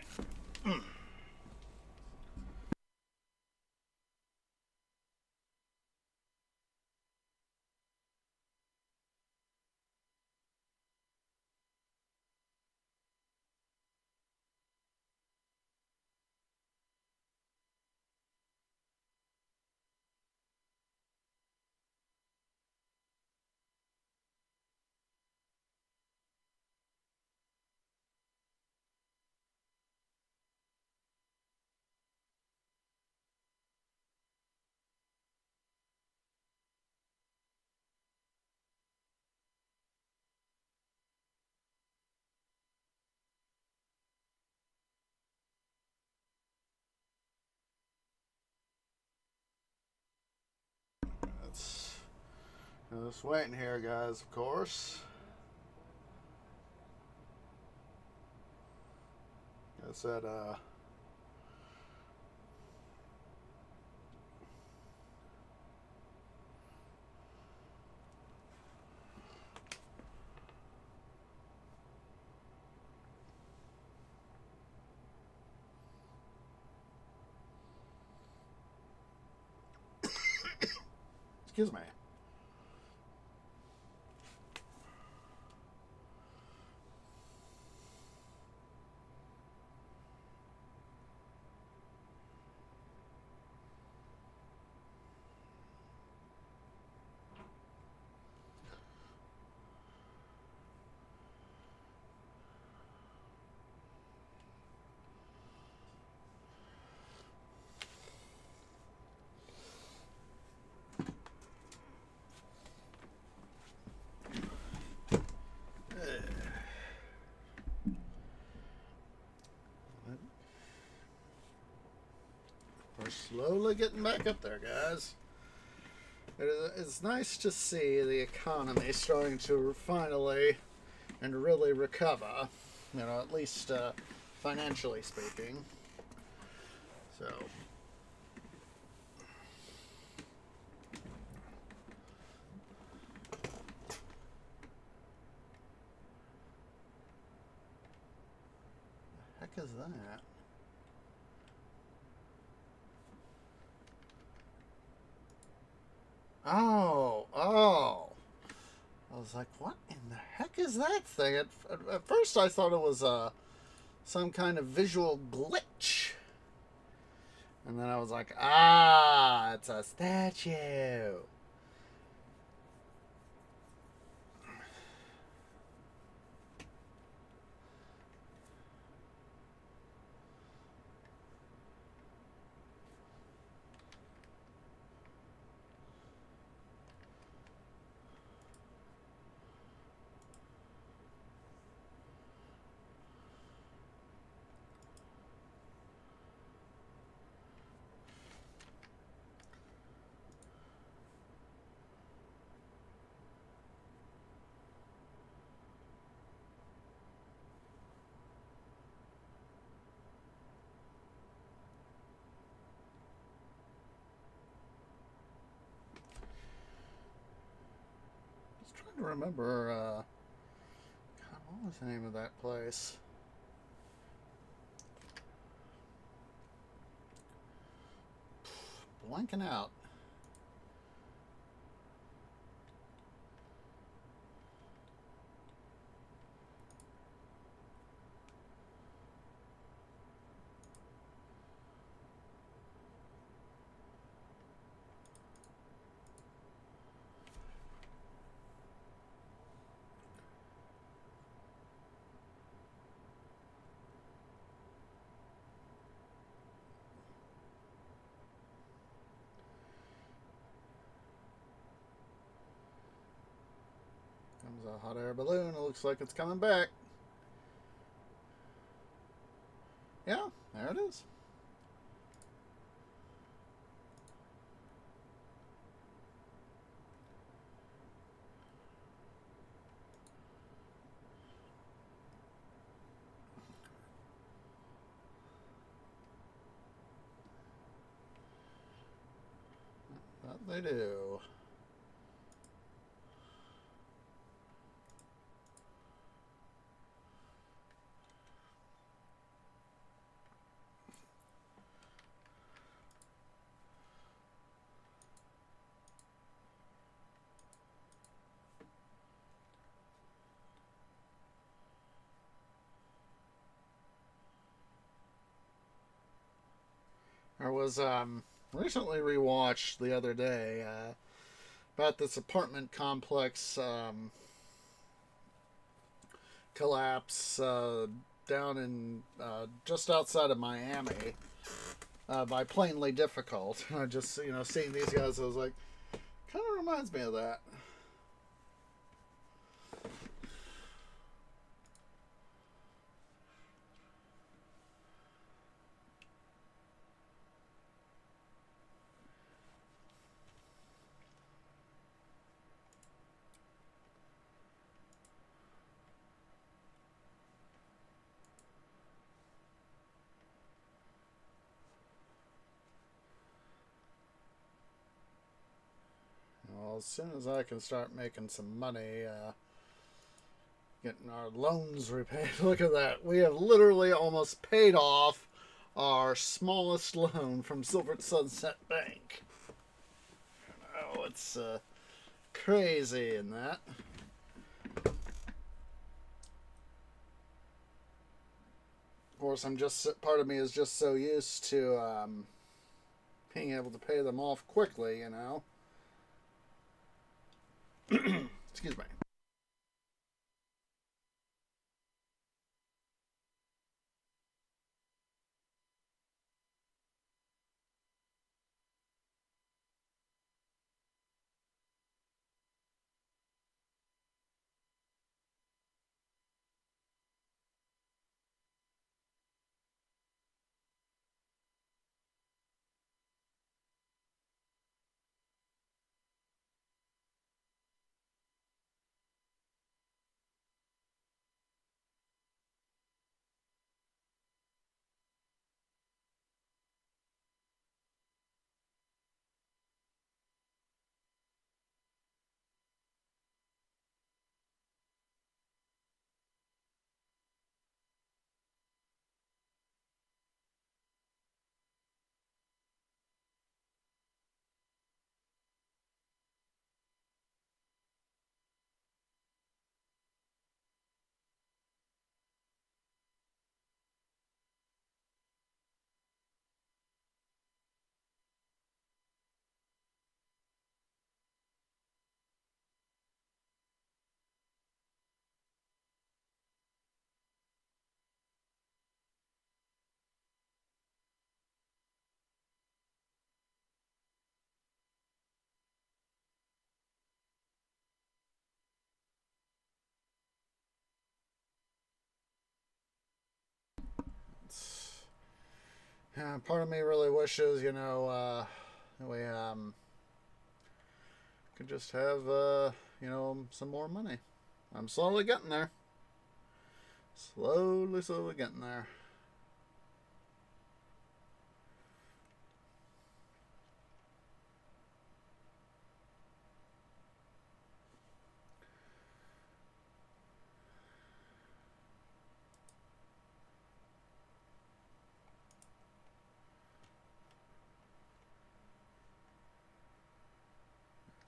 Just waiting here, guys, of course. I said, excuse me. We're slowly getting back up there, guys. It's nice to see the economy starting to finally and really recover, at least financially speaking. So, the heck is that? Oh. I was like, what in the heck is that thing? At first I thought it was some kind of visual glitch. And then I was like, it's a statue. To remember, God, What's the name of that place? Blanking out. Comes a hot air balloon. It looks like it's coming back. Yeah, there it is. That they do. I was recently rewatched the other day about this apartment complex collapse down in just outside of Miami by Plainly Difficult. I just seeing these guys, I was like, kind of reminds me of that. Well, as soon as I can start making some money, getting our loans repaid. Look at that. We have literally almost paid off our smallest loan from Silver Sunset Bank. Oh, it's crazy in that. Of course, part of me is just so used to being able to pay them off quickly, Excuse me. Part of me really wishes, we could just have, some more money. I'm slowly getting there. Slowly getting there.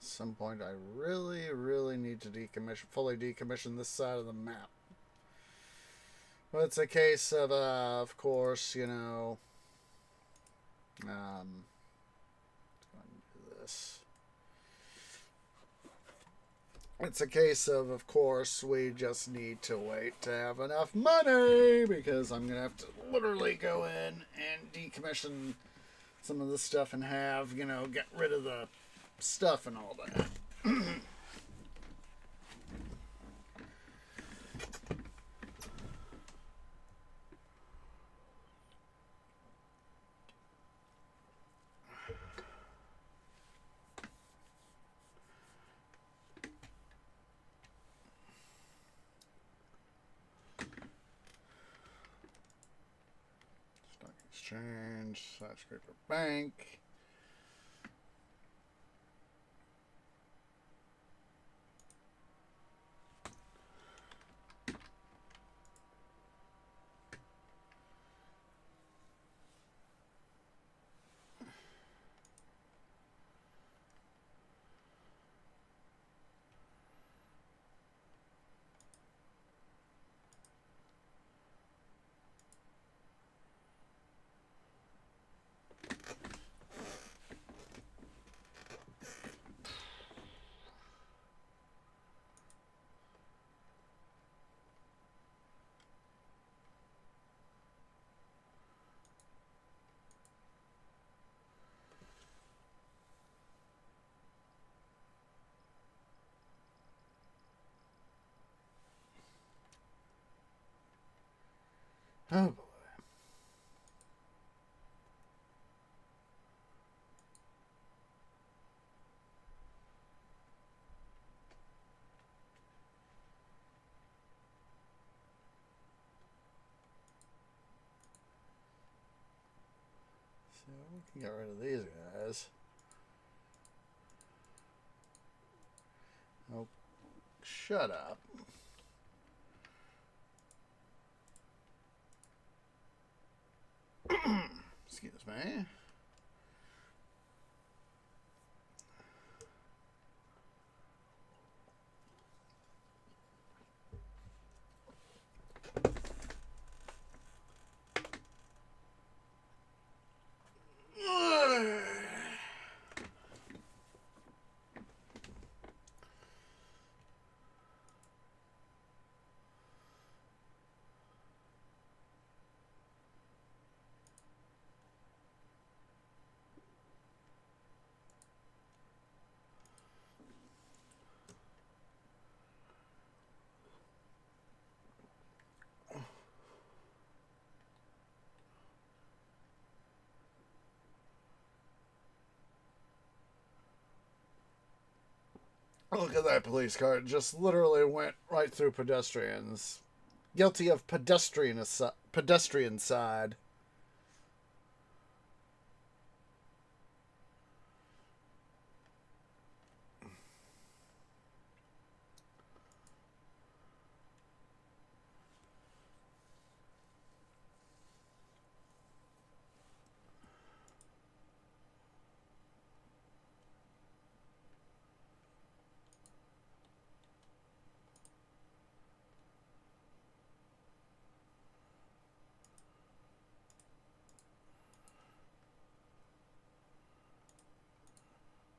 some point I really need to fully decommission this side of the map. But it's a case of course, you know, do this. It's a case of course, we just need to wait to have enough money, because I'm going to have to literally go in and decommission some of the stuff and have, you know, get rid of the stuff and all that. Stock exchange, skyscraper bank. Oh boy. So we can get rid of these guys. Oh, shut up. Excuse me. Look at that police car. It just literally went right through pedestrians. Guilty of pedestrian side.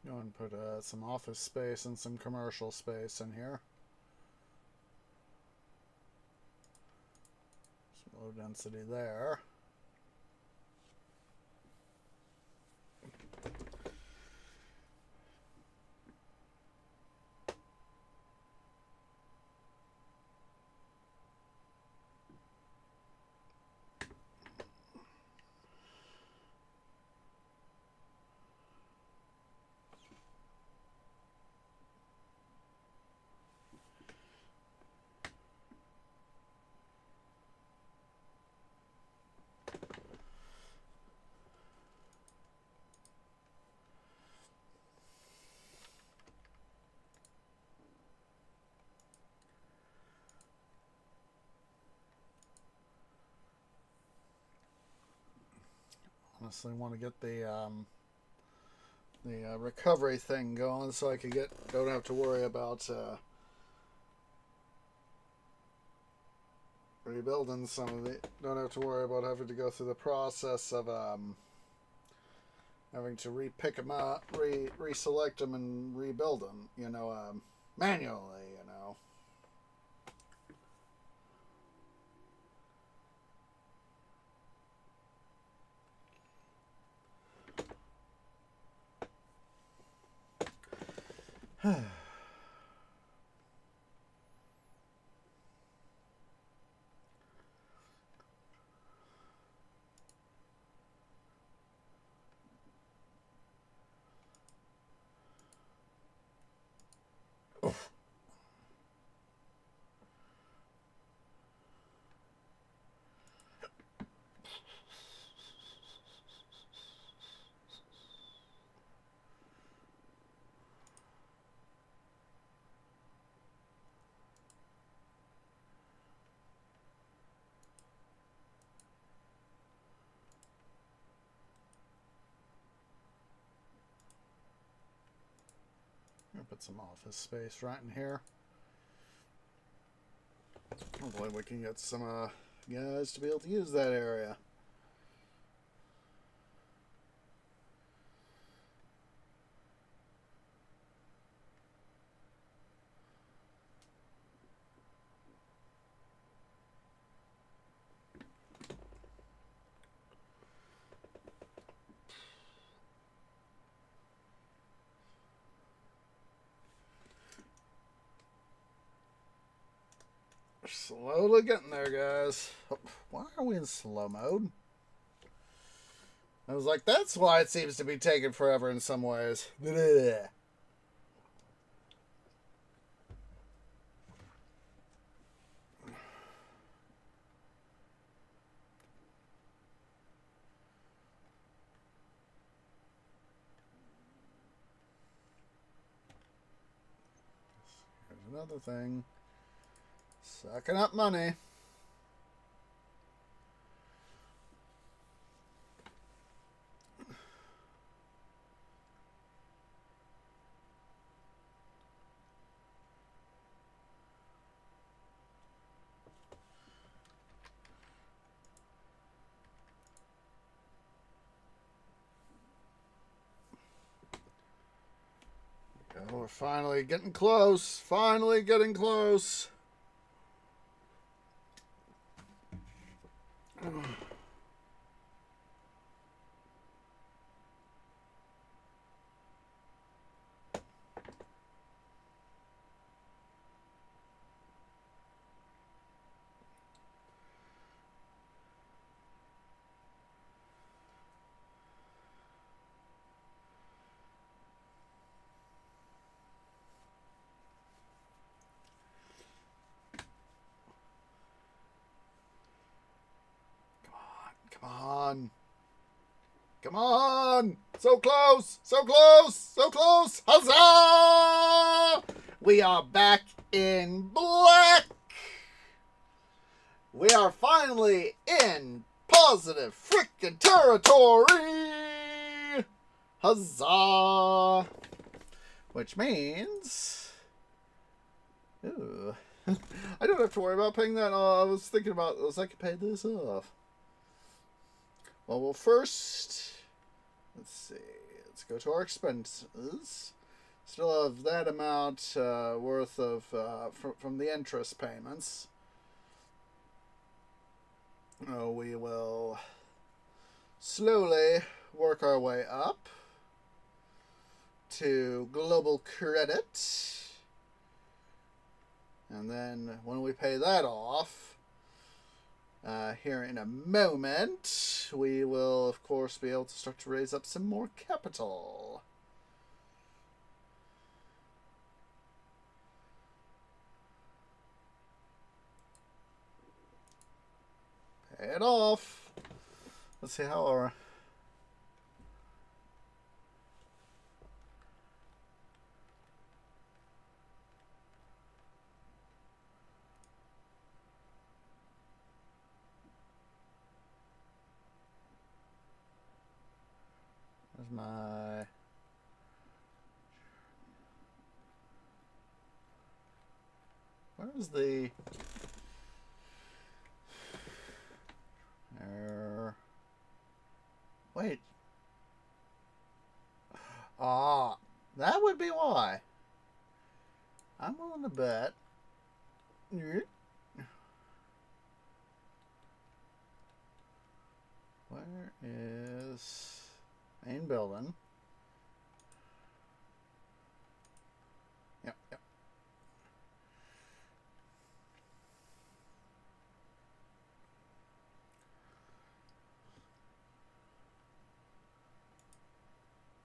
Go and put some office space and some commercial space in here. Some low density there. Honestly, want to get the the recovery thing going, so I could don't have to worry about rebuilding some of it. Don't have to worry about having to go through the process of having to re-pick them up, reselect them, and rebuild them. Manually. Put some office space right in here. Hopefully we can get some guys to be able to use that area. Slowly getting there, guys. Oh, why are we in slow mode? I was like, that's why it seems to be taking forever in some ways. Blech. Here's another thing. Sucking up money. Oh, we're finally getting close. Finally getting close. Come on. Come on. So close. So close. So close. Huzzah! We are back in black. We are finally in positive freaking territory. Huzzah! Which means... Ooh. I don't have to worry about paying that. I was thinking about... I could pay this off. Well, first, let's see. Let's go to our expenses. Still have that amount worth of from the interest payments. We will slowly work our way up to global credit. And then when we pay that off, here in a moment, we will, of course, be able to start to raise up some more capital. Pay it off. Let's see how our... Where's my... Where's the... Wait. Ah, that would be why. I'm willing to bet. Where is main building? Yep, yep.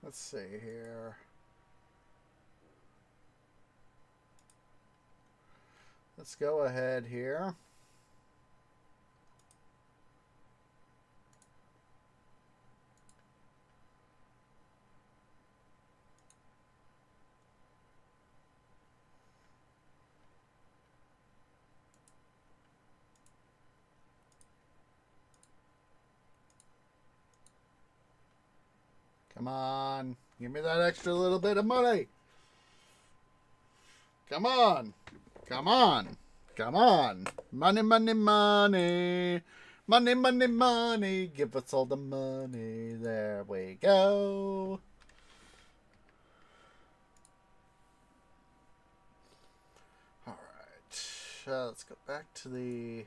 Let's see here. Let's go ahead here. Come on. Give me that extra little bit of money. Come on. Come on. Come on. Money, money, money. Money, money, money. Give us all the money. There we go. All right. Let's go back to the...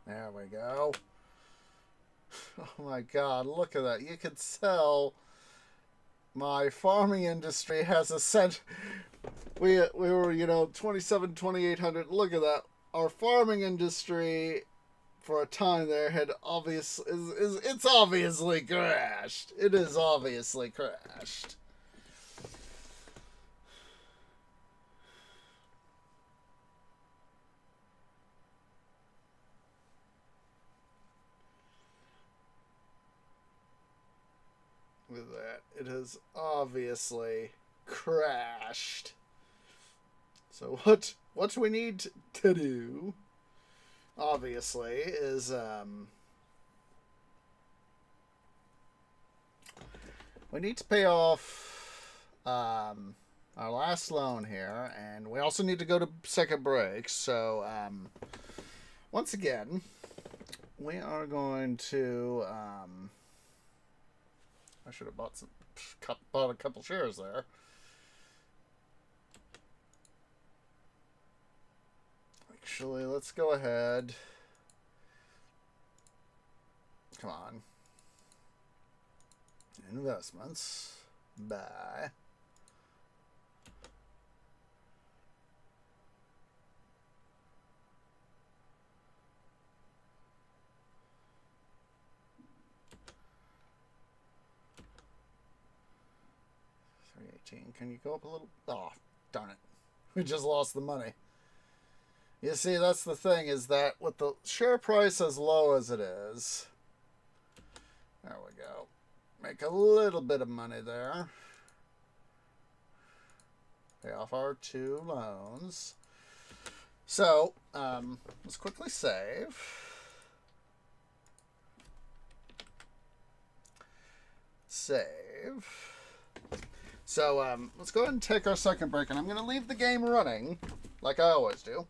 There we go. Oh my god, look at that. You could sell... My farming industry has a cent. We were, you know, 2,800. Look at that. Our farming industry for a time there had it's obviously crashed. It is obviously crashed. With that, it has obviously crashed. So what we need to do, obviously, is we need to pay off our last loan here, and we also need to go to second break. So once again, we are going to I should have bought a couple shares there. Actually, let's go ahead. Come on. Investments. Buy. Can you go up a little? Oh, darn it. We just lost the money. You see, that's the thing, is that with the share price as low as it is, there we go. Make a little bit of money there. Pay off our 2 loans. So, let's quickly save. Save. So, let's go ahead and take our second break, and I'm going to leave the game running, like I always do,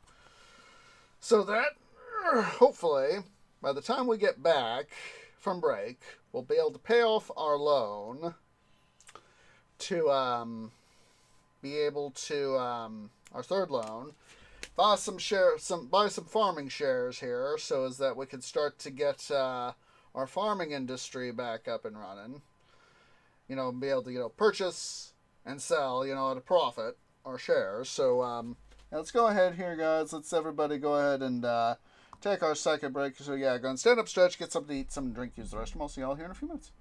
so that, hopefully, by the time we get back from break, we'll be able to pay off our loan to, be able to, our third loan, buy some farming shares here, so as that we can start to get, our farming industry back up and running. You know, be able to, you know, purchase and sell, you know, at a profit our shares. So, let's go ahead here, guys. Let's everybody go ahead and take our second break. So, yeah, go and stand up, stretch, get something to eat, something to drink, use the restroom. I'll see y'all here in a few minutes.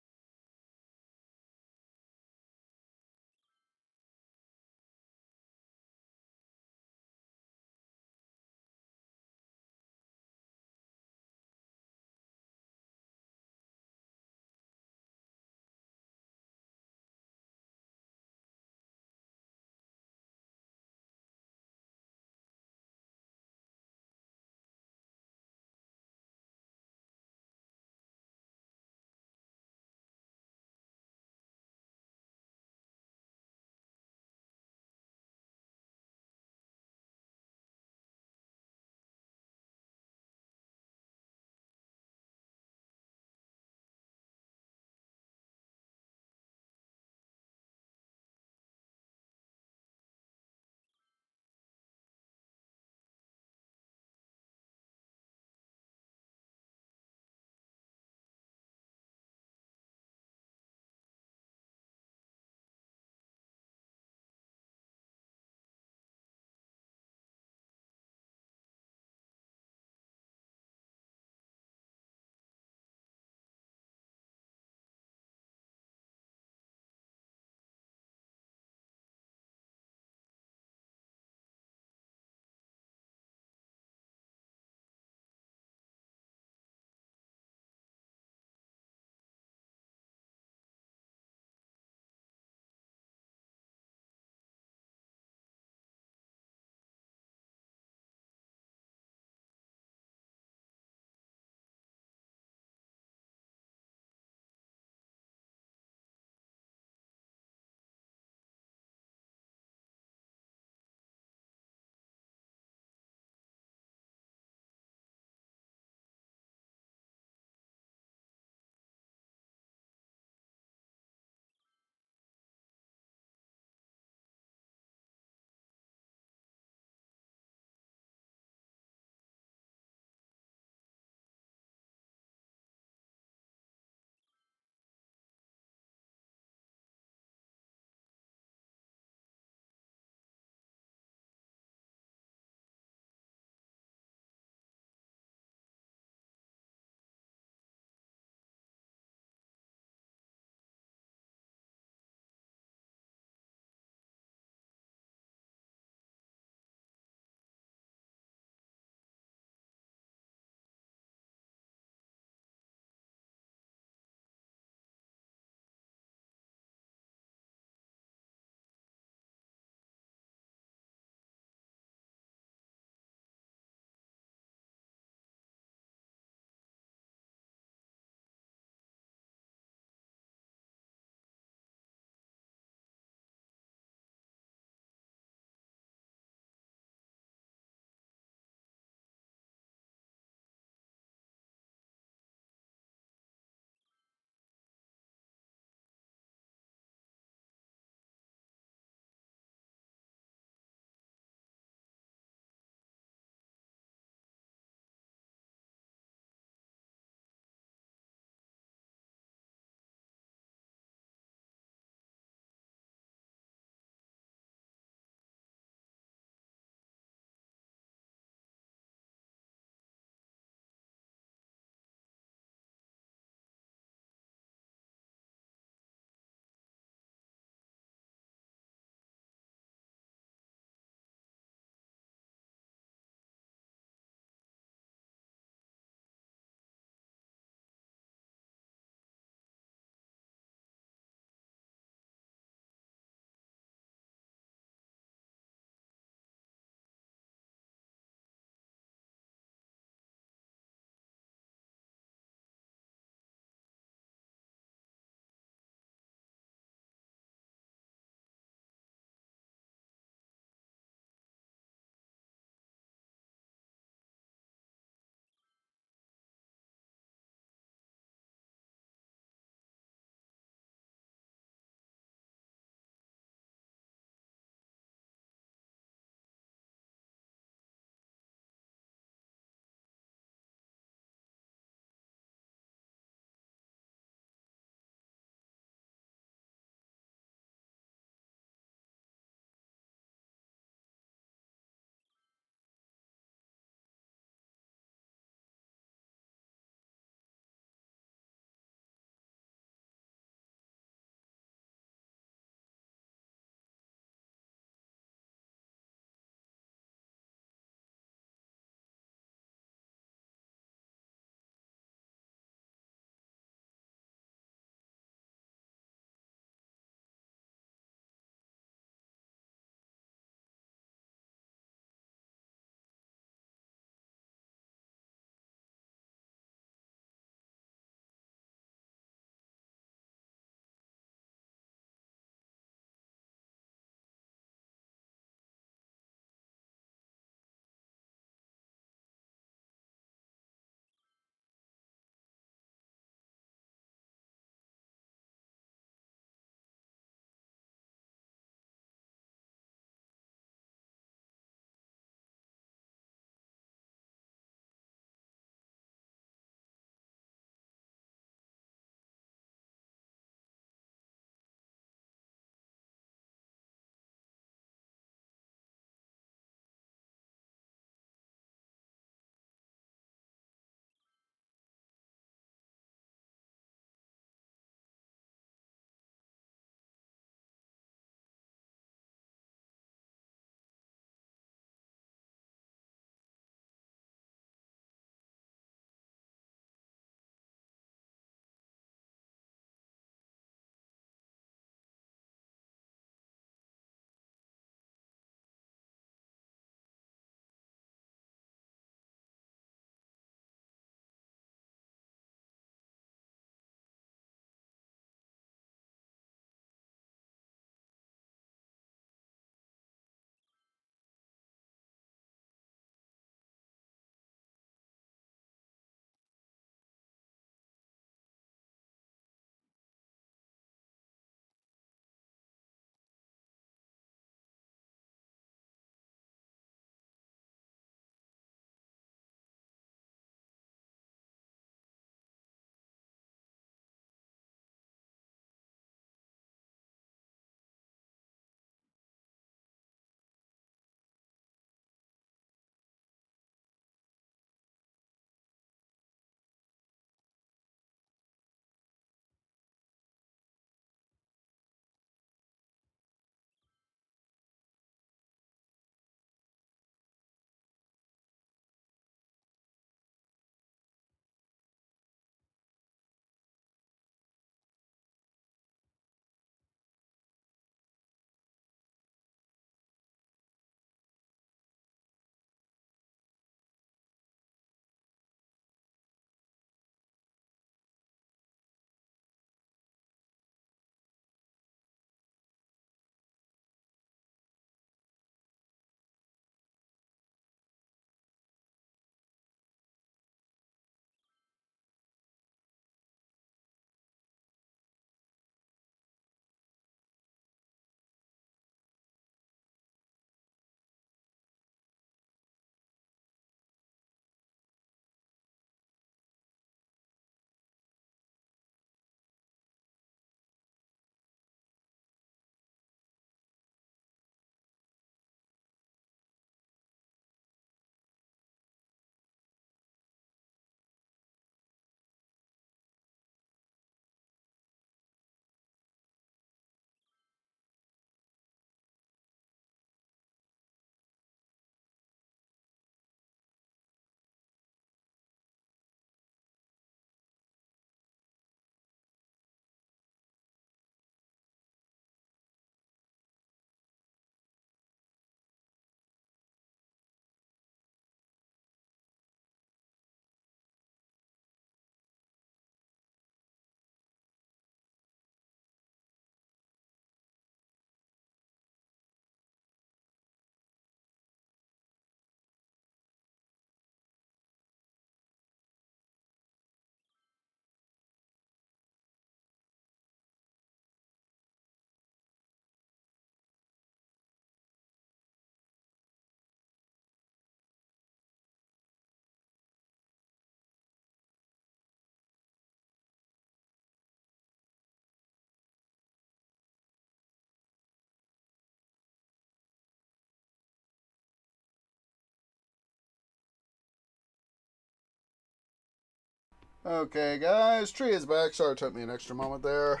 Okay, guys, tree is back. Sorry it took me an extra moment there.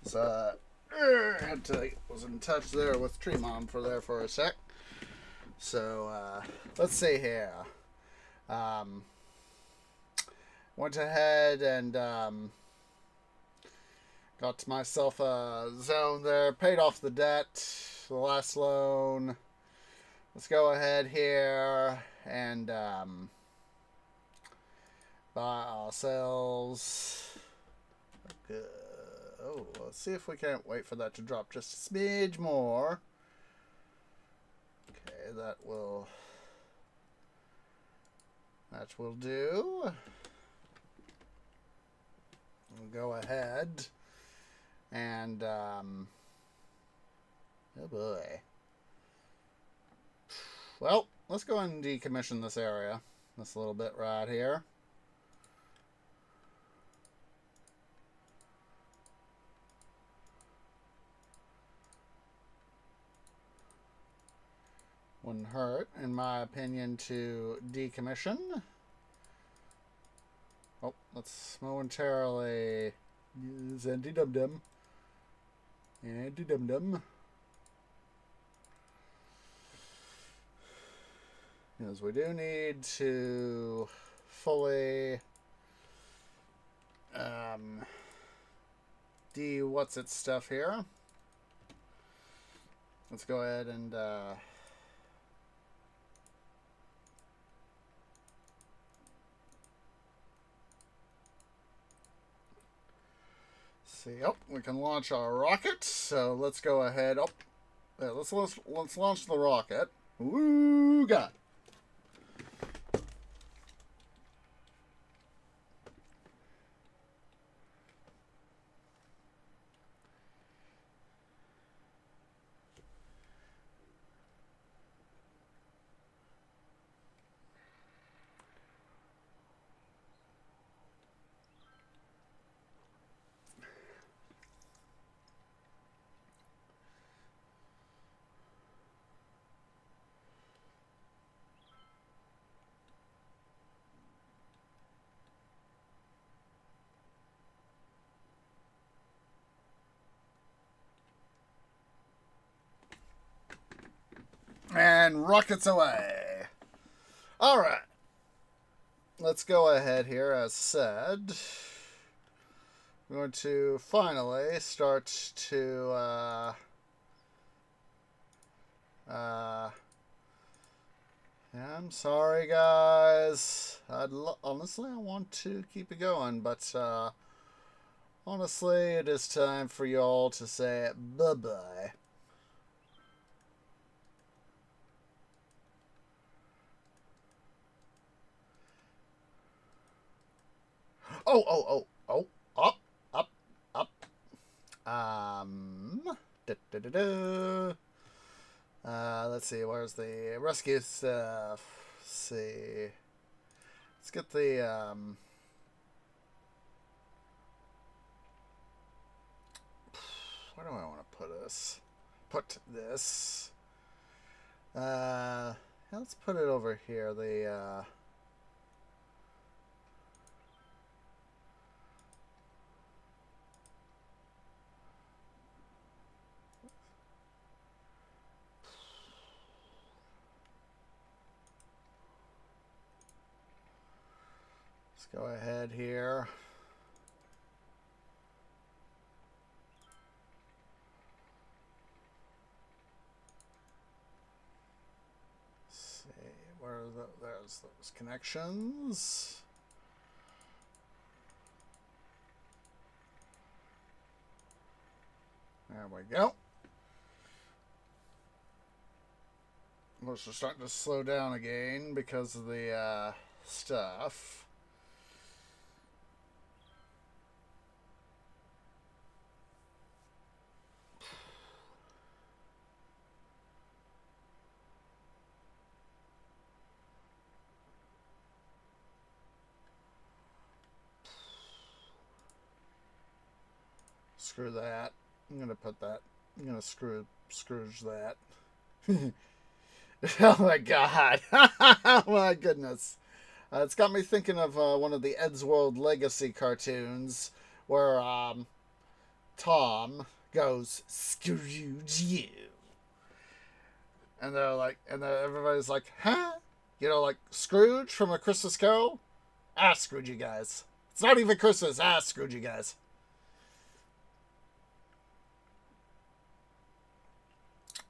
So, was in touch there with Tree Mom for a sec. So, let's see here. Went ahead and got myself a zone there. Paid off the debt, the last loan. Let's go ahead here and buy ourselves. Oh, let's see if we can't wait for that to drop just a smidge more. Okay, that will do. We'll go ahead and oh boy. Well, let's go and decommission this area. This little bit right here. Wouldn't hurt, in my opinion, to decommission. Oh, let's momentarily use anti-dum-dum. Anti-dum-dum. Because we do need to fully what's its stuff here. Let's go ahead and see. Oh, we can launch our rocket. So let's go ahead. Oh, yeah, let's launch the rocket. Woo, God. And rockets away. All right. Let's go ahead here, as said. I'm going to finally start to yeah, I'm sorry, guys. Honestly, I want to keep it going, but honestly, it is time for y'all to say bye-bye. Oh, up, up, up. Da, da, da, da. Let's see, where's the rescue stuff? Let's see. Let's get the, where do I want to put this? Put this. Yeah, let's put it over here. The, let's go ahead here. Let's see, where are there's those connections. There we go. Most are starting to slow down again because of the stuff. Screw that. I'm gonna put that. I'm gonna Scrooge that. Oh my god. Oh my goodness. It's got me thinking of one of the Eddsworld Legacy cartoons where Tom goes, "Scrooge you," and they're like, and everybody's like, "Huh?" You know, like Scrooge from A Christmas Carol. Ah, Scrooge you guys. It's not even Christmas. Ah, Scrooge you guys.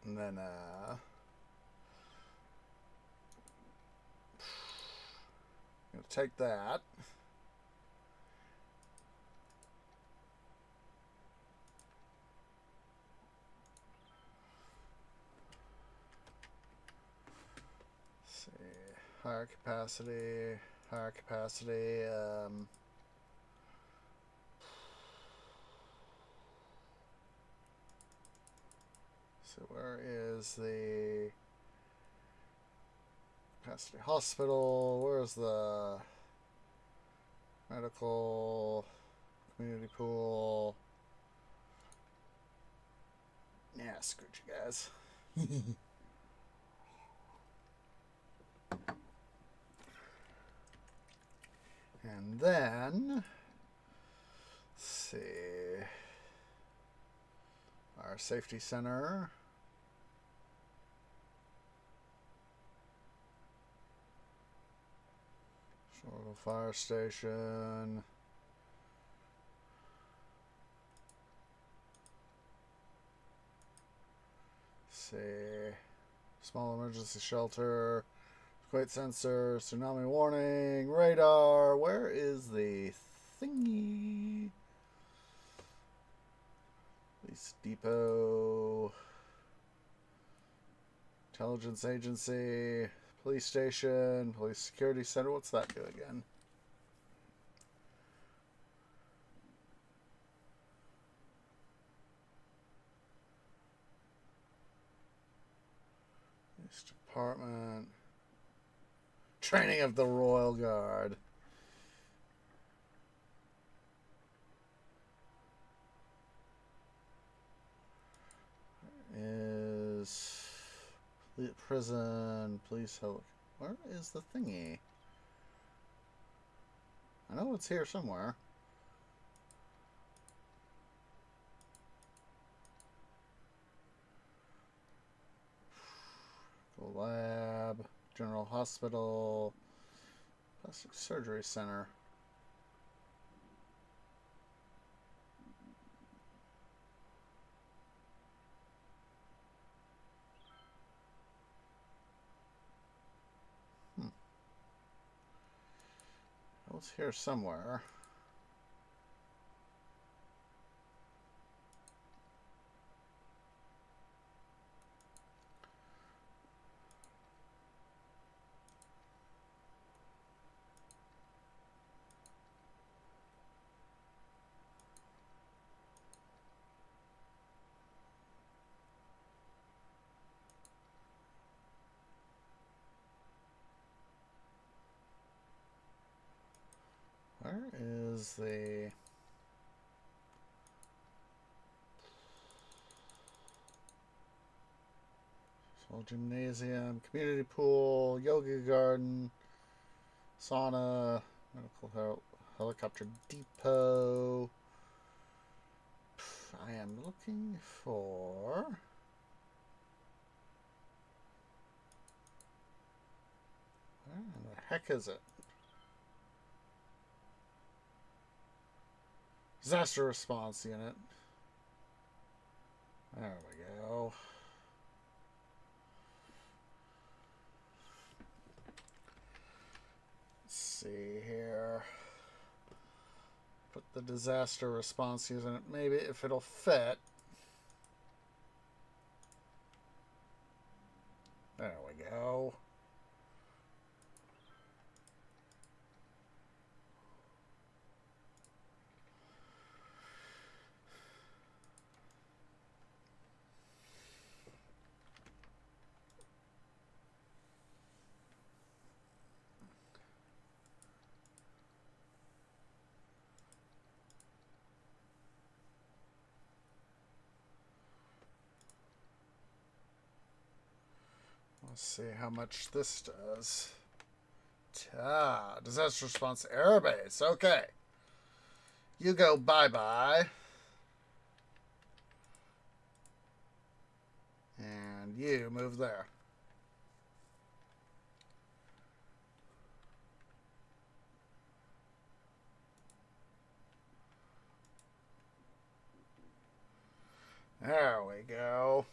And then gonna take that. Let's see, higher capacity, higher capacity. So where is the capacity hospital? Where's the medical community pool? Yeah, Scrooge you guys. And then, let's see, our safety center. Shoreville Fire Station. Let's see, small emergency shelter. Quake sensor, tsunami warning, radar. Where is the thingy? Police depot, intelligence agency, police station, police security center. What's that do again? Police department. Training of the Royal Guard. Is prison, police helicopter. Where is the thingy? I know it's here somewhere. The lab, general hospital, plastic surgery center. It's here somewhere. Where is the... Small gymnasium, community pool, yoga garden, sauna, medical helicopter depot. I am looking for... Where the heck is it? Disaster response unit. There we go. Let's see here. Put the disaster response unit. Maybe if it'll fit. There we go. Let's see how much this does. Disaster response airbase. Okay. You go bye-bye. And you move there. There we go.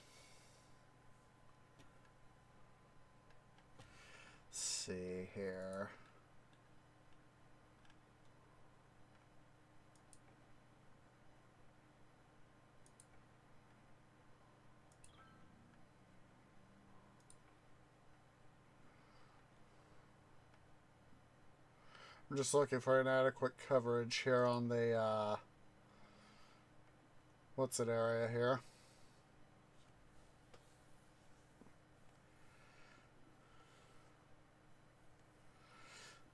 Let's see here. I'm just looking for an adequate coverage here on the, what's it area here?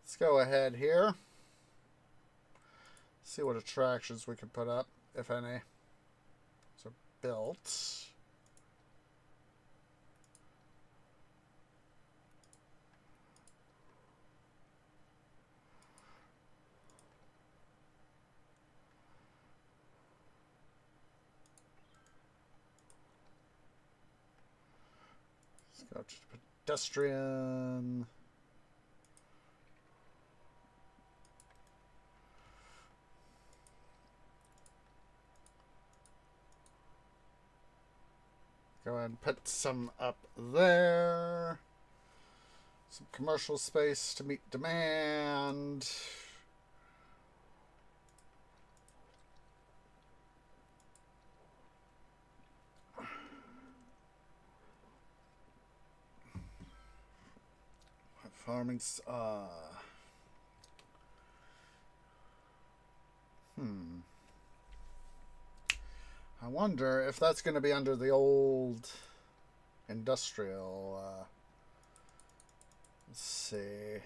Let's go ahead here. See what attractions we can put up, if any. So built. Let's go to pedestrian. Go ahead and put some up there. Some commercial space to meet demand. Farming. I wonder if that's going to be under the old industrial. Let's see.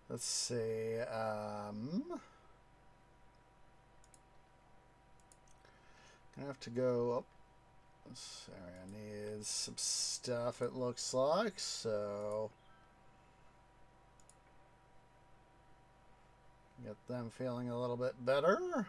Let's see. I have to go up. This area needs some stuff, it looks like, so get them feeling a little bit better.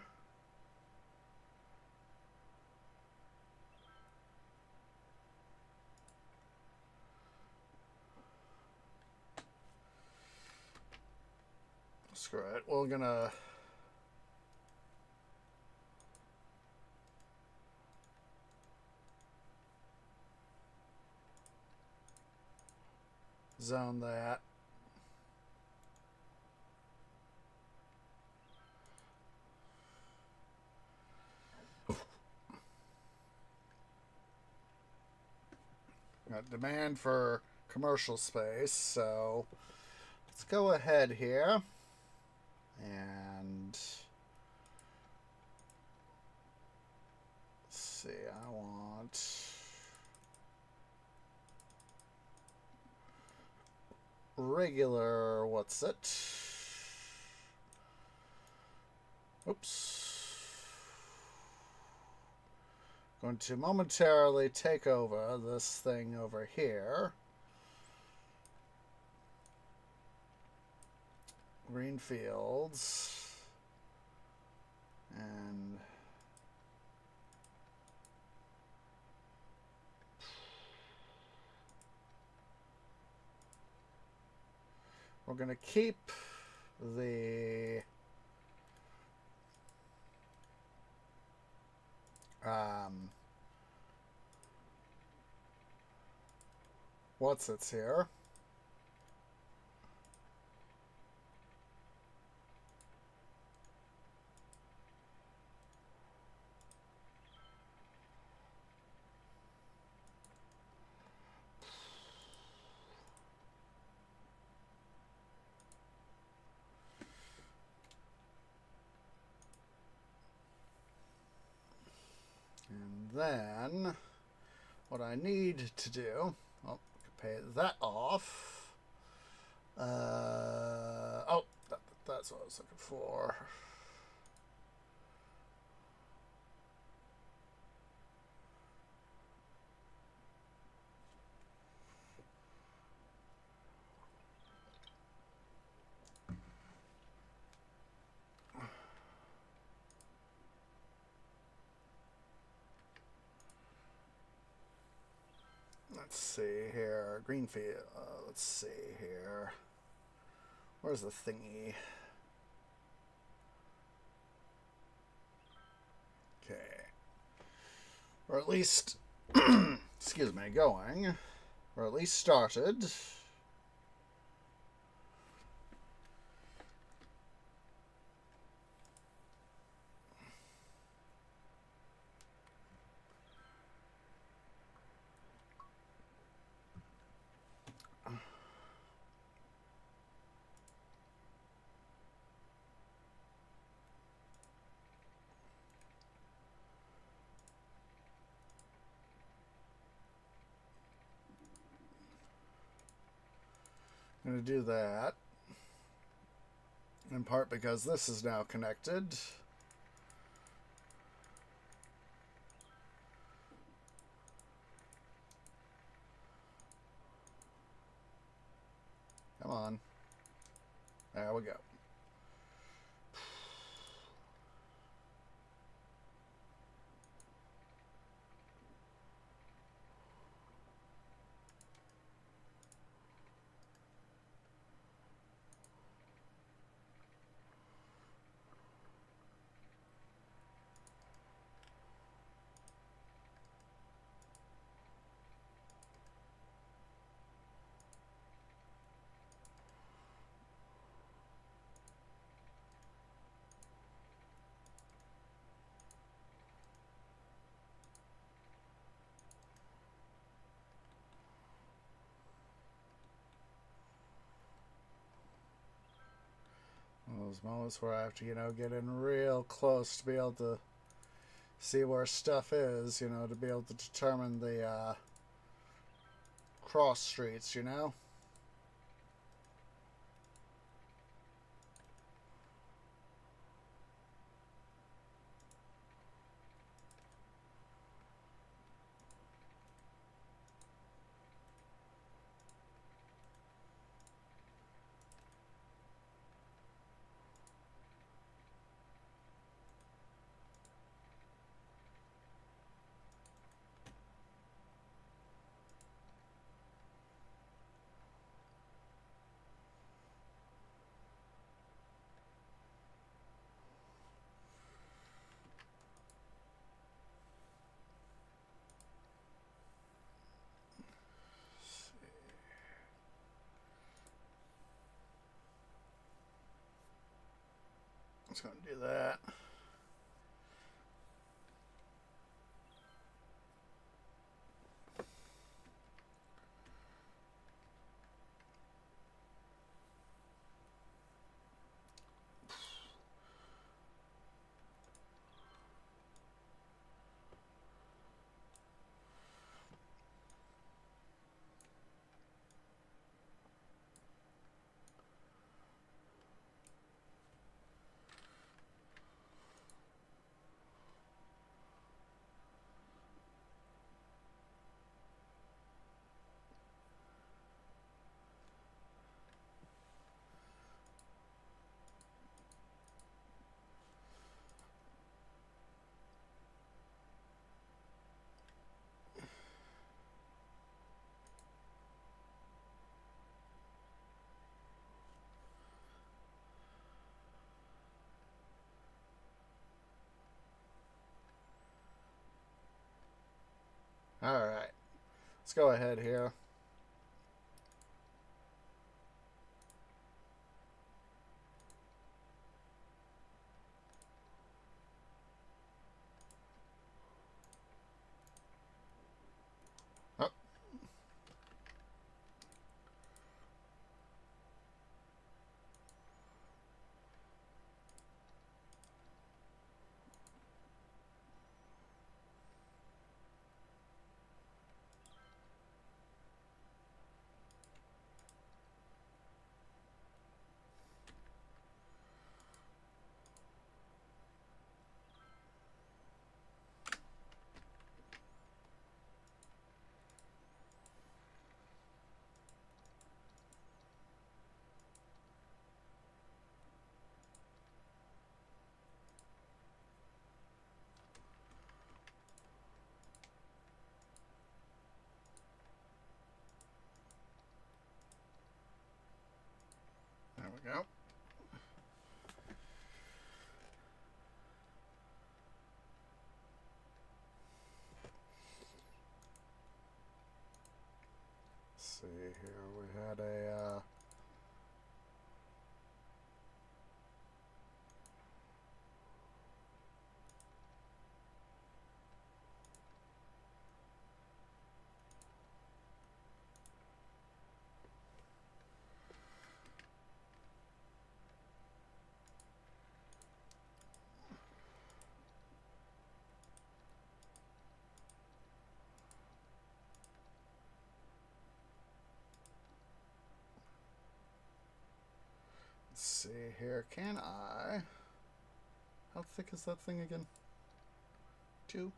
Screw it, we're gonna zone that. Got demand for commercial space, so let's go ahead here and let's see, I want regular, what's it? Oops. Going to momentarily take over this thing over here. Green fields. And we're going to keep the what's it's here. And then what I need to do, well, pay that off. Oh, that's what I was looking for. Let's see here. Greenfield. Let's see here. Where's the thingy? Okay. Or at least, excuse me, going. Or at least started. I'm going to do that. In part because this is now connected. Come on. There we go. Those moments where I have to, get in real close to be able to see where stuff is, to be able to determine the cross streets, It's going to do that. Alright. Let's go ahead here. Oh. we go. Let's see here. We had a... Let's see here. Can I... How thick is that thing again? 2?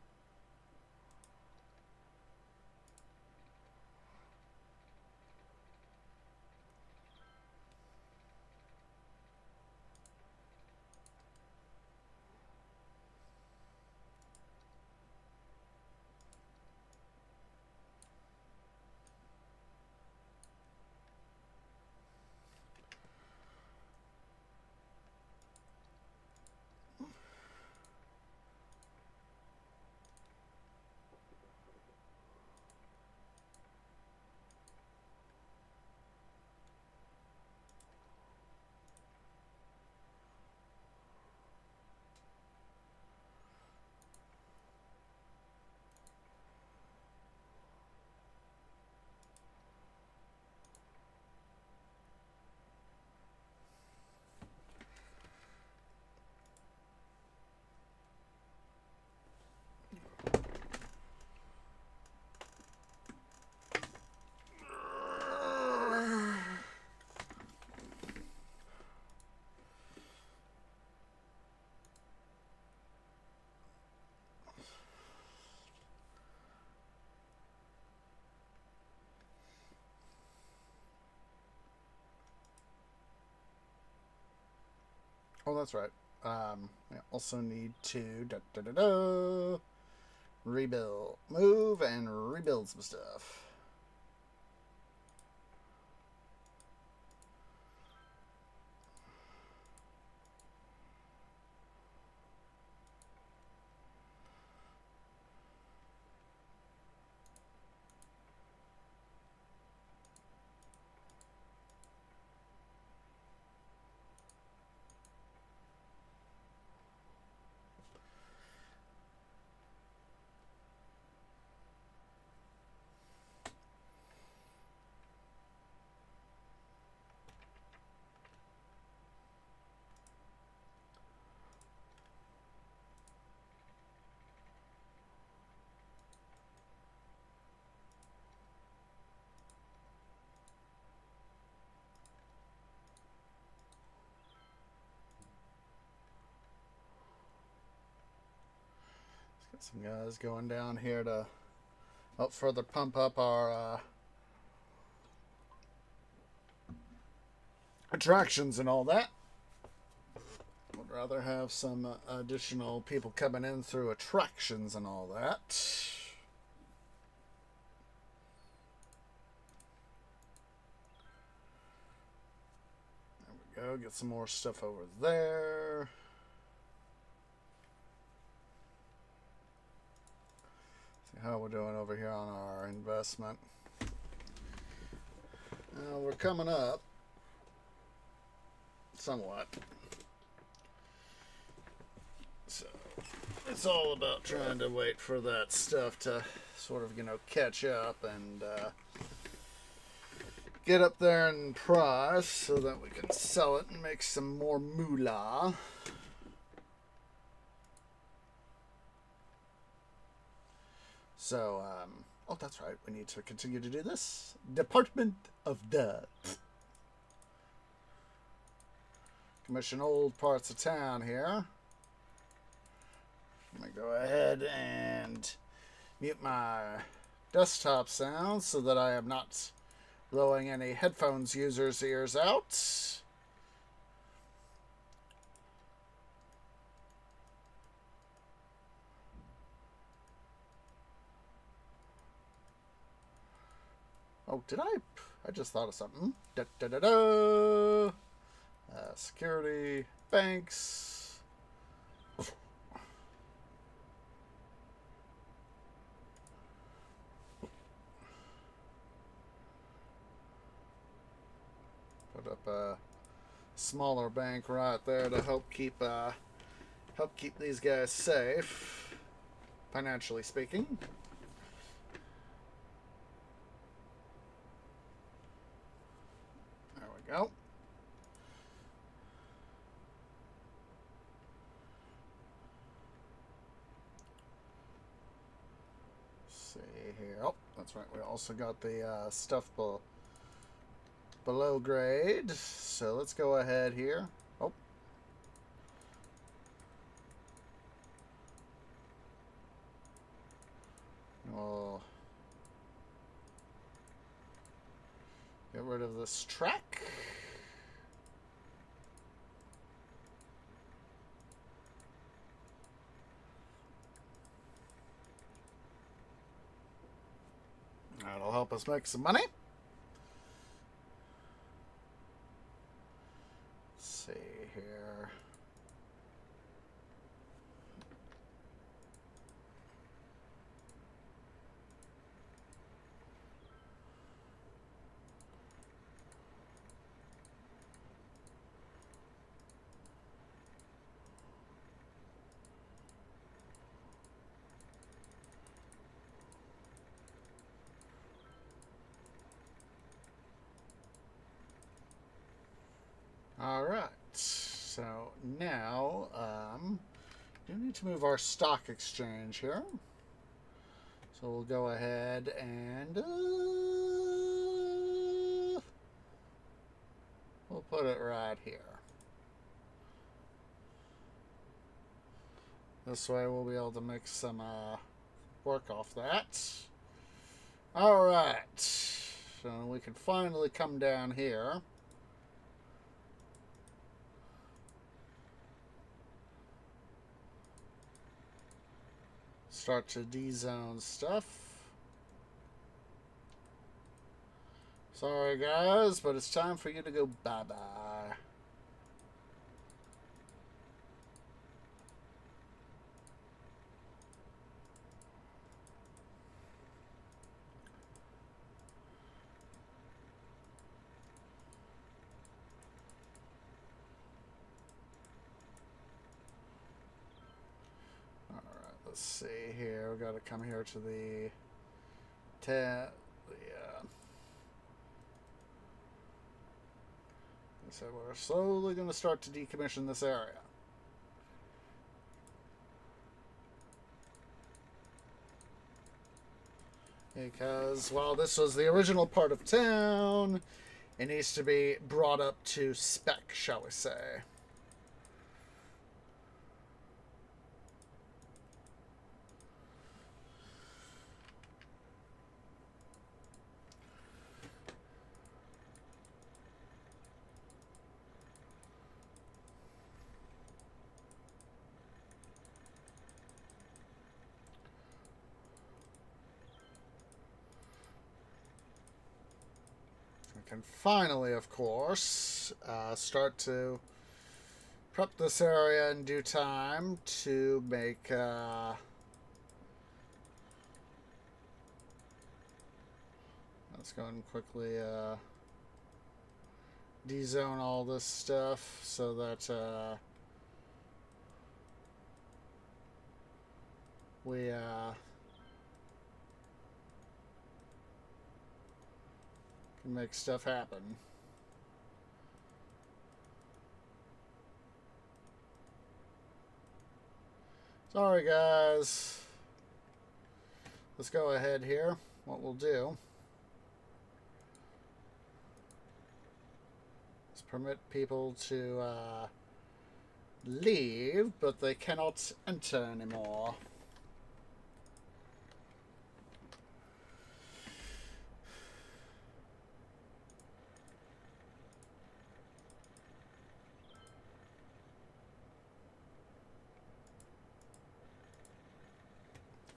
Oh, that's right. I also need to rebuild, move, and rebuild some stuff. Got some guys going down here to help further pump up our attractions and all that. Would rather have some additional people coming in through attractions and all that. There we go. Get some more stuff over there. See how we're doing over here on our investment. We're coming up somewhat. So it's all about trying to wait for that stuff to sort of, catch up and get up there in price so that we can sell it and make some more moolah. So, oh, that's right. We need to continue to do this. Department of Debt. Commission old parts of town here. I'm going to go ahead and mute my desktop sound so that I am not blowing any headphones users' ears out. Oh, did I? I just thought of something. Da, da, da, da. Security, banks. Put up a smaller bank right there to help keep these guys safe, financially speaking. There we go. See here. Oh, that's right. We also got the stuff below grade. So let's go ahead here. Oh. We'll get rid of this track. That'll help us make some money. Let's see here. Alright, so now we need to move our stock exchange here. So we'll go ahead and we'll put it right here. This way we'll be able to make some work off that. Alright, so we can finally come down here. Start to D-zone stuff. Sorry guys, but it's time for you to go bye-bye. Let's see here. We got to come here to the so we're slowly going to start to decommission this area. Because while this was the original part of town, it needs to be brought up to spec, shall we say. Can finally, of course, start to prep this area in due time to make let's go and quickly de-zone all this stuff so that we make stuff happen. Sorry guys. Let's go ahead here. What we'll do is permit people to leave, but they cannot enter anymore.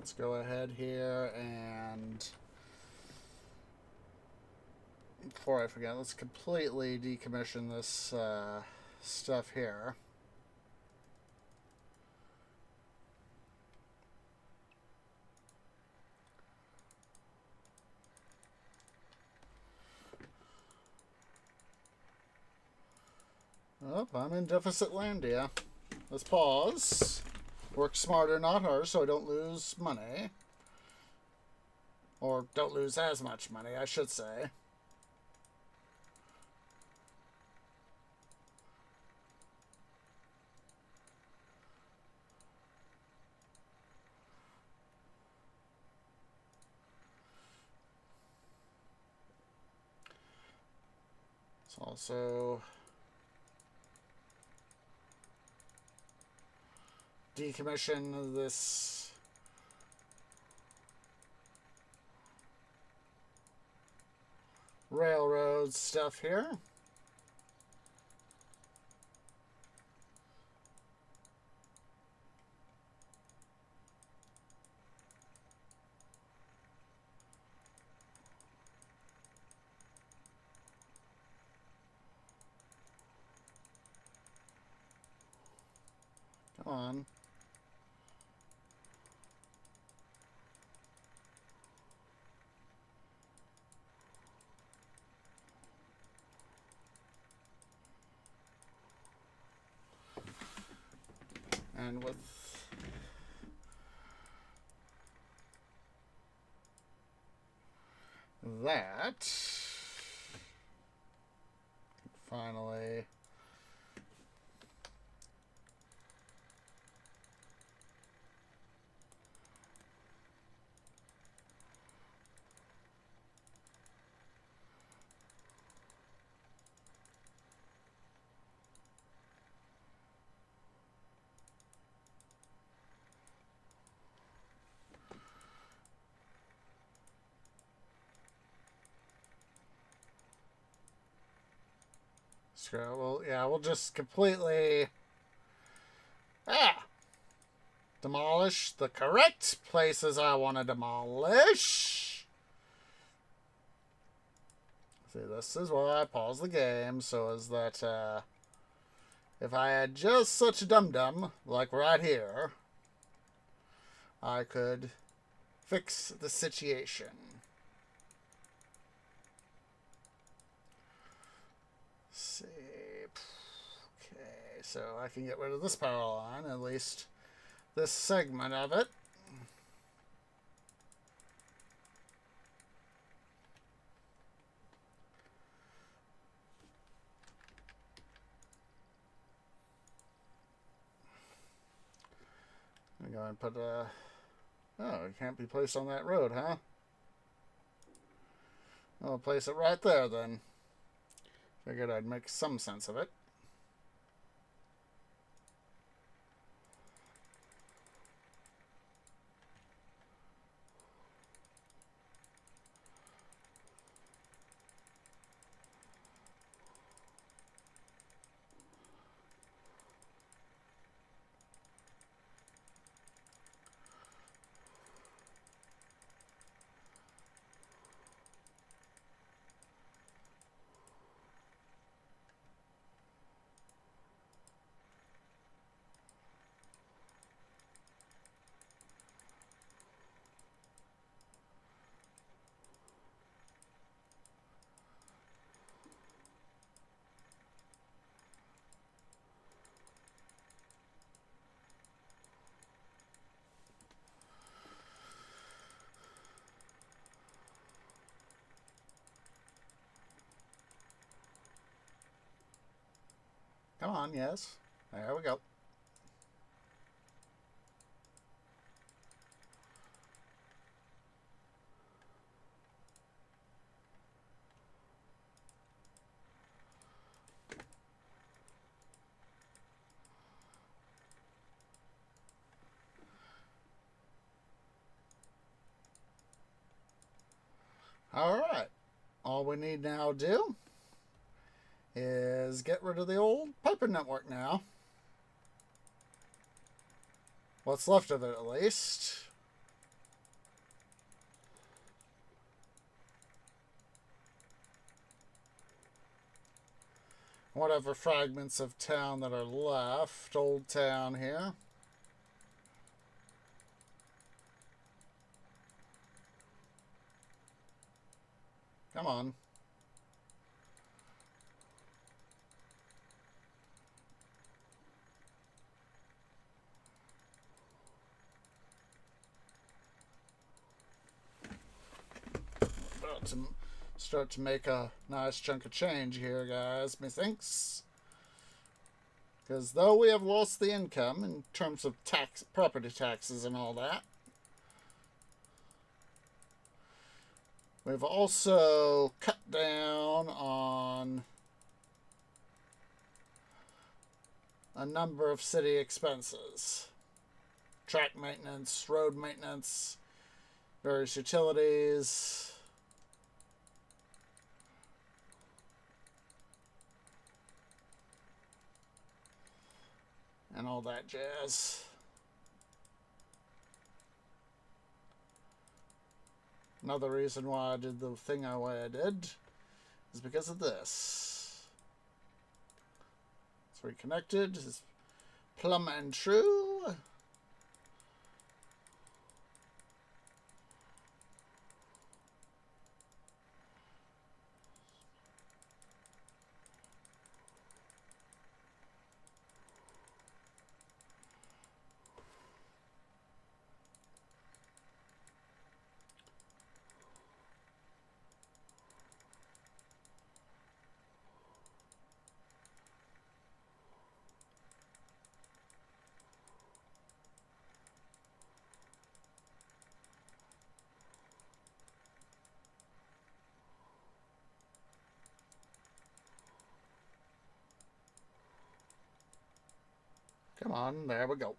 Let's go ahead here and, before I forget, let's completely decommission this stuff here. Oh, I'm in deficit Landia. Let's pause. Work smarter, not harder, so I don't lose money. Or don't lose as much money, I should say. It's also decommission this railroad stuff here. Come on. And with that, finally well, yeah, we'll just completely demolish the correct places I want to demolish. See, this is why I pause the game, so is that if I had just such a dum-dum, like right here, I could fix the situation. Let's see. Okay, so I can get rid of this power line, at least this segment of it. I'm going to put a... Oh, it can't be placed on that road, huh? I'll place it right there, then. Figured I'd make some sense of it. Come on, yes. There we go. Alright. All we need now to do is get rid of the old piping network now. What's left of it, at least. whatever fragments of town that are left. Old town here. Come on. About to start to make a nice chunk of change here, guys, methinks. Because though we have lost the income in terms of tax, property taxes and all that, we've also cut down on a number of city expenses. Track maintenance, road maintenance, various utilities. And all that jazz. Another reason why I did the thing the way I did is because of this. It's reconnected. It's plumb and true. Come on, there we go.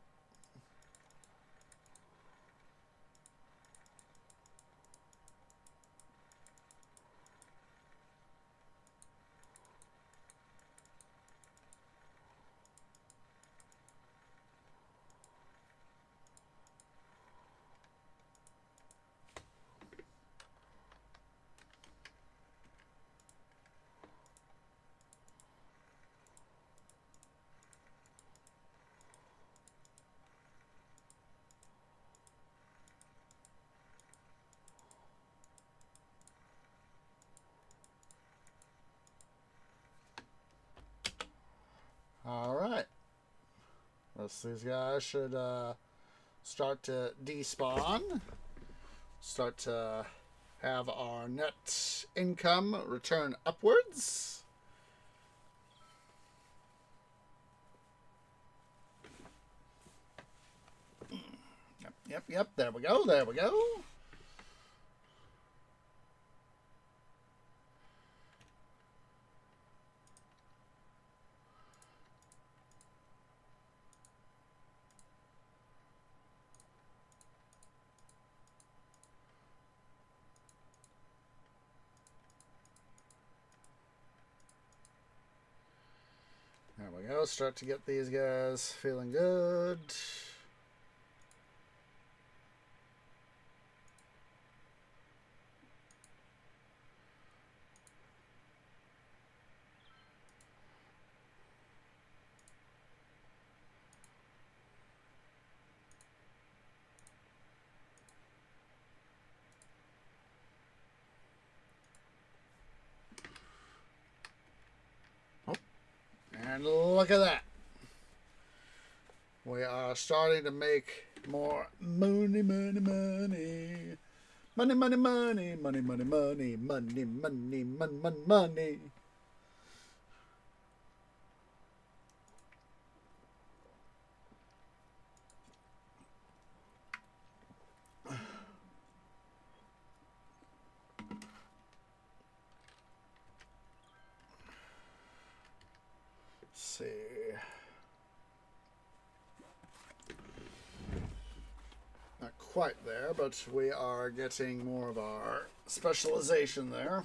Alright. These guys should start to despawn. Start to have our net income return upwards. Yep. There we go. There we go. There we go. Start to get these guys feeling good. And look at that. We are starting to make more money. Money. See. Not quite there, but we are getting more of our specialization there.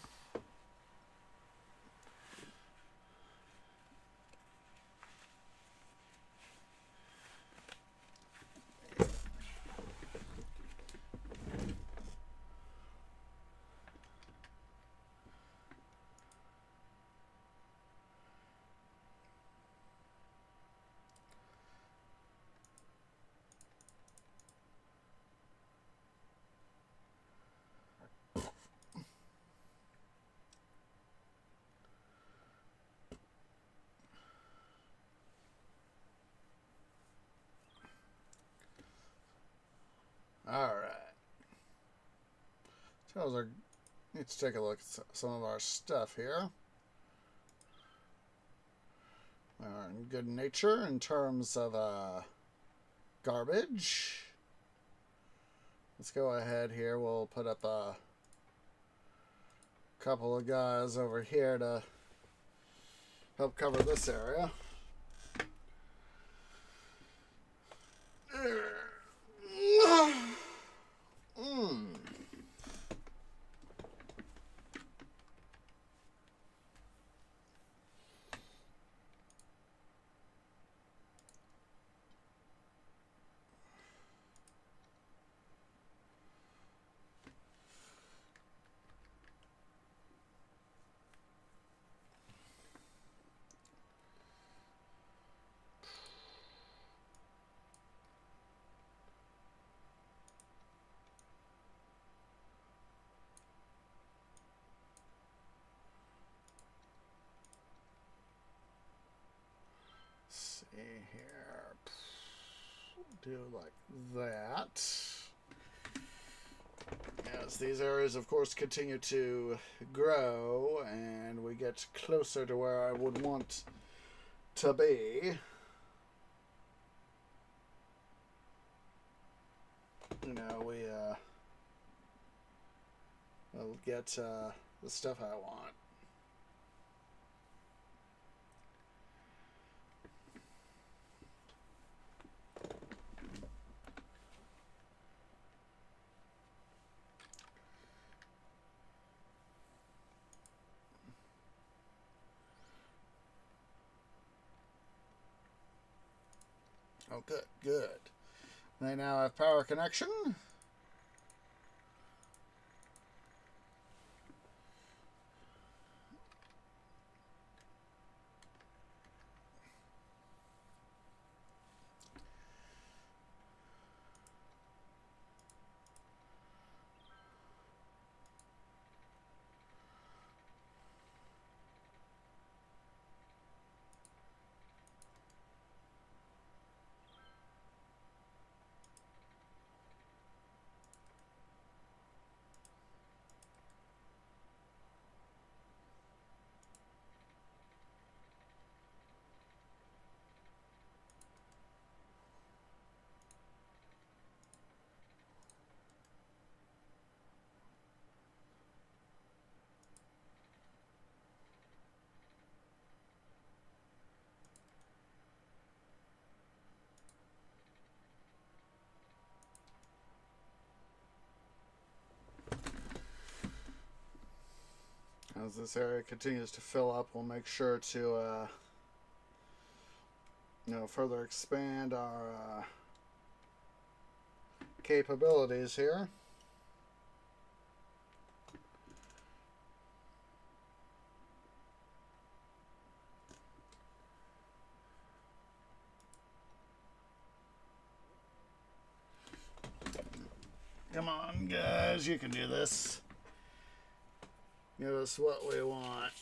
Alright. So let's take a look at some of our stuff here. We're in good nature in terms of garbage. Let's go ahead here. We'll put up a couple of guys over here to help cover this area. Here, do like that. As these areas, of course, continue to grow and we get closer to where I would want to be, we'll get the stuff I want. Oh, good, good. They now have power connection. As this area continues to fill up, we'll make sure to further expand our capabilities here. Come on, guys, you can do this. Give us what we want.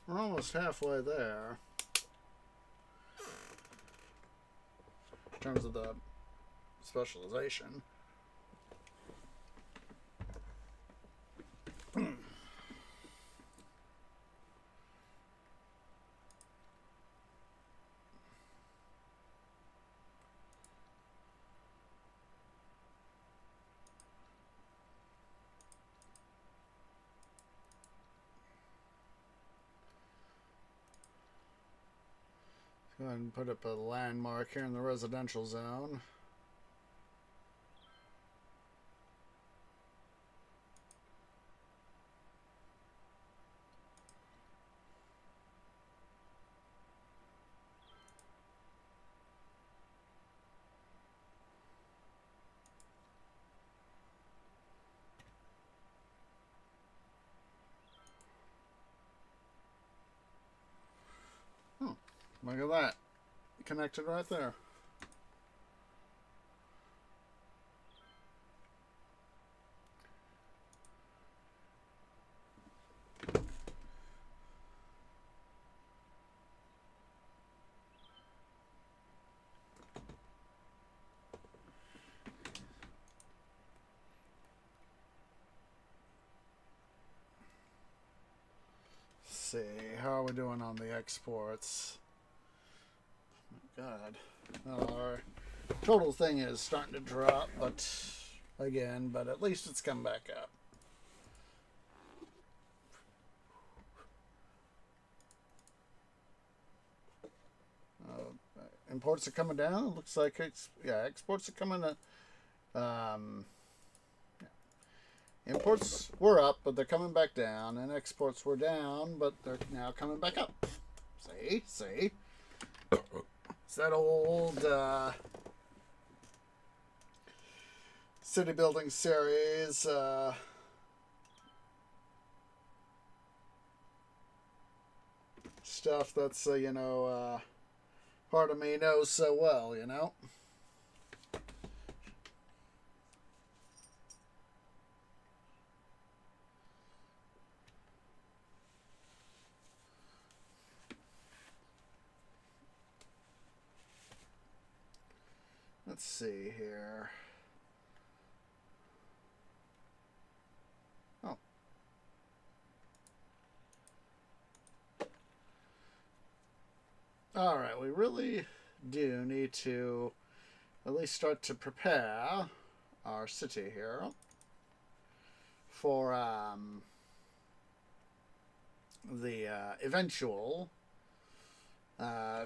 We're almost halfway there in terms of the specialization. Go ahead and put up a landmark here in the residential zone. Look at that. Connected right there. see. How are we doing on the exports? God. Our total thing is starting to drop, but at least it's come back up. Imports are coming down. It looks like exports are coming. Imports were up, but they're coming back down, and exports were down, but they're now coming back up. See, it's that old city building series. Stuff that's part of me knows so well, Let's see here. Oh. All right, we really do need to at least start to prepare our city here for the eventual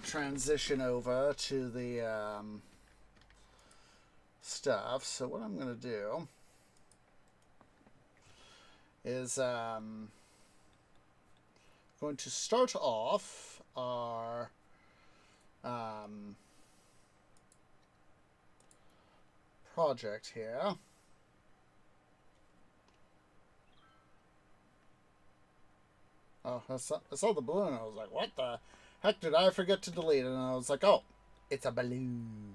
transition over to the stuff. So what I'm going to do is going to start off our project here. Oh, I saw the balloon. I was like, what the heck did I forget to delete it? And I was like, oh, it's a balloon.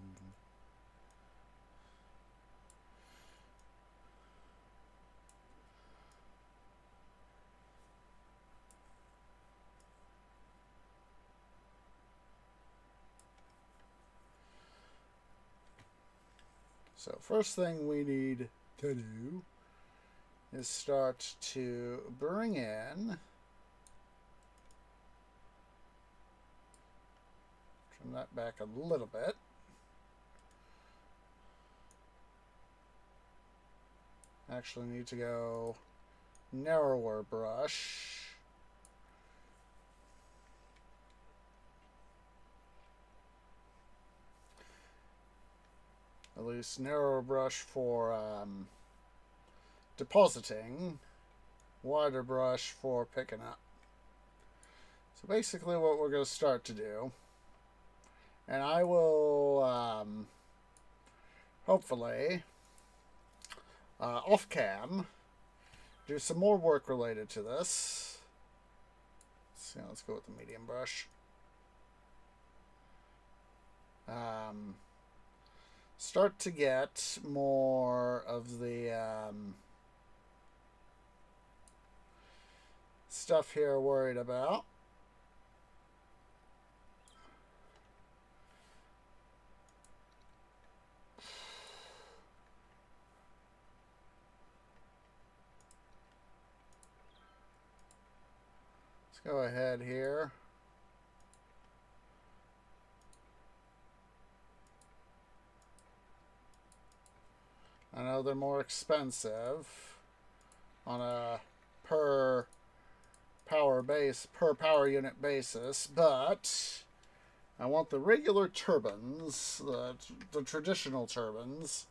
So first thing we need to do is start to bring in, trim that back a little bit. Actually need to go narrower brush. At least narrower brush for depositing, wider brush for picking up. So basically what we're going to start to do, and I will hopefully off cam do some more work related to this. Let's go with the medium brush. Start to get more of the stuff here worried about. Let's go ahead here. I know they're more expensive on a per power unit basis, but I want the regular turbines, the traditional turbines,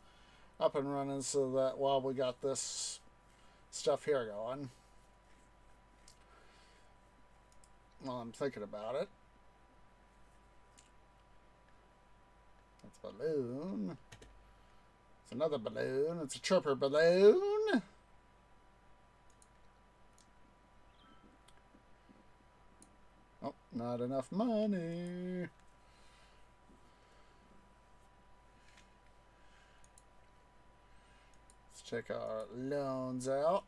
up and running so that while we got this stuff here going, while I'm thinking about it. That's a balloon. It's another balloon. It's a chirper balloon. Oh, not enough money. Let's check our loans out.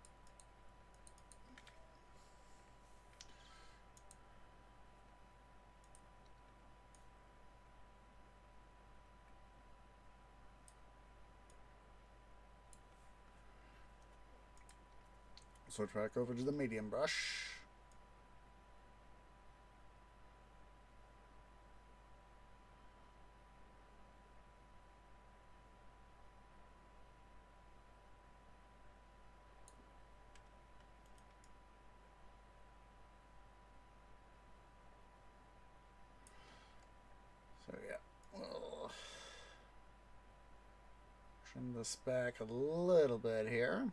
Switch back over to the medium brush. Trim this back a little bit here.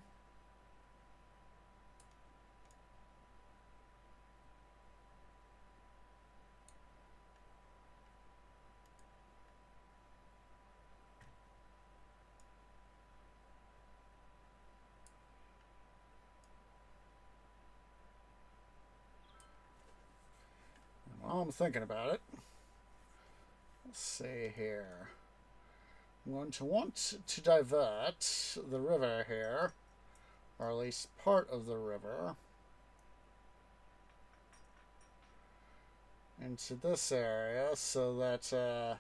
While I'm thinking about it, let's see here. I'm going to want to divert the river here, or at least part of the river, into this area so that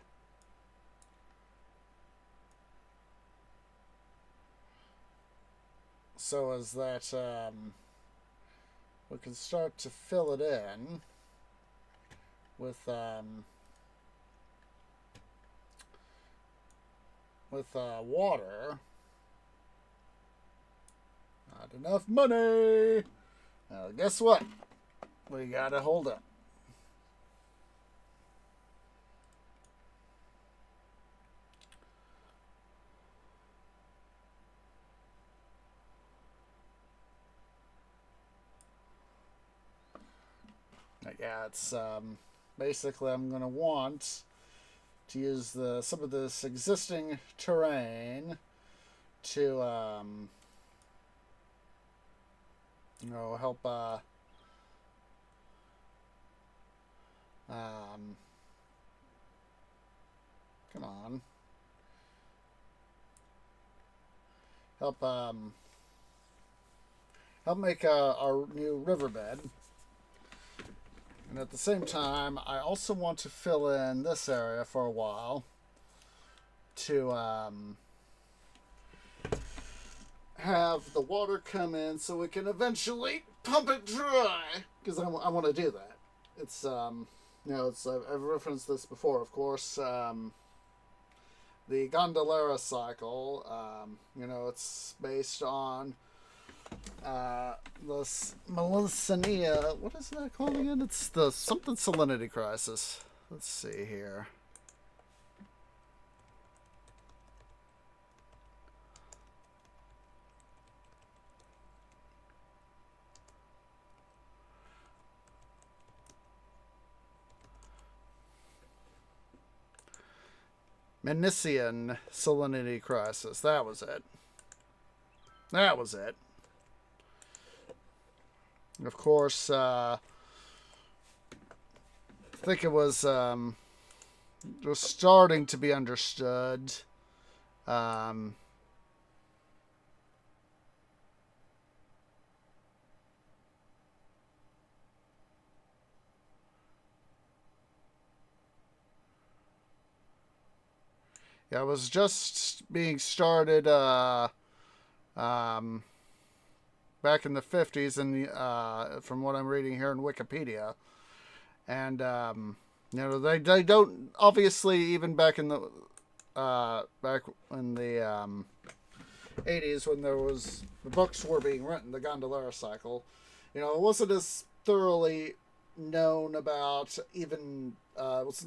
we can start to fill it in with water. Not enough money. Well, guess what? We gotta hold up. Yeah, it's basically I'm gonna want to use some of this existing terrain to help come on, help make our new riverbed. And at the same time, I also want to fill in this area for a while to have the water come in so we can eventually pump it dry. Because I want to do that. It's, I've referenced this before, of course. The Gondolera cycle, it's based on this Melisania, what is that called again? It's the something salinity crisis. Let's see here. Menician salinity crisis. That was it. That was it. Of course, I think it was starting to be understood. Yeah, it was just being started back in the 50s, and from what I'm reading here in Wikipedia. And they don't, obviously, even back in the 80s, when the books were being written, the Gondolera cycle, it wasn't as thoroughly known about. Even there was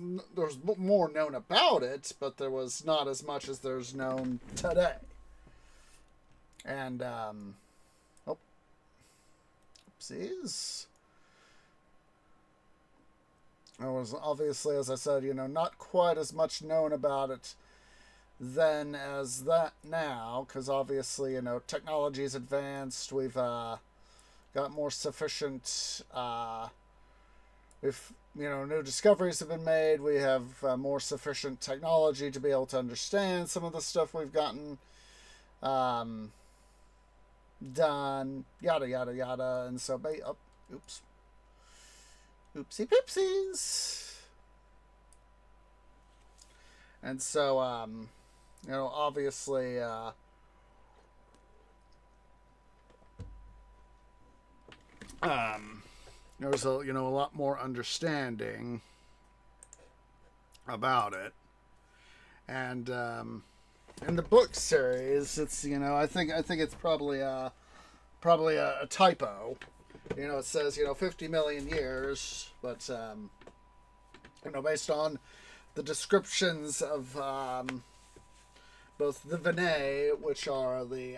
more known about it, but there was not as much as there's known today. And oopsies. There was obviously, as I said, not quite as much known about it then as that now, because obviously, technology's advanced. We've got more sufficient. New discoveries have been made. We have more sufficient technology to be able to understand some of the stuff we've gotten done, yada yada yada. And so, oops, oopsie poopsies. And so, obviously, there's a lot more understanding about it. And in the book series, it's I think it's probably a typo. It says 50 million years, but based on the descriptions of both the Vinay, which are the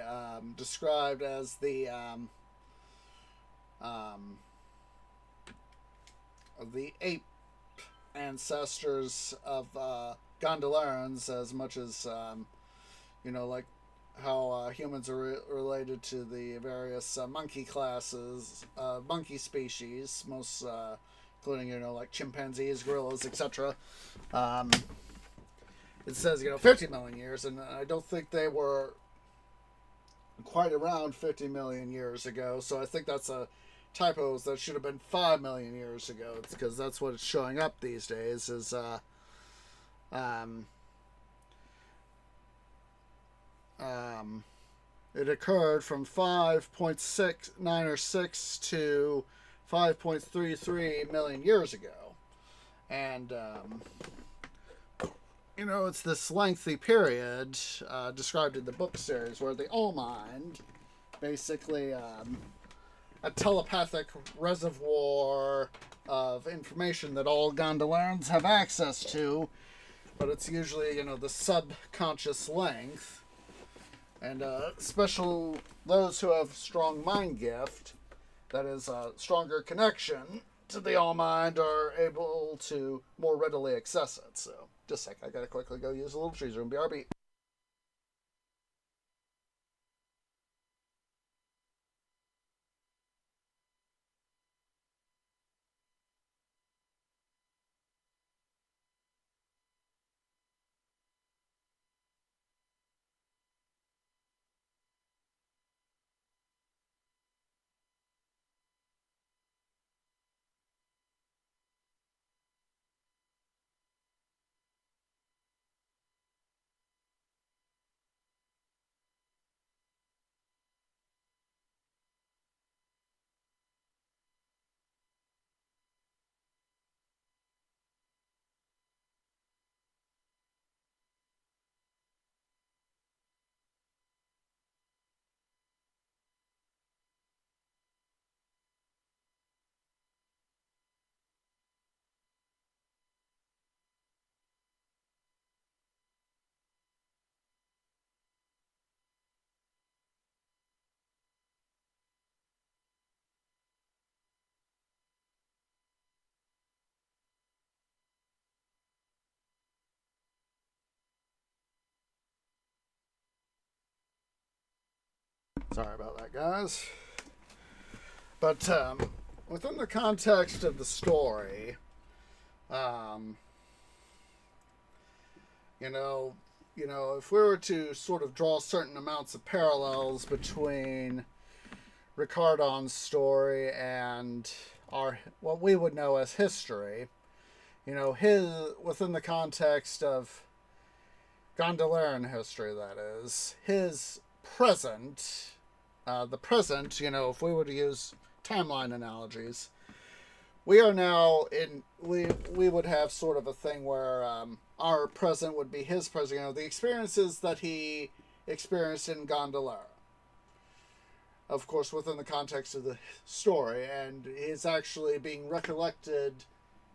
described as um, the ape ancestors of Gondolarans, as much as like how humans are related to the various monkey classes, monkey species, most including like chimpanzees, gorillas, etc. Um, it says 50 million years, and I don't think they were quite around 50 million years ago. So I think that's a typo. That should have been 5 million years ago. It's because that's what it's showing up these days. Is um, um, it occurred from 5.69 or 6 to 5.33 million years ago, and it's this lengthy period described in the book series where the All Mind, basically a telepathic reservoir of information that all Gondolarans have access to, but it's usually, the subconscious length. And special those who have strong mind gift, that is a stronger connection to the All Mind, are able to more readily access it. So, just a sec, I gotta quickly go use a little trees room. BRB. Sorry about that, guys. But within the context of the story, um, you know, if we were to sort of draw certain amounts of parallels between Ricardon's story and our what we would know as history, his within the context of Gondolaran history, that is, his present, the present, if we were to use timeline analogies, we are now we would have sort of a thing where our present would be his present, the experiences that he experienced in Gondolara. Of course, within the context of the story, and is actually being recollected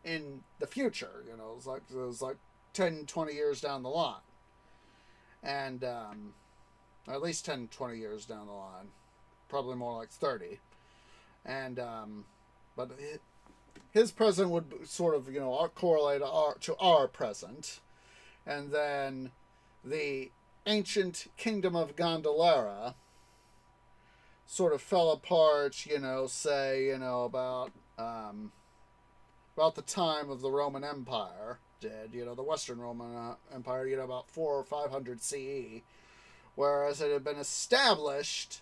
in the future. It was like 10, 20 years down the line. And at least 10, 20 years down the line. Probably more like 30. And, but his present would sort of, correlate to our present. And then the ancient kingdom of Gondolara sort of fell apart, say, about the time of the Roman Empire did, the Western Roman Empire, about 400 or 500 CE, whereas it had been established,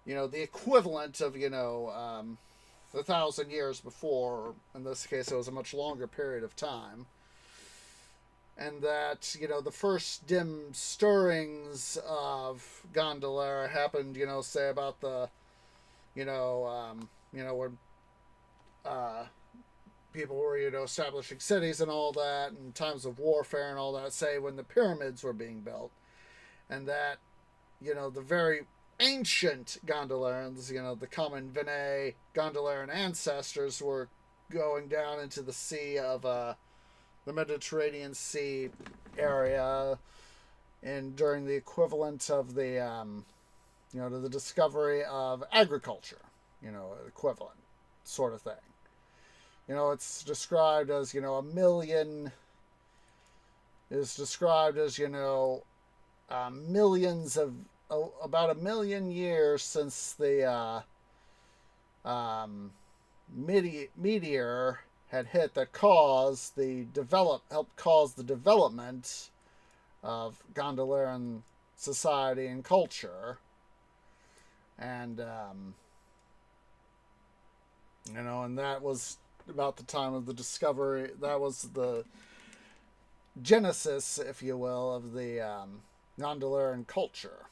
the equivalent of, 1,000 years before. In this case, it was a much longer period of time. And that, the first dim stirrings of Gondolara happened, say about the, when people were, establishing cities and all that, and times of warfare and all that, say when the pyramids were being built. And that, the very ancient Gondolarans, the common Vinay Gondolaran ancestors, were going down into the sea of the Mediterranean Sea area, and during the equivalent of the to the discovery of agriculture, equivalent sort of thing. It's described as a million is described as millions of about a million years since the meteor had hit that helped cause the development of Gondolaran society and culture, and and that was about the time of the discovery. That was the genesis, if you will, of the Gondolaran culture.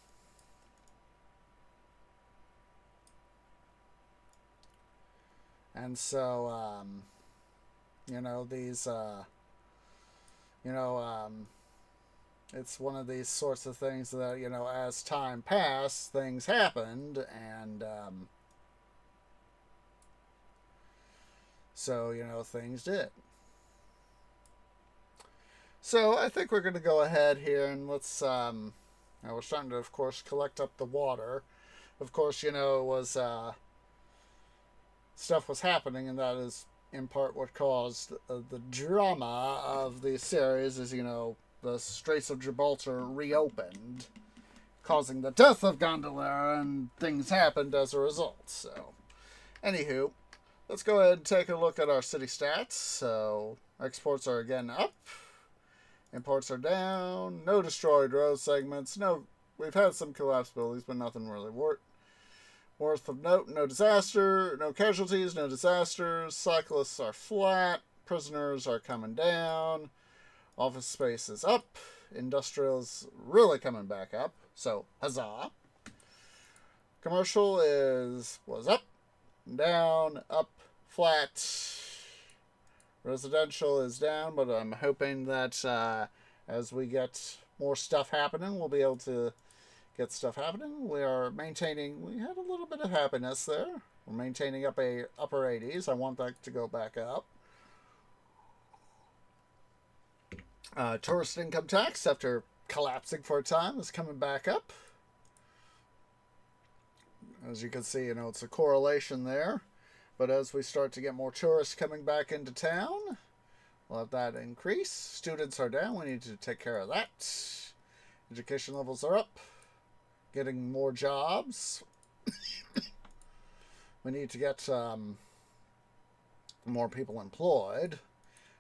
And so, these, it's one of these sorts of things that, as time passed, things happened, and so, things did. So I think we're going to go ahead here and let's, we're starting to, of course, collect up the water. Of course, it was, stuff was happening, and that is in part what caused the drama of the series is, the Straits of Gibraltar reopened, causing the death of Gondola, and things happened as a result. So, anywho, let's go ahead and take a look at our city stats. So, exports are again up. Imports are down. No destroyed road segments. We've had some collapsed buildings, but nothing really worth of note. No disaster. No casualties. No disasters. Cyclists are flat. Prisoners are coming down. Office space is up. Industrial is really coming back up. So, huzzah. Commercial was up, down, up, flat. Residential is down, but I'm hoping that as we get more stuff happening, we'll be able to get stuff happening. We had a little bit of happiness there. We're maintaining upper 80s. I want that to go back up. Tourist income tax, after collapsing for a time, is coming back up. As you can see, it's a correlation there. But as we start to get more tourists coming back into town, we'll have that increase. Students are down. We need to take care of that. Education levels are up. Getting more jobs. We need to get more people employed.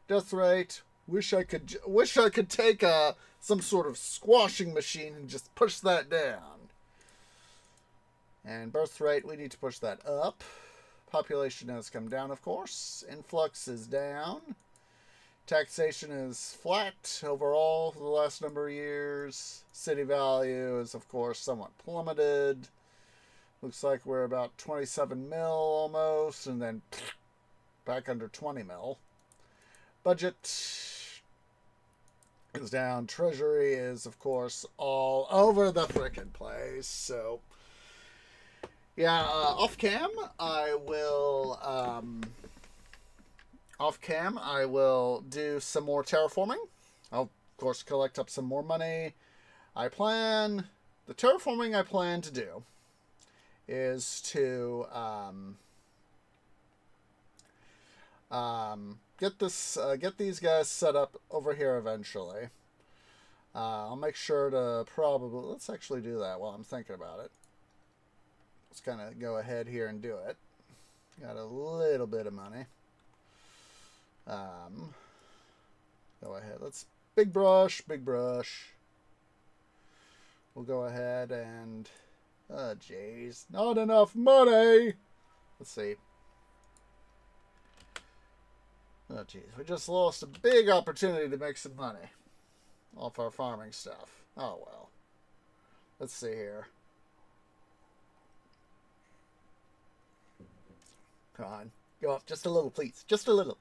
Death rate. Wish I could take some sort of squashing machine and just push that down. And birth rate, we need to push that up. Population has come down, of course. Influx is down. Taxation is flat overall for the last number of years. City value is, of course, somewhat plummeted. Looks like we're about 27 mil almost, and then back under 20 mil. Budget is down. Treasury is, of course, all over the frickin' place. So, yeah, off cam, I will do some more terraforming. I'll, of course, collect up some more money. The terraforming I plan to do is to get these guys set up over here eventually. I'll make sure to let's actually do that while I'm thinking about it. Let's kind of go ahead here and do it. Got a little bit of money. Go ahead. Let's big brush. We'll go ahead and, oh jeez, not enough money. Let's see. Oh jeez, we just lost a big opportunity to make some money off our farming stuff. Oh well. Let's see here. Come on, go up just a little, please. Just a little.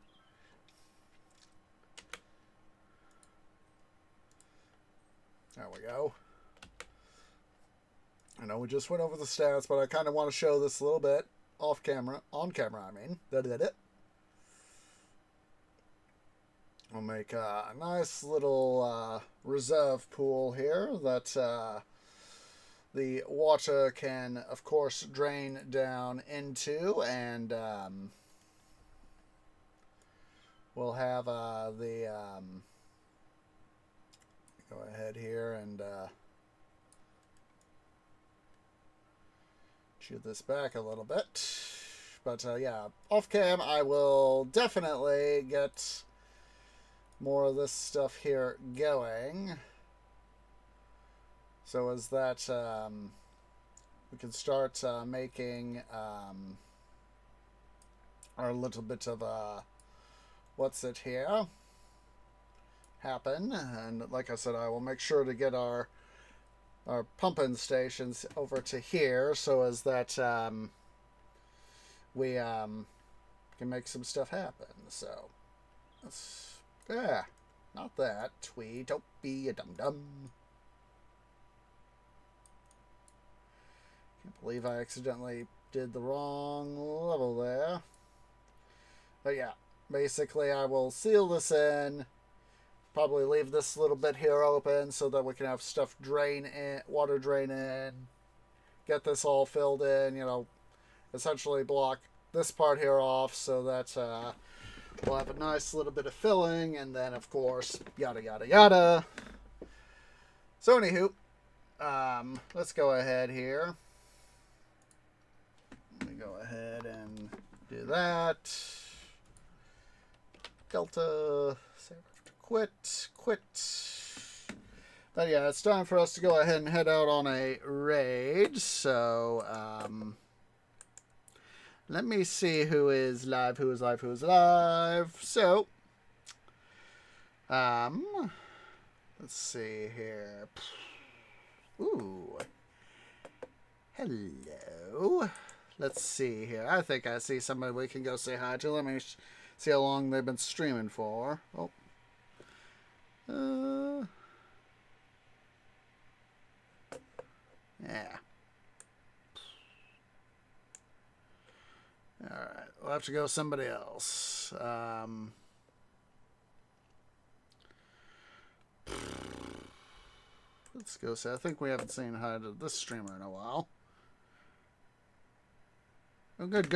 There we go. I know we just went over the stats, but I kind of want to show this a little bit off camera, on camera, I mean. We'll make a nice little reserve pool here that the water can, of course, drain down into, and we'll have go ahead here and chew this back a little bit. But yeah, off cam, I will definitely get more of this stuff here going, so as that we can start making our little bit of what's it here happen. And like I said, I will make sure to get our pumping stations over to here, so as that we can make some stuff happen. So let's, yeah, not that. Tweet, don't be a dum-dum. Can't believe I accidentally did the wrong level there. But yeah, basically I will seal this in. Probably leave this little bit here open so that we can have stuff drain in, water drain in. Get this all filled in, you know, essentially block this part here off so that we'll have a nice little bit of filling, and then of course yada yada yada. So anywho, let's go ahead here. Let me go ahead and do that. Delta, quit. But yeah, it's time for us to go ahead and head out on a raid. So let me see who is live. So let's see here. Ooh, hello. Let's see here. I think I see somebody we can go say hi to. Let me see how long they've been streaming for. Oh. Yeah. Alright, we'll have to go somebody else. Let's go say, I think we haven't seen hi to this streamer in a while. Oh, good.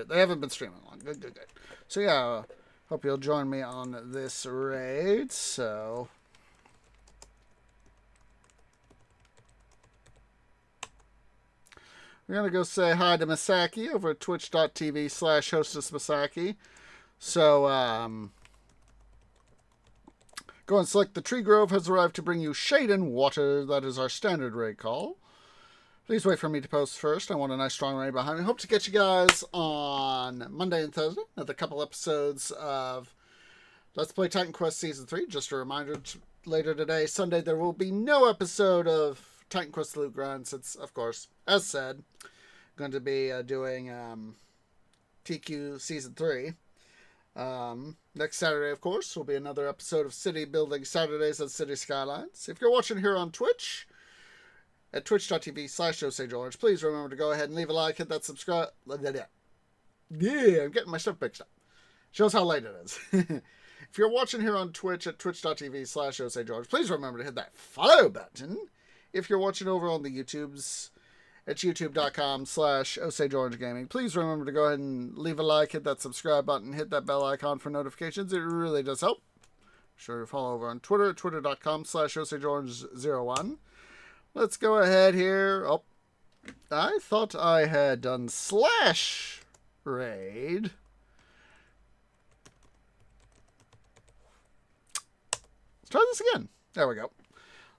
They haven't been streaming long. Good. So yeah, hope you'll join me on this raid. So we're going to go say hi to Masaki over at twitch.tv/hostessmasaki. So, go and select the Tree Grove has arrived to bring you shade and water. That is our standard raid call. Please wait for me to post first. I want a nice strong raid behind me. Hope to get you guys on Monday and Thursday. Another couple episodes of Let's Play Titan Quest Season 3. Just a reminder, later today, Sunday, there will be no episode of Titan Quest Loot Grind, since, of course, as said, going to be doing TQ Season 3. Next Saturday, of course, will be another episode of City Building Saturdays at City Skylines. If you're watching here on Twitch, at twitch.tv/OsageOrange, please remember to go ahead and leave a like, hit that subscribe. Yeah, I'm getting my stuff mixed up. Shows how late it is. If you're watching here on Twitch at twitch.tv/OsageOrange, please remember to hit that follow button. If you're watching over on the YouTubes, at youtube.com/OsageOrangeGaming, please remember to go ahead and leave a like, hit that subscribe button, hit that bell icon for notifications. It really does help. Be sure to follow over on Twitter at twitter.com/OsageOrange01. Let's go ahead here. Oh, I thought I had done slash raid. Let's try this again. There we go.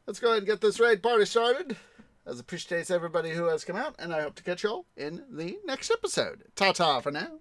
Let's go ahead and get this raid party started. As appreciates everybody who has come out, and I hope to catch y'all in the next episode. Ta-ta for now.